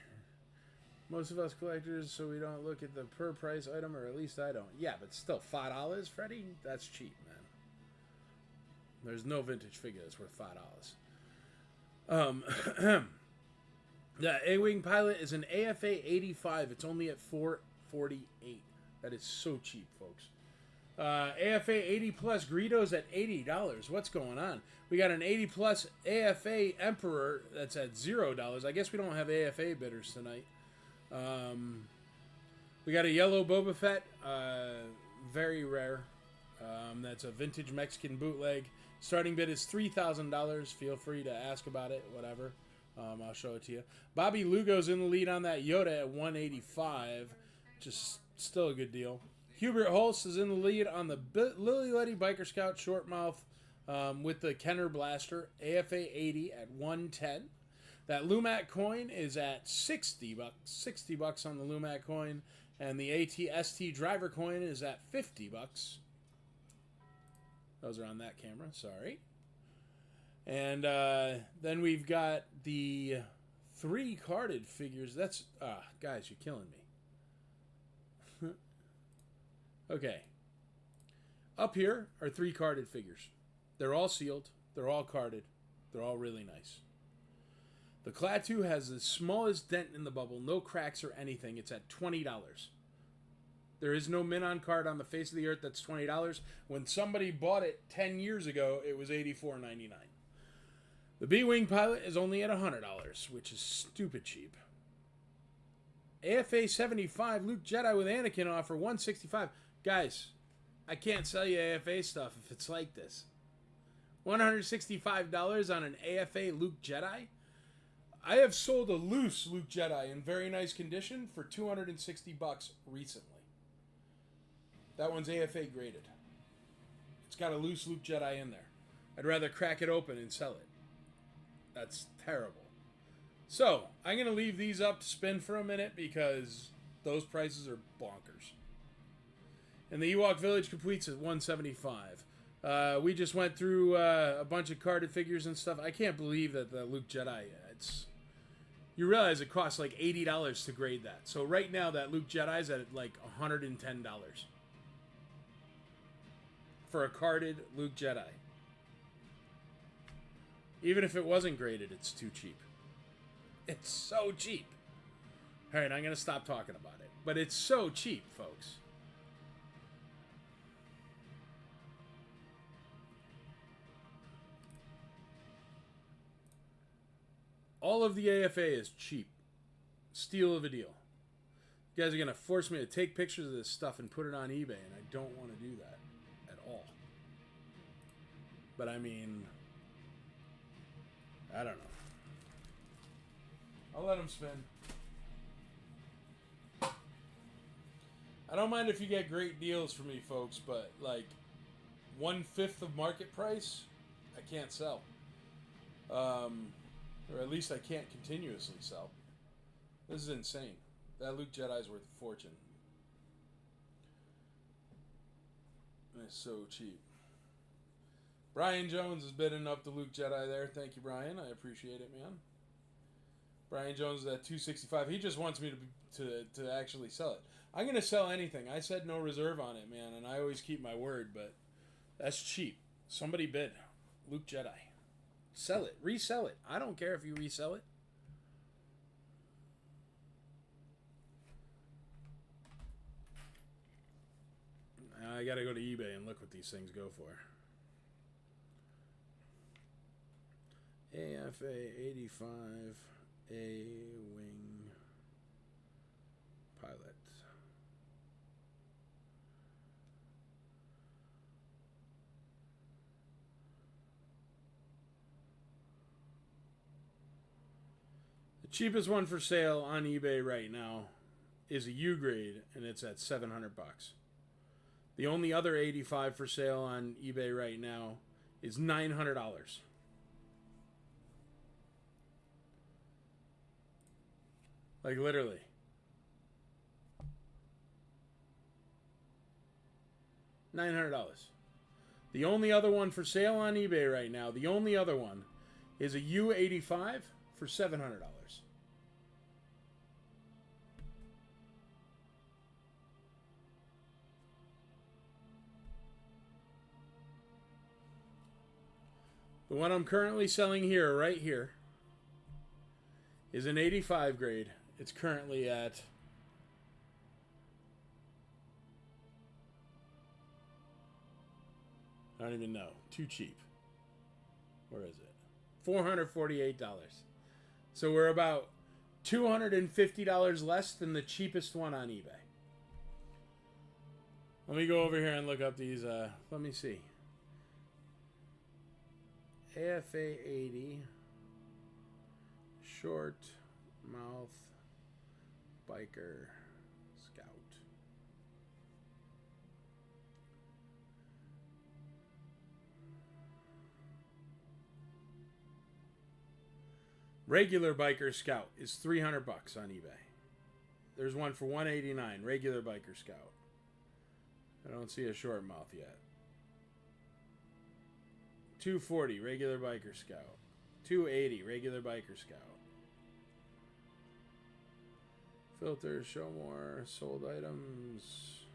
Most of us collectors, so we don't look at the per price item, or at least I don't. Yeah, but still, $5, Freddie? That's cheap, man. There's no vintage figure that's worth $5. The A-Wing pilot is an AFA 85. It's only at $448. That is so cheap, folks. AFA 80 plus Greedos at $80. What's going on? We got an 80 plus AFA Emperor that's at $0. I guess we don't have AFA bidders tonight. We got a yellow Boba Fett, very rare. That's a vintage Mexican bootleg. Starting bid is $3,000. Feel free to ask about it, whatever. I'll show it to you. Bobby Lugo's in the lead on that Yoda at $185. Just still a good deal. Hubert Holst is in the lead on the Lily Letty Biker Scout short mouth with the Kenner Blaster, AFA 80 at $110. That Lumac coin is at $60. $60 on the Lumac coin. And the ATST driver coin is at $50. Those are on that camera, sorry. And then we've got the 3 carded figures. That's, guys, you're killing me. Okay. Up here are 3 carded figures. They're all sealed. They're all carded. They're all really nice. The Klaatu has the smallest dent in the bubble. No cracks or anything. It's at $20. There is no min on card on the face of the earth that's $20. When somebody bought it 10 years ago, it was $84.99. The B-Wing Pilot is only at $100, which is stupid cheap. AFA 75 Luke Jedi with Anakin offer $165. Guys, I can't sell you AFA stuff if it's like this. $165 on an AFA Luke Jedi? I have sold a loose Luke Jedi in very nice condition for $260 recently. That one's AFA graded. It's got a loose Luke Jedi in there. I'd rather crack it open and sell it. That's terrible. So, I'm going to leave these up to spin for a minute because those prices are bonkers. And the Ewok Village completes at $175. We just went through a bunch of carded figures and stuff. I can't believe that the Luke Jedi, you realize it costs like $80 to grade that. So right now that Luke Jedi's at like $110 for a carded Luke Jedi. Even if it wasn't graded, it's too cheap. It's so cheap. Alright, I'm going to stop talking about it. But it's so cheap, folks. All of the AFA is cheap. Steal of a deal. You guys are going to force me to take pictures of this stuff and put it on eBay, and I don't want to do that at all. But I mean, I don't know. I'll let them spin. I don't mind if you get great deals for me, folks, but like 1/5 of market price, I can't sell. Or at least I can't continuously sell. This is insane. That Luke Jedi's worth a fortune. It's so cheap. Brian Jones is bidding up the Luke Jedi there. Thank you, Brian. I appreciate it, man. Brian Jones is at $265. He just wants me to actually sell it. I'm going to sell anything. I said no reserve on it, man, and I always keep my word, but that's cheap. Somebody bid. Luke Jedi. Sell it. Resell it. I don't care if you resell it. I gotta go to eBay and look what these things go for. AFA 85 A-Wing Pilot. The cheapest one for sale on eBay right now is a U grade, and it's at $700. The only other 85 for sale on eBay right now is $900. Like literally. $900. The only other one for sale on eBay right now, the only other one, is a U85 for $700. The one I'm currently selling here, right here, is an 85 grade. It's currently at I don't even know. Too cheap. Where is it? $448. So we're about $250 less than the cheapest one on eBay. Let me go over here and look up these. Let me see. AFA 80. Short mouth biker scout. Regular biker scout is $300 on eBay. There's one for $189. Regular biker scout. I don't see a short mouth yet. $240 regular biker scout. $280 regular biker scout. Filters, show more, sold items.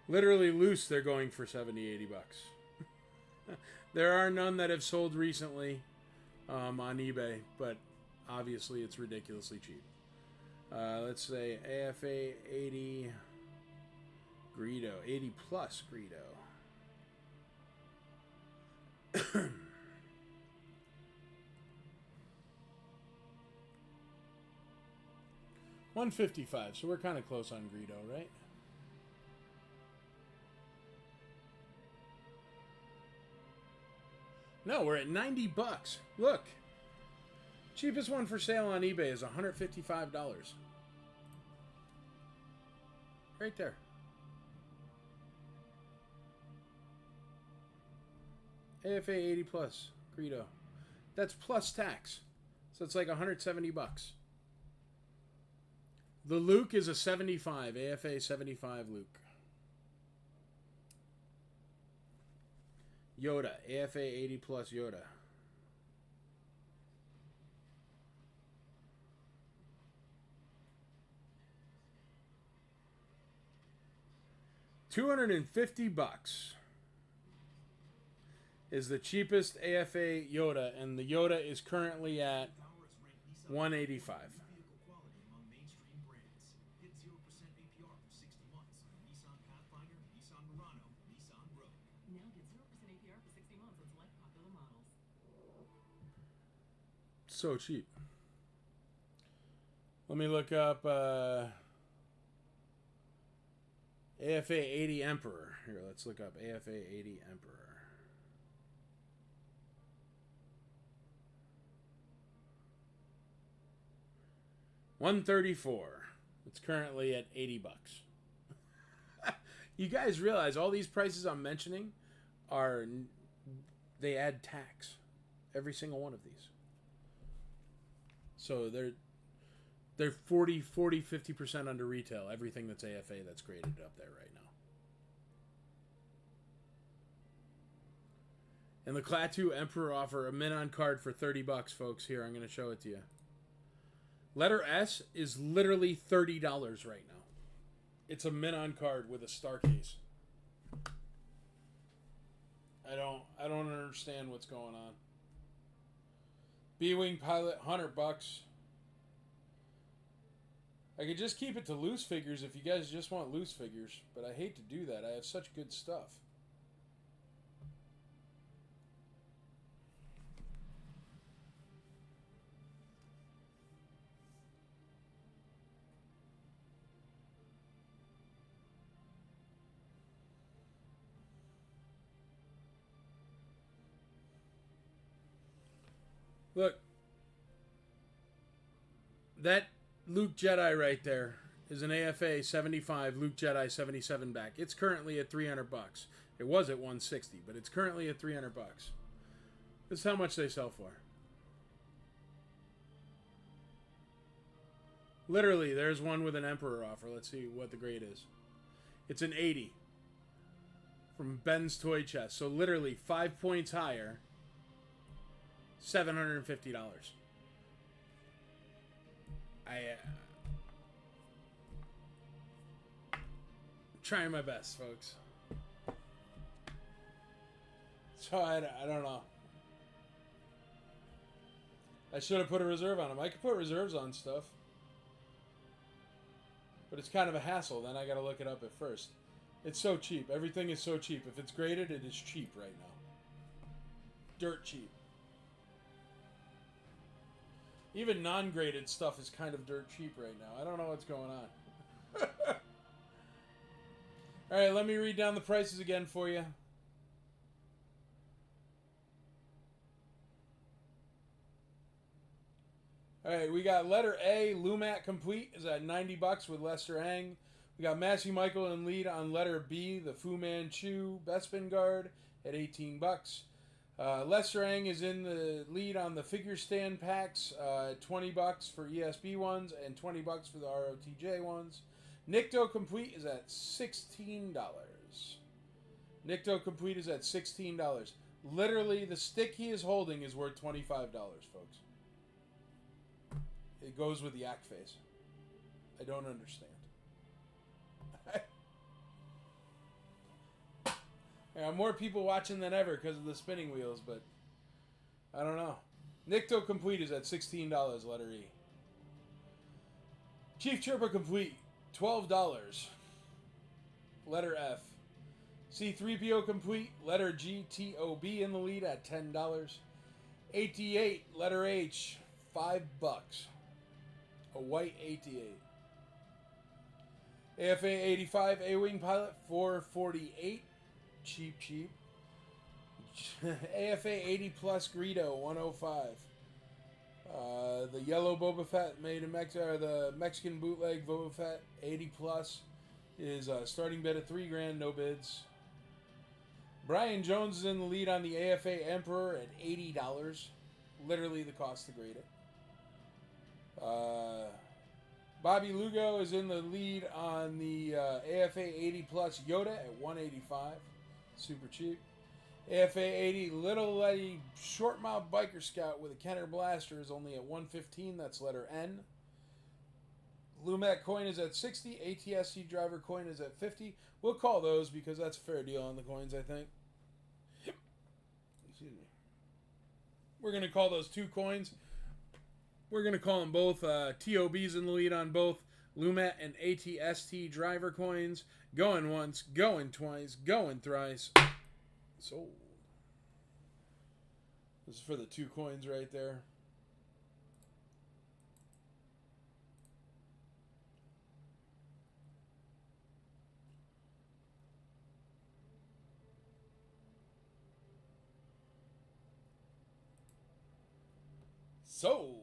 Literally loose, they're going for $70-80. There are none that have sold recently on eBay, but obviously it's ridiculously cheap. Let's say AFA 80 Greedo, 80 plus Greedo. $155, so we're kind of close on Greedo, right? No, we're at $90. Look. Cheapest one for sale on eBay is $155. Right there. AFA 80 plus Greedo. That's plus tax. So it's like $170. The Luke is a 75. AFA 75 Luke. Yoda. AFA 80 plus Yoda. $250 is the cheapest AFA Yoda, and the Yoda is currently at $185. Now get 0% APR for 60 months on select popular models. So cheap. Let me look up AFA 80 Emperor. Here, let's look up AFA 80 Emperor. $134. It's currently at $80. You guys realize all these prices I'm mentioning they add tax. Every single one of these. So they're 40, 50% under retail. Everything that's AFA that's graded up there right now. And the Klaatu Emperor offer a mint on card for $30, folks. Here, I'm going to show it to you. Letter S is literally $30 right now. It's a mint on card with a star case. I don't understand what's going on. B-Wing Pilot, $100. I could just keep it to loose figures if you guys just want loose figures, but I hate to do that. I have such good stuff. Look, that Luke Jedi right there is an AFA 75 Luke Jedi 77 back. It's currently at $300. It was at $160, but it's currently at $300. This is how much they sell for. Literally, there's one with an Emperor offer. Let's see what the grade is. It's an 80 from Ben's Toy Chest. So literally 5 points higher. $750. Trying my best, folks. So I don't know. I should have put a reserve on them. I could put reserves on stuff. But it's kind of a hassle. Then I got to look it up at first. It's so cheap. Everything is so cheap. If it's graded, it is cheap right now. Dirt cheap. Even non-graded stuff is kind of dirt cheap right now. I don't know what's going on. All right, let me read down the prices again for you. All right, we got letter A, Lumat Complete is at $90 with Lester Hang. We got Massey Michael in lead on letter B, the Fu Manchu Bespin Guard at $18. Lester Hang is in the lead on the figure stand packs, $20 for ESB ones and $20 for the ROTJ ones. Nikto Complete is at $16. Nikto Complete is at $16. Literally, the stick he is holding is worth $25, folks. It goes with the act face. I don't understand. There are more people watching than ever because of the spinning wheels, but I don't know. Nikto Complete is at $16, letter E. Chief Chirpa Complete, $12, letter F. C3PO Complete, letter G, TOB in the lead at $10. 88, letter H, $5. A white 88. AFA 85 A-Wing Pilot, $448. Cheap. AFA 80 Plus Greedo, $105. The yellow Boba Fett made in Mexico, the Mexican bootleg Boba Fett, 80 Plus, is starting bid at $3,000, no bids. Brian Jones is in the lead on the AFA Emperor at $80. Literally the cost to grade it. Bobby Lugo is in the lead on the AFA 80 Plus Yoda at $185. Super cheap. AFA 80 Little Letty Short Mouth Biker Scout with a Kenner Blaster is only at $115. That's letter N. Lumat coin is at $60. ATSC driver coin is at $50. We'll call those because that's a fair deal on the coins, I think. Excuse me. We're going to call those two coins. We're going to call them both TOBs in the lead on both Lumat and ATST driver coins. Going once, going twice, going thrice. Sold. This is for the two coins right there. Sold.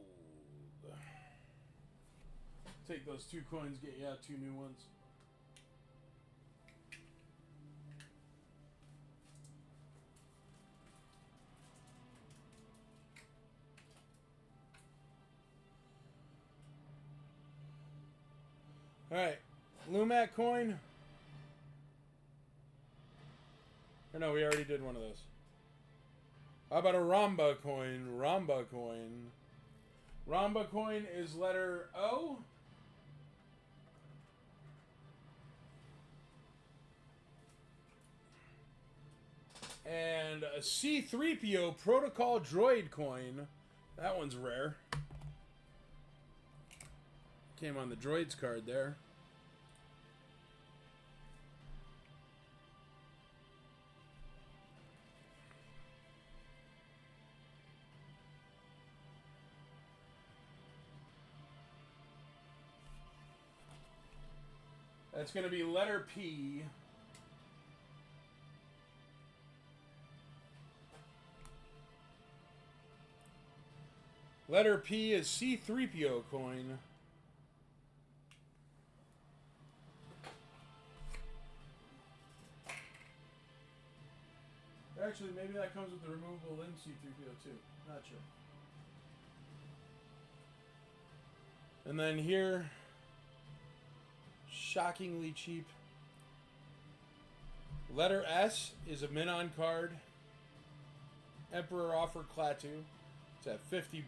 Take those two coins, get you out two new ones. Alright, Lumat coin. Or no, we already did one of those. How about a Ramba coin? Ramba coin. Ramba coin is letter O. And a C3PO Protocol Droid coin. That one's rare. Came on the Droids card there. That's going to be letter P. Letter P is C3PO coin. Actually, maybe that comes with the removable limb C3PO too. Not sure. And then here, shockingly cheap. Letter S is a Minon card. Emperor offer Klaatu. It's at $50.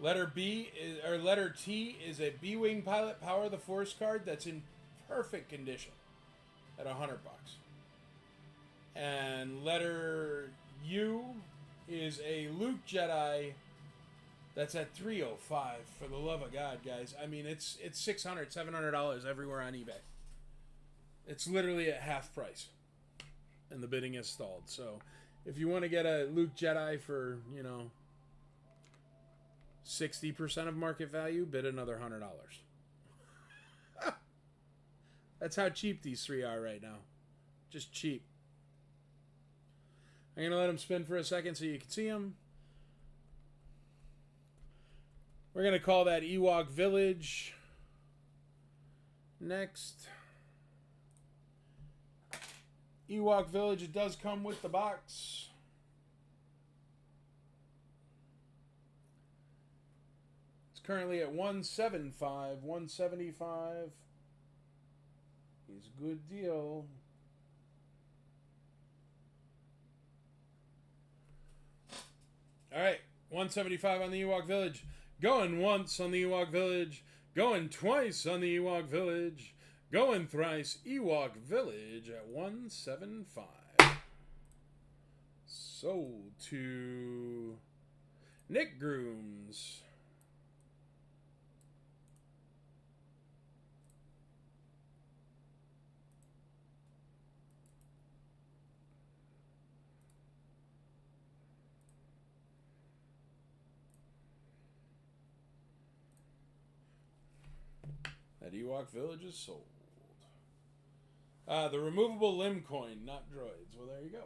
Letter B is, or letter T is a B-Wing Pilot Power of the Force card that's in perfect condition at $100. And letter U is a Luke Jedi That's at $305 for the love of God, guys. I mean, it's $600, $700 everywhere on eBay. It's literally at half price. And the bidding is stalled. So, if you want to get a Luke Jedi for, 60% of market value, bid another $100. That's how cheap these three are right now. Just cheap. I'm going to let them spin for a second so you can see them. We're going to call that Ewok Village. Next. Ewok Village, it does come with the box. It's currently at $175. $175 is a good deal. All right, $175 on the Ewok Village. Going once on the Ewok Village. Going twice on the Ewok Village. Going thrice, Ewok Village at $175. Sold to Nick Grooms. That Ewok Village is sold. The removable limb coin, not droids. Well, there you go.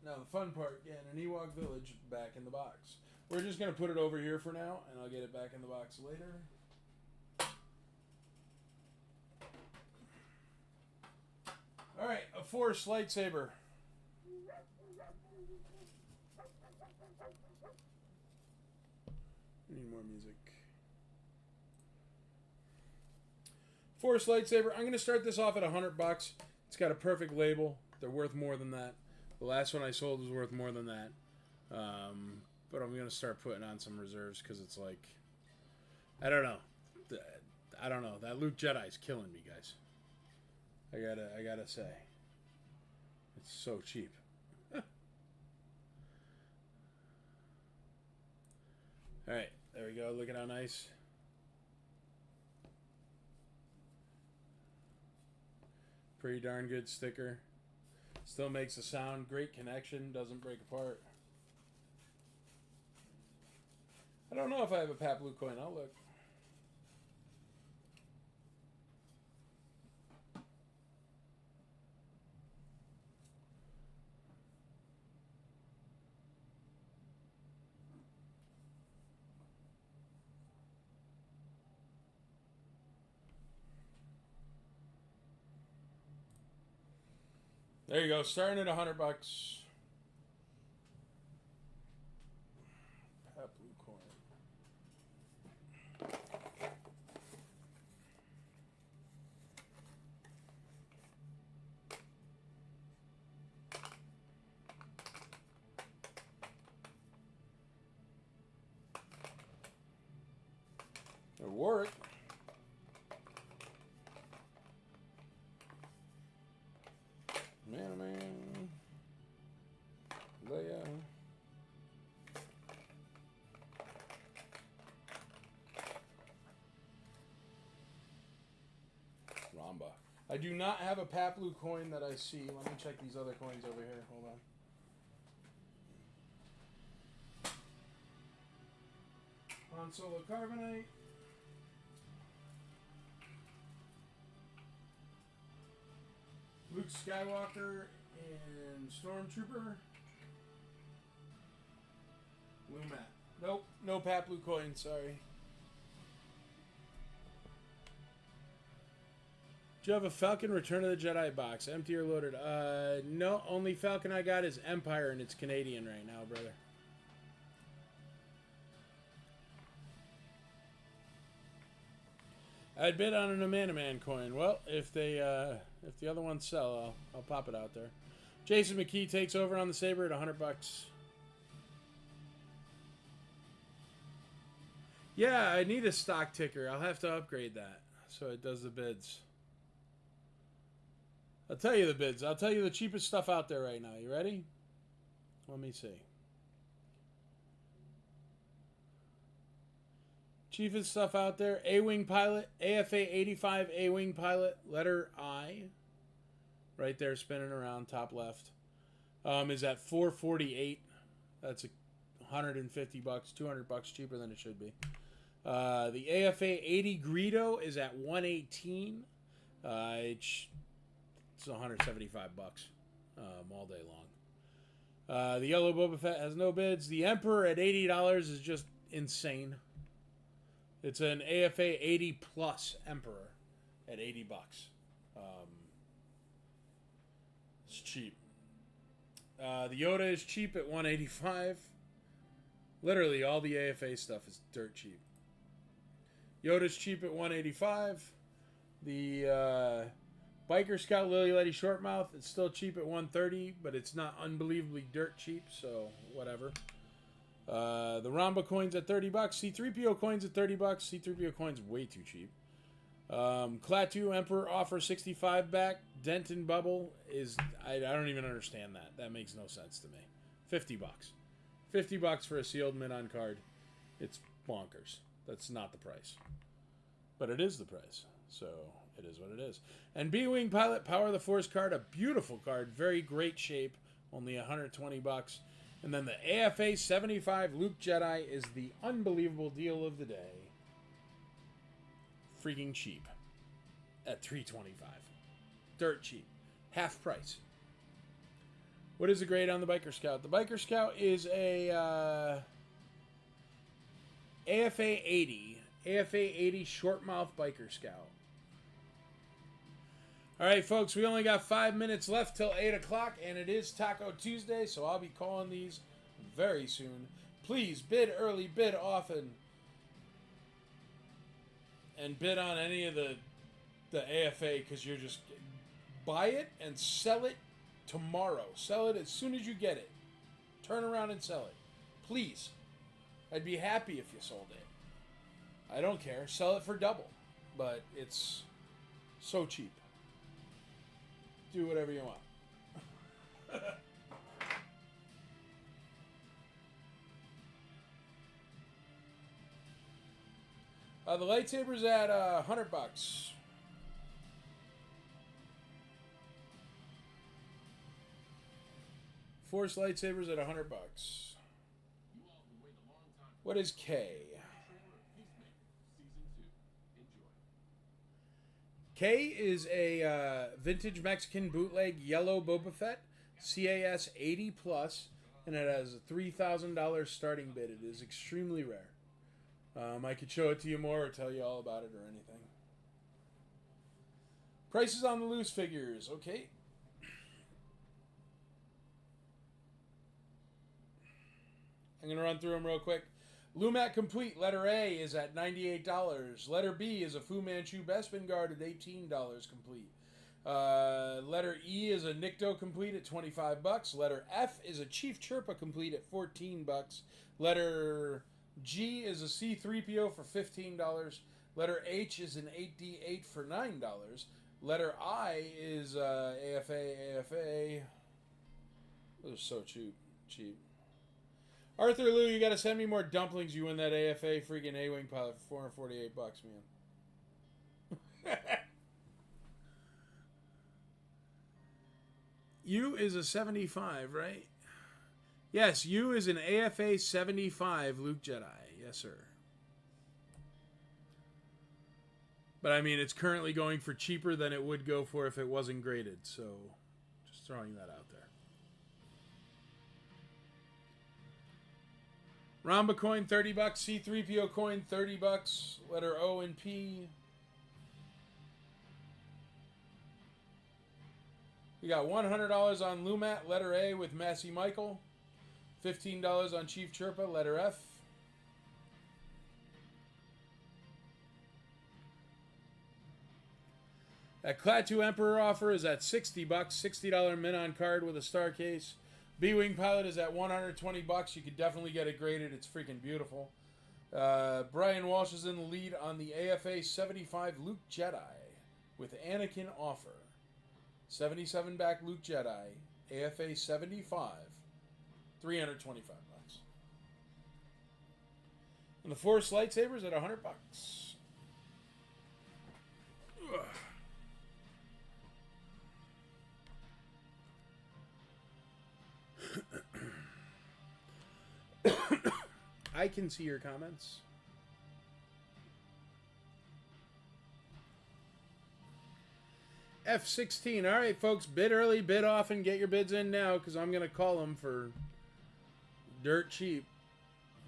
Now, the fun part, getting an Ewok Village back in the box. We're just going to put it over here for now, and I'll get it back in the box later. Alright, a Force lightsaber. Need more music. Force lightsaber. I'm going to start this off at $100. It's got a perfect label. They're worth more than that. The last one I sold was worth more than that. But I'm going to start putting on some reserves because it's like, I don't know. That Luke Jedi's killing me, guys. I gotta say. It's so cheap. Alright, there we go. Look at how nice. Pretty darn good sticker. Still makes a sound. Great connection. Doesn't break apart. I don't know if I have a Pat Blue coin. I'll look. There you go. Starting at $100. Pat Blue coin. Warwick. Man. Leia. Ramba. I do not have a Pat Blue coin that I see. Let me check these other coins over here. Hold on. Han Solo Carbonite. Luke Skywalker and Stormtrooper. Blue Matte. Nope, no Pat Blue coin, sorry. Do you have a Falcon Return of the Jedi box? Empty or loaded? No, only Falcon I got is Empire and it's Canadian right now, brother. I'd bid on an Amanaman coin. Well, if the other ones sell, I'll pop it out there. Jason McKee takes over on the Saber at $100. Yeah, I need a stock ticker. I'll have to upgrade that so it does the bids. I'll tell you the bids. I'll tell you the cheapest stuff out there right now. You ready? Let me see. Cheapest stuff out there. A-Wing Pilot. AFA 85 A-Wing Pilot. Letter I. Right there spinning around top left. Is at $448. That's $150, $200 cheaper than it should be. The AFA 80 Greedo is at $118. It's $175 all day long. The yellow Boba Fett has no bids. The Emperor at $80 is just insane. It's an AFA 80 plus Emperor at $80. It's cheap. The Yoda is cheap at $185. Literally, all the AFA stuff is dirt cheap. Yoda's cheap at $185. The Biker Scout Lily Letty Shortmouth, it's still cheap at $130, but it's not unbelievably dirt cheap, so whatever. The Ramba coins at $30. C-3PO coins at $30. C-3PO coins way too cheap. Klaatu Emperor offer 65 back. Denton Bubble is, I don't even understand that. That makes no sense to me. $50. $50 for a sealed mint-on card. It's bonkers. That's not the price. But it is the price. So it is what it is. And B-Wing Pilot Power of the Force card, a beautiful card, very great shape, only $120. And then the AFA 75 Luke Jedi is the unbelievable deal of the day. Freaking cheap at $325. Dirt cheap. Half price. What is the grade on the Biker Scout? The Biker Scout is a AFA 80. AFA 80 Shortmouth Biker Scout. All right, folks, we only got 5 minutes left till 8 o'clock, and it is Taco Tuesday, so I'll be calling these very soon. Please bid early, bid often, and bid on any of the AFA, because you're just buy it and sell it tomorrow. Sell it as soon as you get it. Turn around and sell it. Please. I'd be happy if you sold it. I don't care. Sell it for double. But it's so cheap. Do whatever you want. The lightsaber's at $100. Force lightsabers at $100. What is K? K is a vintage Mexican bootleg yellow Boba Fett, CAS 80 plus, and it has a $3,000 starting bid. It is extremely rare. I could show it to you more or tell you all about it or anything. Prices on the loose figures. Okay. I'm going to run through them real quick. Lumat Complete, letter A, is at $98. Letter B is a Fu Manchu Bespin Guard at $18 complete. Letter E is a Nikto Complete at $25. Letter F is a Chief Chirpa Complete at $14. Letter G is a C-3PO for $15. Letter H is an 8D8 for $9. Letter I is AFA. Those are so cheap. Arthur Lou, you gotta send me more dumplings. You win that AFA freaking A-Wing Pilot for $448, man. U is a 75, right? Yes, U is an AFA 75 Luke Jedi. Yes, sir. But I mean, it's currently going for cheaper than it would go for if it wasn't graded. So, just throwing that out there. Ramba coin, $30. C-3PO coin, $30. Letter O and P. We got $100 on Lumat, letter A with Massey Michael. $15 on Chief Chirpa, letter F. That Klaatu Emperor offer is at $60. $60 mint on card with a star case. B-Wing Pilot is at $120. You could definitely get it graded. It's freaking beautiful. Brian Walsh is in the lead on the AFA 75 Luke Jedi with Anakin offer. 77 back Luke Jedi. AFA 75. $325. And the Force lightsabers at $100. I can see your comments. F16. All right, folks, bid early, bid often. Get your bids in now because I'm going to call them for dirt cheap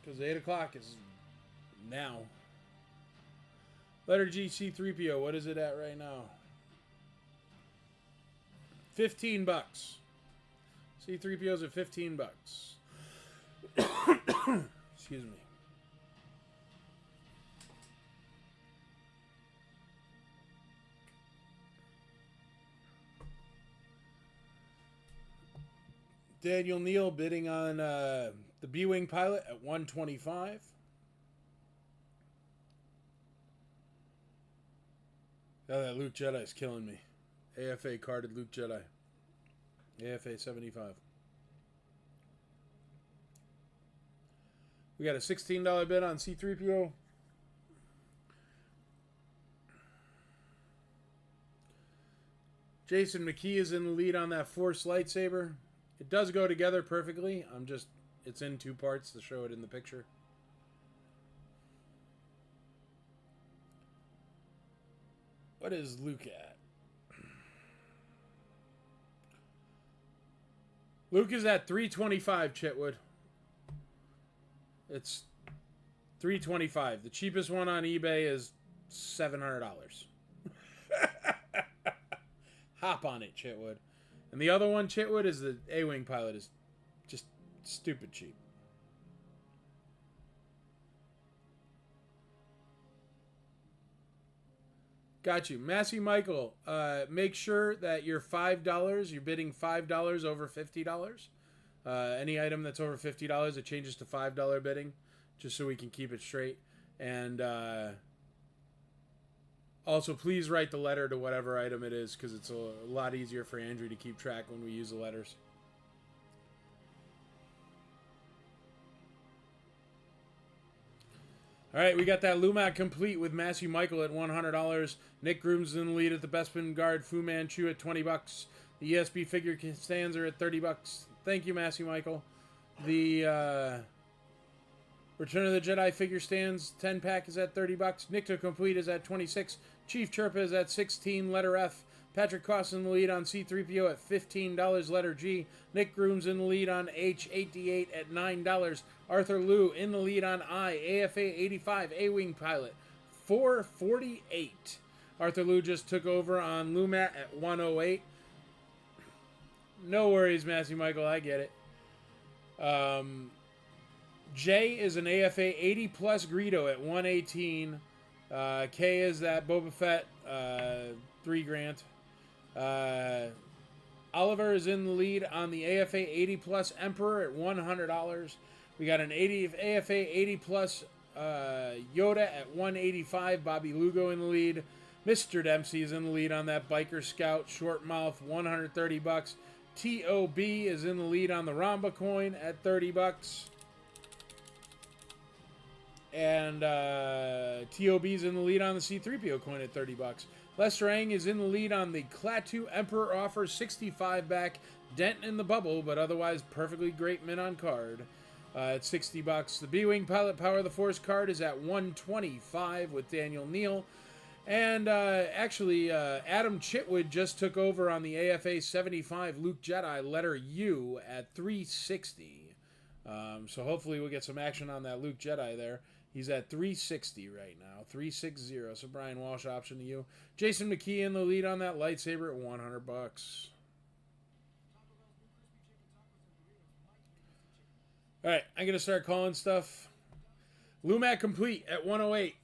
because 8 o'clock is now. Letter G C3PO. What is it at right now? $15. C3PO's at $15. Excuse me. Daniel Neal bidding on the B-Wing pilot at $125. Oh, that Luke Jedi is killing me. AFA carded Luke Jedi. AFA 75. We got a $16 bid on C3PO. Jason McKee is in the lead on that Force lightsaber. It does go together perfectly. It's in two parts to show it in the picture. What is Luke at? Luke is at $325, Chitwood. It's $325. The cheapest one on eBay is $700. Hop on it, Chitwood. And the other one, Chitwood, is the A-Wing pilot. Is just stupid cheap. Got you. Massey Michael, make sure that you're $5. You're bidding $5 over $50. Any item that's over $50, it changes to $5 bidding, just so we can keep it straight. And also, please write the letter to whatever item it is, because it's a lot easier for Andrew to keep track when we use the letters. All right, we got that Lumac complete with Matthew Michael at $100. Nick Groom's in the lead at the Bespin Guard. Fu Manchu at $20. The ESB figure stands are at $30. Thank you, Matthew Michael. The Return of the Jedi figure stands 10-pack is at $30. Nick to complete is at $26. Chief Chirpa is at $16. Letter F. Patrick Koss in the lead on C-3PO at $15. Letter G. Nick Groom's in the lead on H-8D8 at $9. Arthur Liu in the lead on I. AFA 85 A-Wing pilot $448. Arthur Liu just took over on Lumat at $108. No worries, Matthew Michael. I get it. J is an AFA 80 plus Greedo at $118. K is that Boba Fett $3,000. Oliver is in the lead on the AFA 80 plus Emperor at $100. We got an AFA 80 plus Yoda at $185. Bobby Lugo in the lead. Mr. Dempsey is in the lead on that Biker Scout Short Mouth, $130. TOB is in the lead on the Ramba coin at $30. And TOB is in the lead on the C-3PO coin at $30. Lester Ang is in the lead on the Klaatu Emperor offer 65 back. Dent in the bubble, but otherwise perfectly great mint on card at $60. The B-Wing Pilot Power of the Force card is at $125 with Daniel Neal. And actually, Adam Chitwood just took over on the AFA 75 Luke Jedi letter U at $360. So hopefully we'll get some action on that Luke Jedi there. He's at $360 right now. $360. So Brian Walsh option to you. Jason McKee in the lead on that lightsaber at $100. All right, I'm going to start calling stuff. Lumac complete at 108.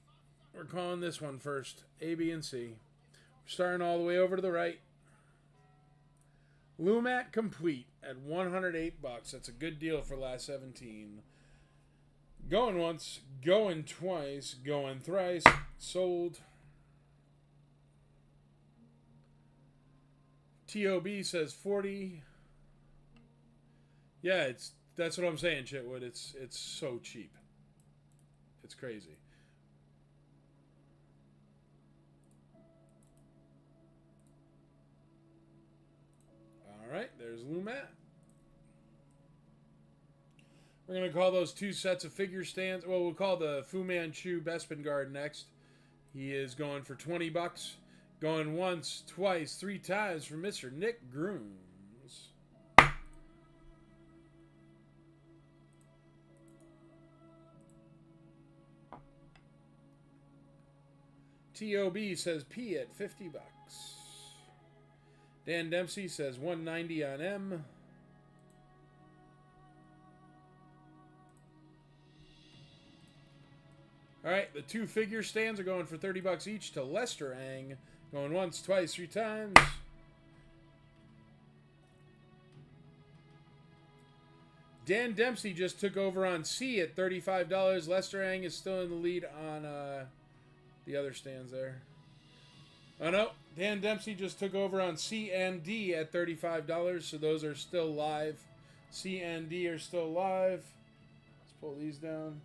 We're calling this one first. A, B, and C. We're starting all the way over to the right. Lumat complete at $108. That's a good deal for last 17. Going once, going twice, going thrice. Sold. TOB says 40. Yeah, that's what I'm saying, Chitwood. It's so cheap. It's crazy. All right, there's Lumat. We're going to call those 2 sets of figure stands. Well, we'll call the Fu Manchu Bespin Guard next. He is going for 20 bucks. Going once, twice, 3 times for Mr. Nick Grooms. TOB says P at 50 bucks. Dan Dempsey says 190 on M. All right, the 2 figure stands are going for 30 bucks each to Lester Ang. Going once, twice, 3 times. Dan Dempsey just took over on C at $35. Lester Ang is still in the lead on the other stands there. Oh no, Dan Dempsey just took over on C and D at $35, so those are still live. C and D are still live. Let's pull these down.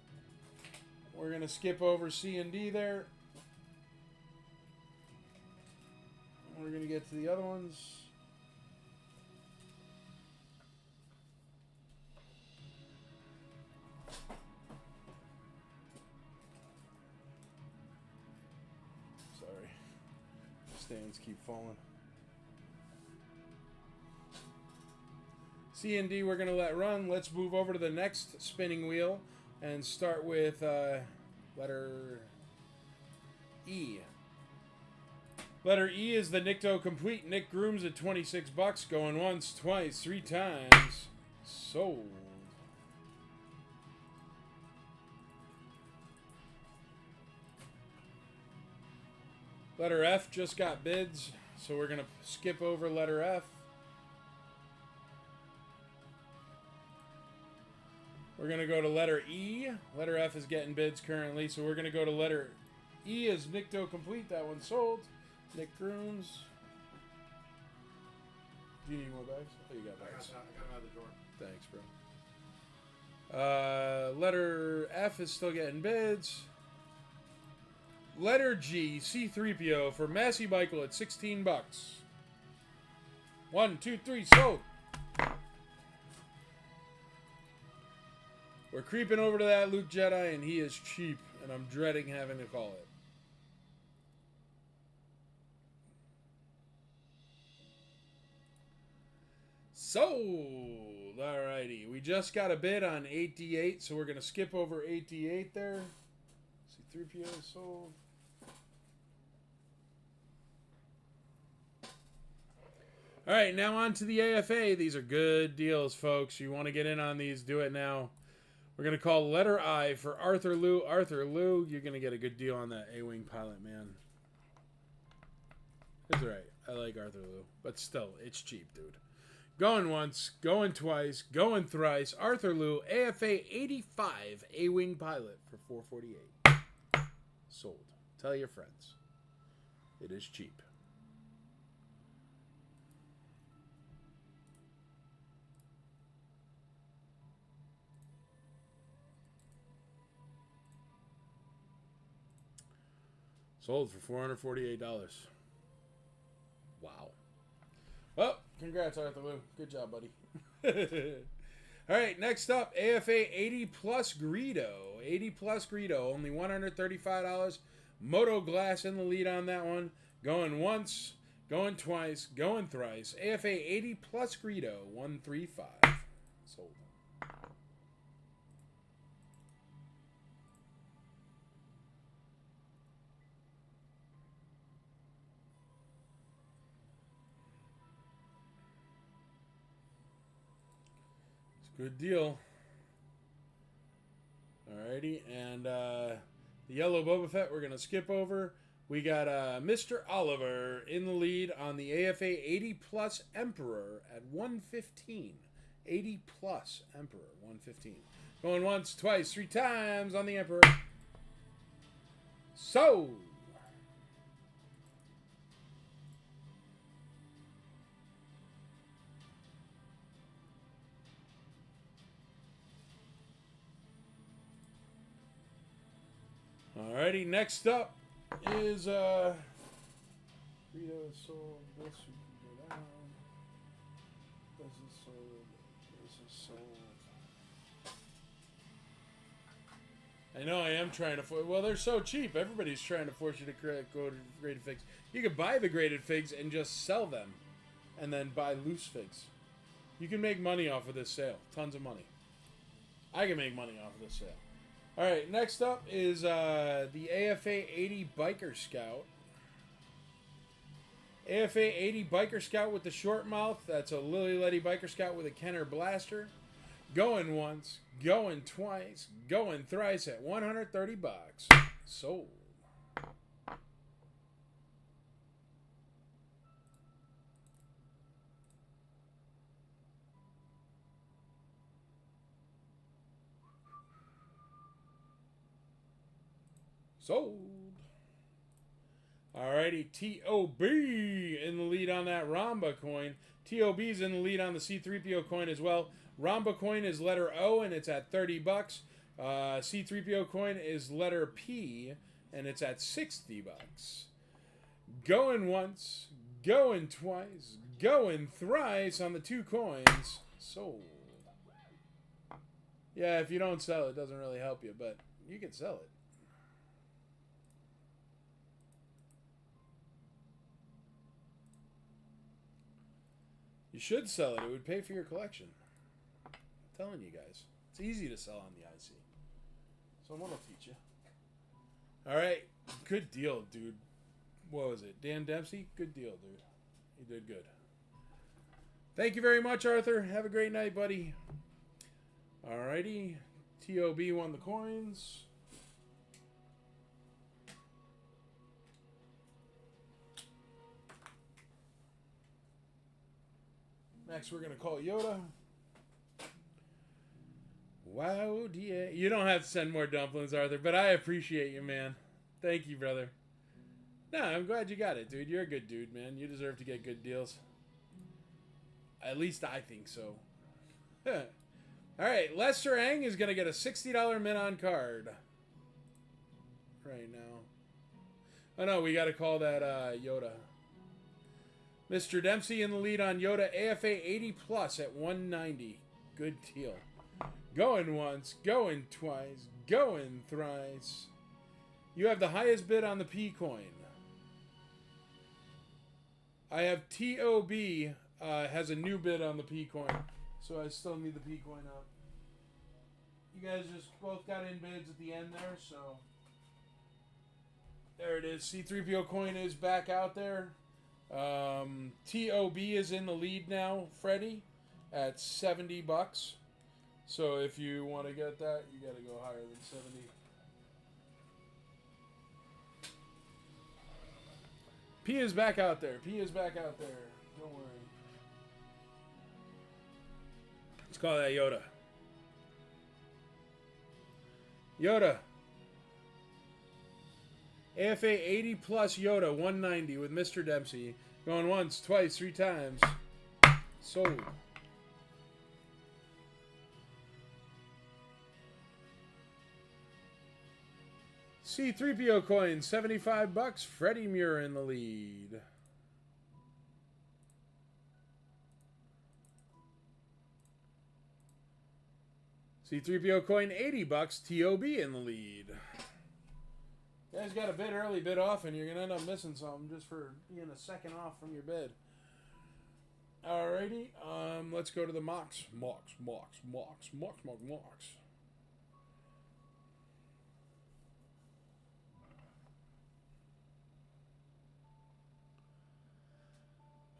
We're going to skip over C and D there. We're going to get to the other ones. Sorry. Stands keep falling. C and D we're going to let run. Let's move over to the next spinning wheel and start with letter E. Letter E is the Nikto Complete. Nick Grooms at 26 bucks. Going once, twice, 3 times. Sold. Letter F just got bids, so we're going to skip over letter F. We're going to go to letter E. Letter F is getting bids currently, so we're going to go to letter E as Nikto Complete. That one's sold. Nick Grooms. Do you need more bags? Oh, you got bags. I got them out of the drawer. Thanks, bro. Letter F is still getting bids. Letter G, C3PO for Massey Michael at 16 bucks. 1, 2, 3, sold. We're creeping over to that Luke Jedi, and he is cheap, and I'm dreading having to call it. Sold! Alrighty, we just got a bid on 8D8, so we're going to skip over 8D8 there. C3PO sold. Alright, now on to the AFA. These are good deals, folks. You want to get in on these, do it now. We're going to call letter I for Arthur Liu. Arthur Liu, you're going to get a good deal on that A-Wing pilot, man. It's alright. I like Arthur Liu. But still, it's cheap, dude. Going once, going twice, going thrice. Arthur Liu, AFA 85 A-Wing pilot for $448. Sold. Tell your friends. It is cheap. Sold for $448. Wow. Well, congrats, Arthur Liu. Good job, buddy. All right, next up, AFA 80 Plus Greedo. 80 Plus Greedo, only $135. Moto Glass in the lead on that one. Going once, going twice, going thrice. AFA 80 Plus Greedo, $135. Sold. Good deal. Alrighty, and the yellow Boba Fett we're going to skip over. We got Mr. Oliver in the lead on the AFA 80 Plus Emperor at 115. 80 Plus Emperor, 115. Going once, twice, 3 times on the Emperor. So... Alrighty, next up is Rita sold this, we can go down. This is sold. This is sold. I know I am trying to well, they're so cheap. Everybody's trying to force you to go to graded figs. You could buy the graded figs and just sell them and then buy loose figs. You can make money off of this sale. Tons of money. I can make money off of this sale. Alright, next up is the AFA 80 Biker Scout. AFA 80 Biker Scout with the short mouth. That's a Lily Letty Biker Scout with a Kenner blaster. Going once, going twice, going thrice at 130 bucks. Sold. Sold. Alrighty, TOB in the lead on that Ramba coin. TOB's in the lead on the C3PO coin as well. Ramba coin is letter O and it's at 30 bucks. C3PO coin is letter P and it's at 60 bucks. Going once, going twice, going thrice on the 2 coins. Sold. Yeah, if you don't sell it, doesn't really help you, but you can sell it. You should sell it. It would pay for your collection. I'm telling you guys. It's easy to sell on the IC. Someone will teach you. Alright. Good deal, dude. What was it? Dan Dempsey? Good deal, dude. You did good. Thank you very much, Arthur. Have a great night, buddy. Alrighty. TOB won the coins. Next, we're going to call Yoda. Wow, dear. You don't have to send more dumplings, Arthur, but I appreciate you, man. Thank you, brother. No, I'm glad you got it, dude. You're a good dude, man. You deserve to get good deals. At least I think so. All right, Lester Ang is going to get a $60 min on card. Right now. Oh, no, we got to call that Yoda. Mr. Dempsey in the lead on Yoda. AFA 80 plus at 190. Good deal. Going once, going twice, going thrice. You have the highest bid on the P coin. I have TOB has a new bid on the P coin. So I still need the P coin up. You guys just both got in bids at the end there, so. There it is. C3PO coin is back out there. TOB is in the lead now, Freddie, at 70 bucks. So if you want to get that, you got to go higher than 70. P is back out there. P is back out there. Don't worry. Let's call that Yoda. Yoda. AFA 80 plus Yoda 190 with Mr. Dempsey. Going once, twice, 3 times. Sold. C3PO coin, 75 bucks. Freddie Muir in the lead. C3PO coin, 80 bucks. TOB in the lead. You guys got a bid early, bid often. You're going to end up missing something just for being a second off from your bid. Alrighty. Let's go to the mocks. Mocks.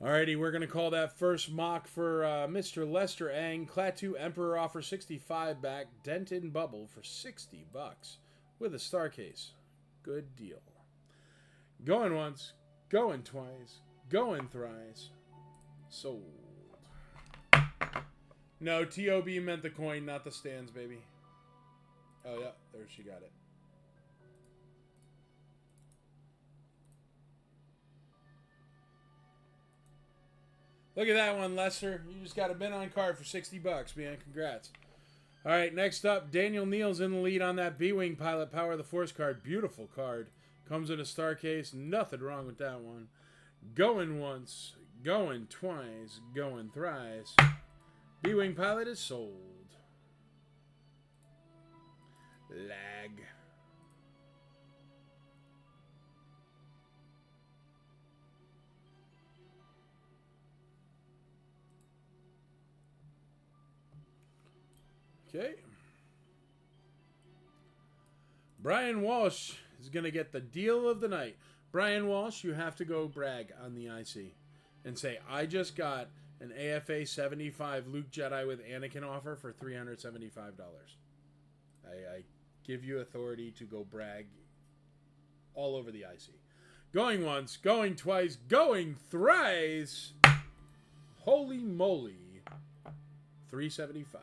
Alrighty, we're going to call that first mock for Mr. Lester Ang. Klaatu Emperor offer 65 back. Denton Bubble for 60 bucks with a star case. Good deal. Going once, going twice, going thrice. Sold. No, TOB meant the coin, not the stands, baby. Oh, yeah, there she got it. Look at that one, Lester. You just got a bin on card for 60 bucks, man. Congrats. All right, next up, Daniel Neal's in the lead on that B-Wing Pilot Power of the Force card. Beautiful card. Comes in a star case. Nothing wrong with that one. Going once, going twice, going thrice. B-Wing Pilot is sold. Lag. Okay. Brian Walsh is going to get the deal of the night. Brian Walsh, you have to go brag on the IC and say, I just got an AFA 75 Luke Jedi with Anakin offer for $375. I give you authority to go brag all over the IC. Going once, going twice, going thrice. Holy moly. $375.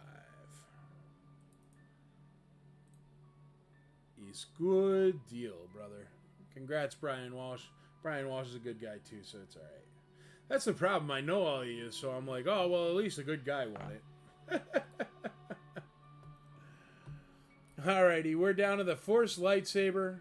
Is good deal, brother. Congrats, Brian Walsh. Brian Walsh is a good guy too, so it's all right. That's the problem. I know all of you, so I'm like, oh, well, at least a good guy won it. Alrighty, we're down to the Force Lightsaber.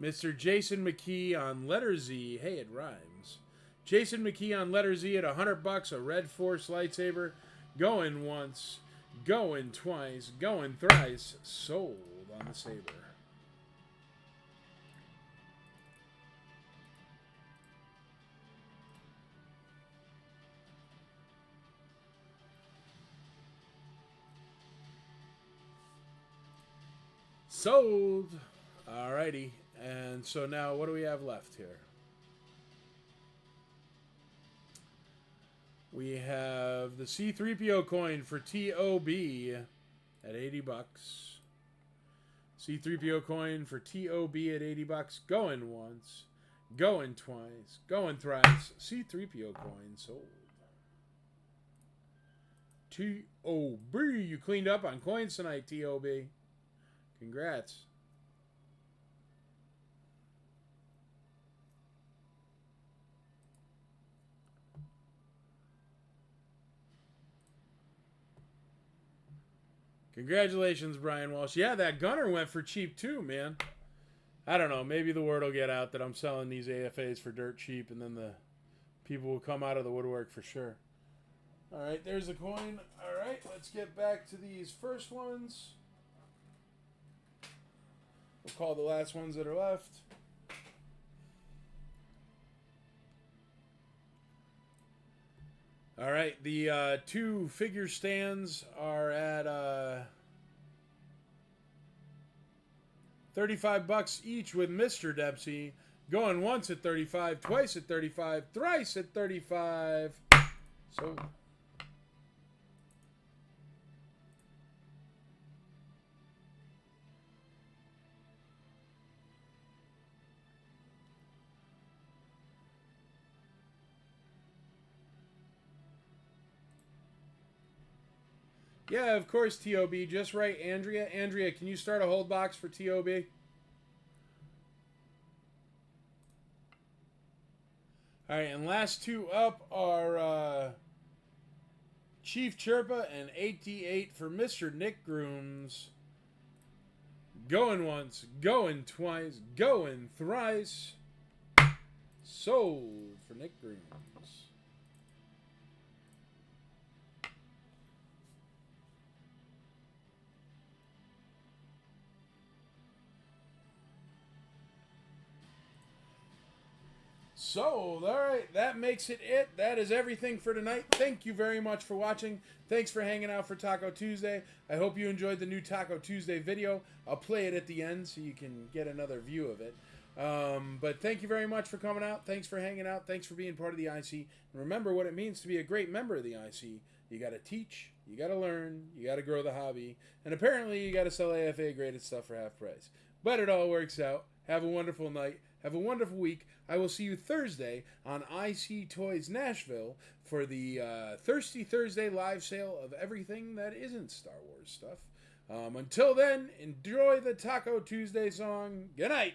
Mr. Jason McKee on letter Z. Hey, it rhymes. Jason McKee on letter Z at $100, a red Force Lightsaber. Going once, going twice, going thrice. Sold on the saber. Sold. Alrighty. And so now what do we have left here? We have the C-3PO coin for TOB at $80. C-3PO coin for TOB at $80. Going once, going twice, going thrice. C-3PO coin sold. TOB. You cleaned up on coins tonight, TOB. Congrats. Congratulations, Brian Walsh. Yeah, that gunner went for cheap too, man. I don't know. Maybe the word will get out that I'm selling these AFAs for dirt cheap, and then the people will come out of the woodwork for sure. All right, there's the coin. All right, let's get back to these first ones. We'll call the last ones that are left. All right, the two figure stands are at $35 each with Mr. Dempsey. Going once at $35, twice at $35, thrice at $35. So yeah, of course, TOB. Just right, Andrea. Andrea, can you start a hold box for TOB? All right, and last two up are Chief Chirpa and 88 for Mr. Nick Grooms. Going once, going twice, going thrice. Sold for Nick Grooms. Sold. All right, that makes it. That is everything for tonight. Thank you very much for watching. Thanks for hanging out for Taco Tuesday. I hope you enjoyed the new Taco Tuesday video. I'll play it at the end so you can get another view of it. But thank you very much for coming out. Thanks for hanging out. Thanks for being part of the IC. And remember what it means to be a great member of the IC. You got to teach, you got to learn, you got to grow the hobby, and apparently you got to sell AFA graded stuff for half price. But it all works out. Have a wonderful night. Have a wonderful week. I will see you Thursday on IC Toys Nashville for the Thirsty Thursday live sale of everything that isn't Star Wars stuff. Until then, enjoy the Taco Tuesday song. Good night.